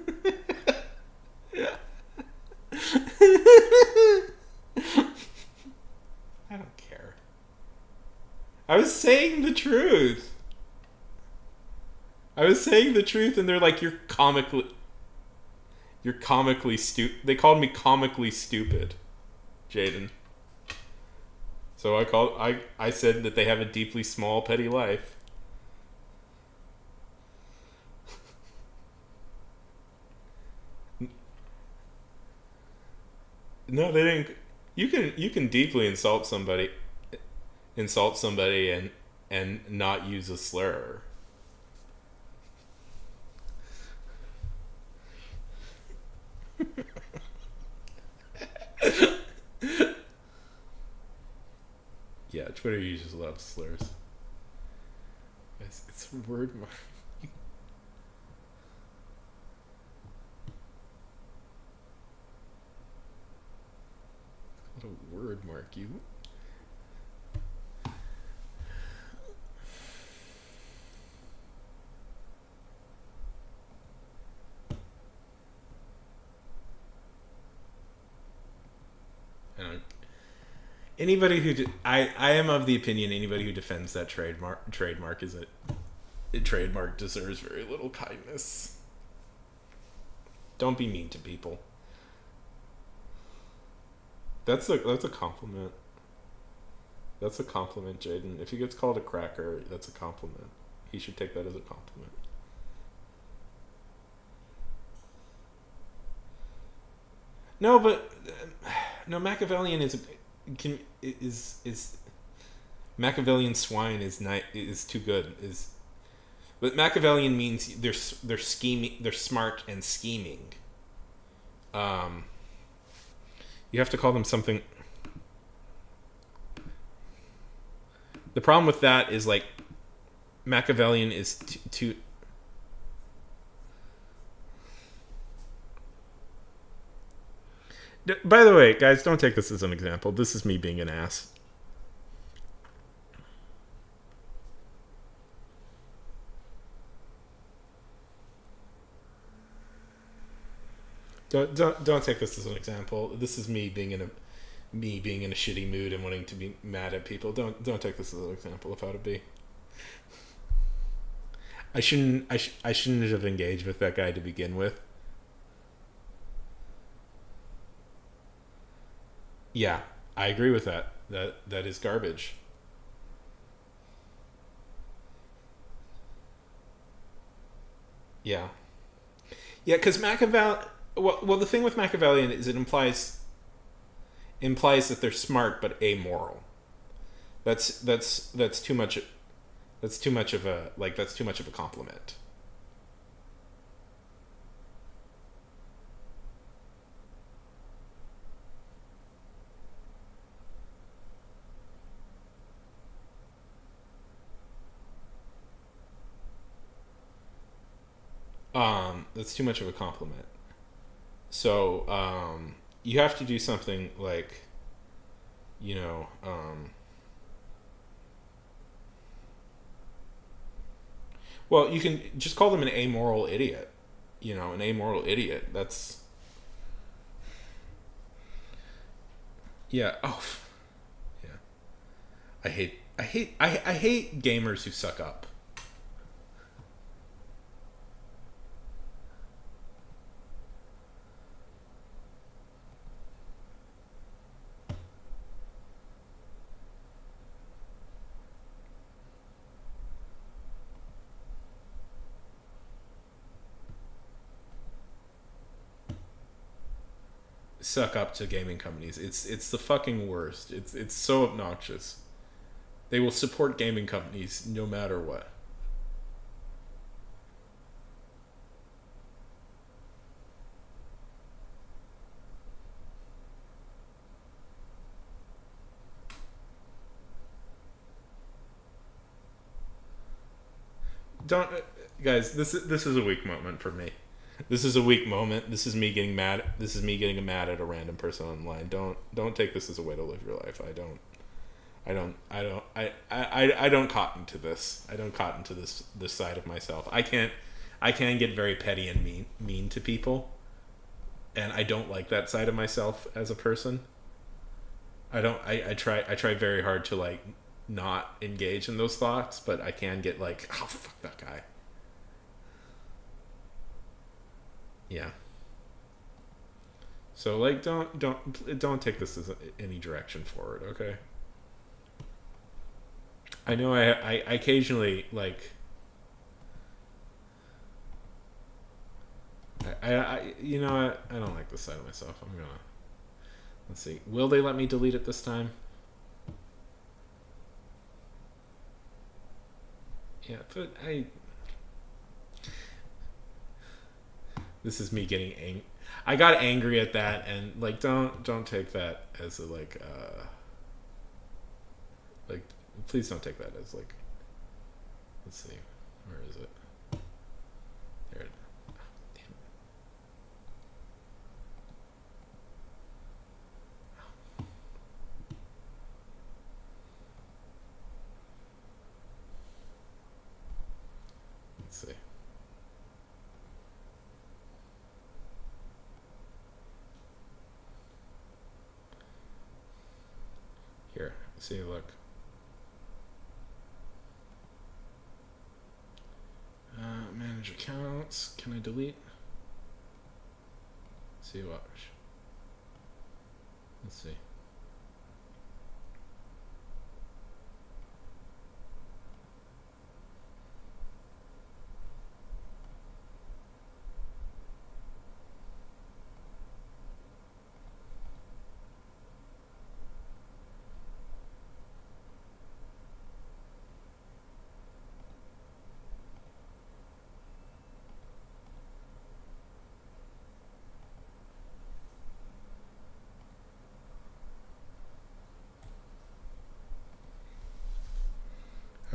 don't care. I was saying the truth. And they're like, you're comically stupid. They called me comically stupid, Jaden. So I said that they have a deeply small, petty life. No, they didn't. You can deeply insult somebody and not use a slur. Yeah, Twitter uses a lot of slurs. It's a word mark. What a word mark, you. Anybody who I am of the opinion anybody who defends that trademark is a trademark deserves very little kindness. Don't be mean to people. That's a compliment. That's a compliment, Jaden. If he gets called a cracker, that's a compliment. He should take that as a compliment. No, but no, Machiavellian is Machiavellian swine is too good. But Machiavellian means they're scheming, they're smart and scheming. You have to call them something. The problem with that is like Machiavellian is too. By the way, guys, don't take this as an example. This is me being an ass. Don't take this as an example. This is me being in a shitty mood and wanting to be mad at people. Don't take this as an example of how to be. I shouldn't have engaged with that guy to begin with. Yeah, I agree with that. That is garbage. Yeah. Yeah, because Machiavelli. Well, the thing with Machiavellian is it implies that they're smart but amoral. That's too much. That's too much of a compliment. That's too much of a compliment. So, you have to do something like, well, you can just call them an amoral idiot. An amoral idiot. That's, yeah. Oh, yeah. I hate gamers who suck up. Suck up to gaming companies. It's the fucking worst. It's so obnoxious. They will support gaming companies no matter what. Don't guys, this is a weak moment for me. This is a weak moment. This is me getting mad. This is me getting mad at a random person online. Don't take this as a way to live your life. I don't cotton to this. I don't cotton to this side of myself. I can get very petty and mean to people, and I don't like that side of myself as a person. I try very hard to like not engage in those thoughts, but I can get like, oh fuck that guy. Yeah. So like don't take this as any direction forward, okay? I know I occasionally like I you know what? I don't like this side of myself. I'm gonna, let's see. Will they let me delete it this time? Yeah, but this is me getting I got angry at that, and like don't take that as a like please don't take that as like, let's see, where is it? There it. Oh, damn it. Let's see. Here, see, look. Manage accounts. Can I delete? See, watch. Let's see.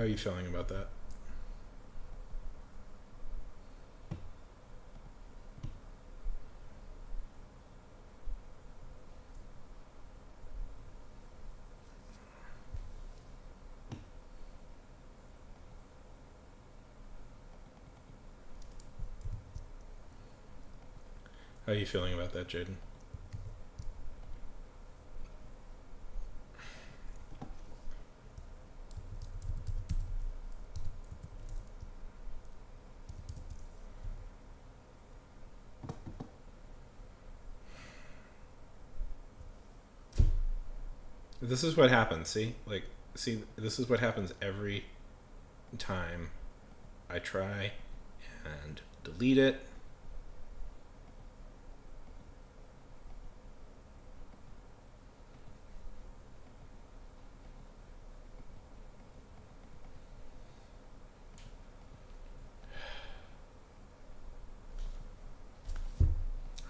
How are you feeling about that? How are you feeling about that, Jaden? This is what happens, see? Like, see, this is what happens every time I try and delete it.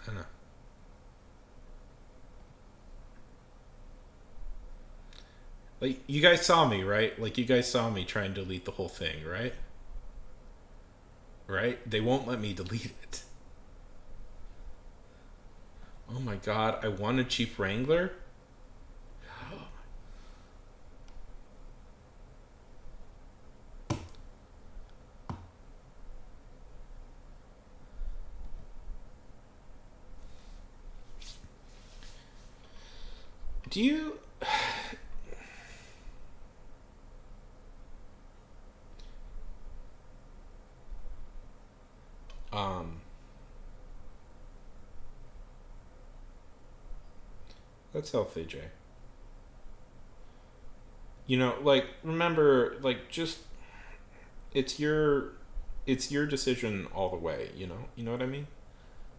I know. Like, you guys saw me, right? Like, you guys saw me try and delete the whole thing, right? Right? They won't let me delete it. Oh my god, I want a cheap Wrangler? Do you... That's healthy, Jay. You know, like, remember, like, just... It's your decision all the way, you know? You know what I mean?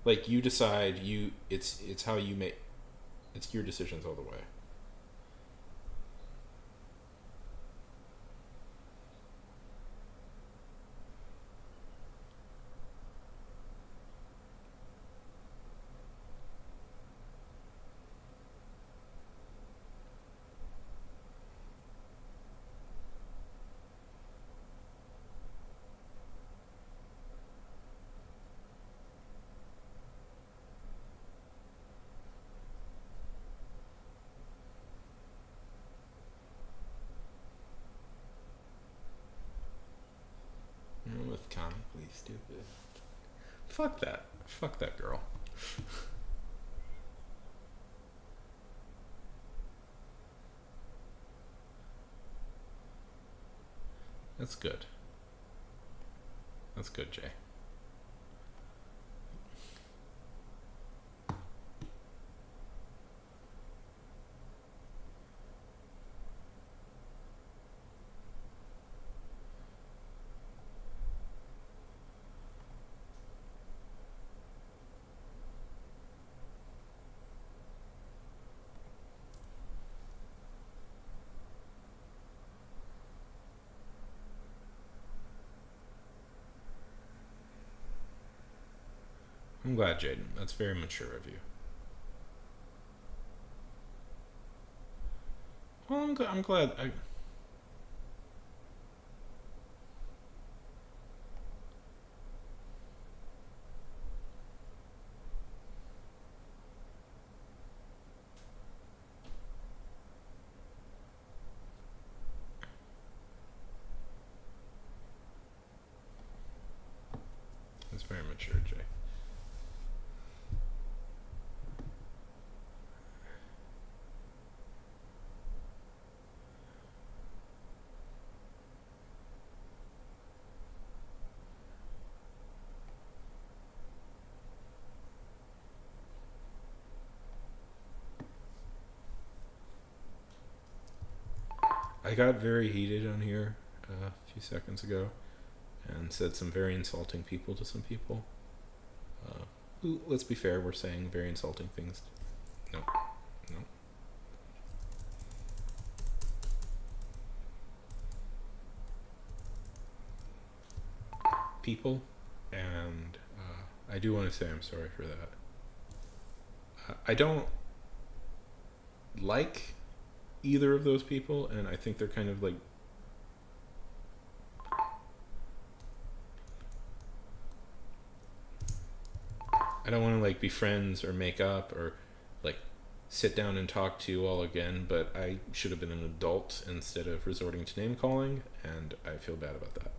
Like, you decide, it's how you make... It's your decisions all the way. With comically stupid. Fuck that. Fuck that girl. That's good. That's good, Jay. I'm glad, Jaden. That's very mature of you. Well, I'm glad. That's very mature, Jay. I got very heated on here a few seconds ago and said some very insulting people to some people. Who, let's be fair, we're saying very insulting things. No. No. People, and I do want to say I'm sorry for that. I don't like either of those people, and I think they're kind of like I don't want to like be friends or make up or like sit down and talk to you all again, but I should have been an adult instead of resorting to name calling, and I feel bad about that.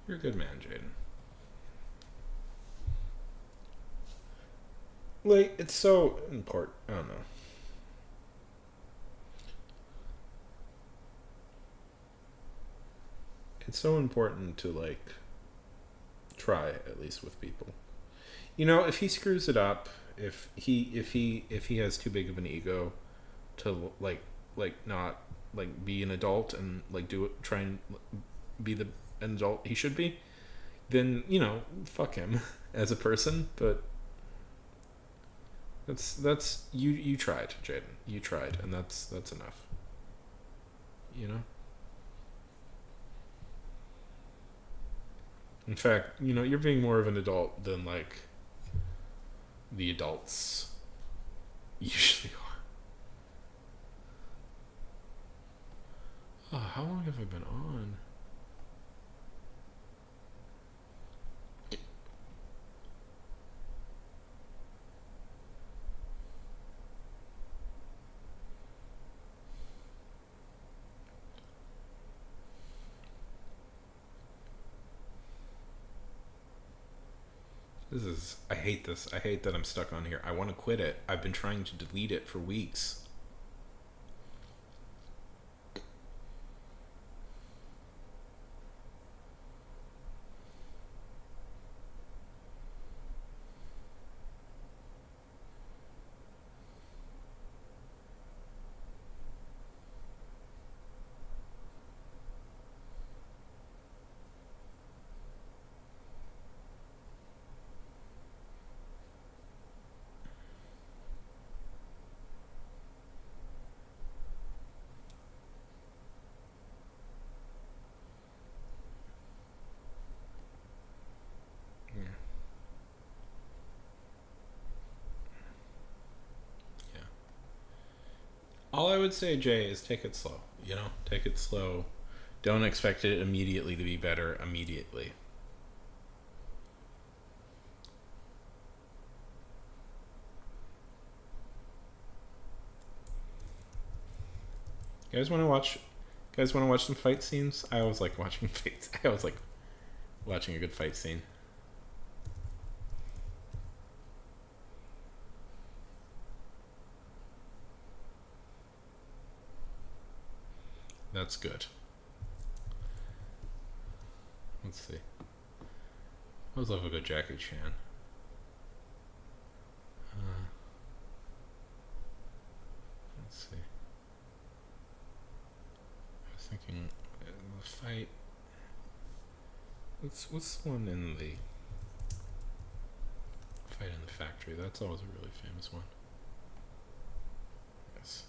You're a good man, Jaden. Like, it's so important. I don't know. It's so important to, like, try, at least with people. You know, if he screws it up, if he has too big of an ego to, like not, like, be an adult and, like, try and be an adult he should be, then, you know, fuck him as a person. But that's you tried, Jaden. You tried, and that's enough. You know? In fact, you know, you're being more of an adult than, like, the adults usually are. Oh, how long have I been on? I hate this. I hate that I'm stuck on here. I want to quit it. I've been trying to delete it for weeks. All I would say, Jay, is take it slow. You know, take it slow. Don't expect it immediately to be better immediately. You guys want to watch? Guys want to watch some fight scenes? I always like watching fights. I always like watching a good fight scene. That's good. Let's see. I always love a good Jackie Chan. Let's see. I was thinking the fight. What's the one in the fight in the factory? That's always a really famous one. Yes.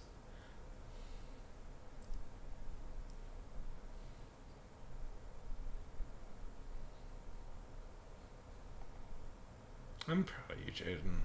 I'm proud of you, Jaden.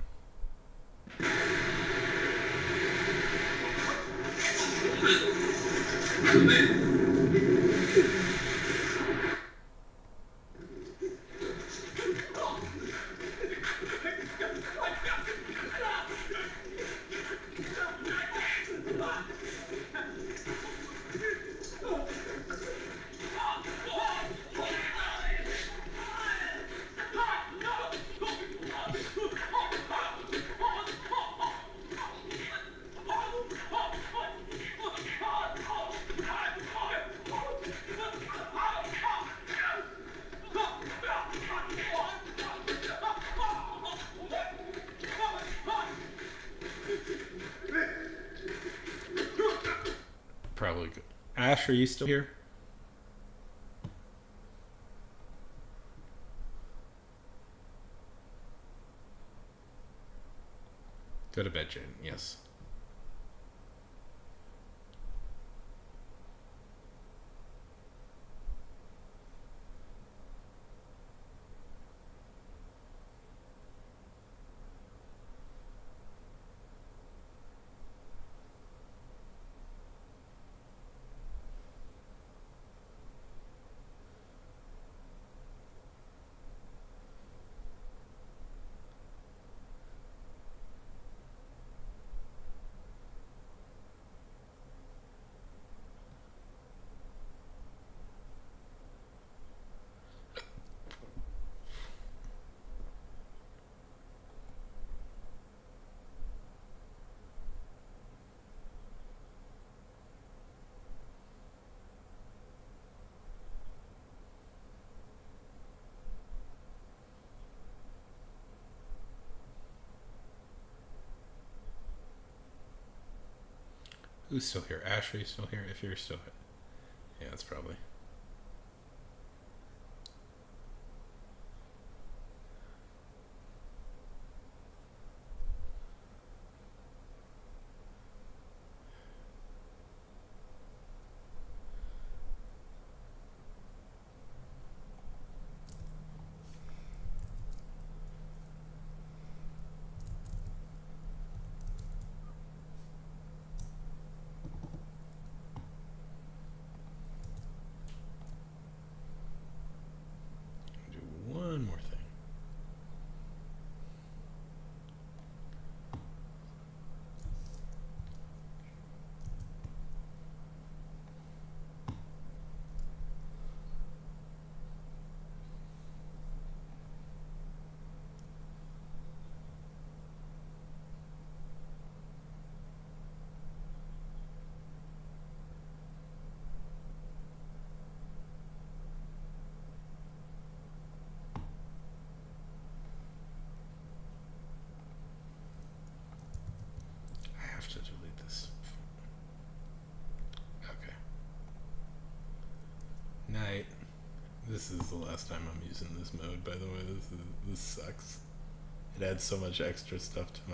Probably good. Ash, are you still here? Go to bed, Jaden. Yes. Who's still here? Ashley's still here? If you're still here. Yeah, that's probably. One more thing. I have to delete this. Okay. Night. This is the last time I'm using this mode, by the way. This sucks. It adds so much extra stuff to my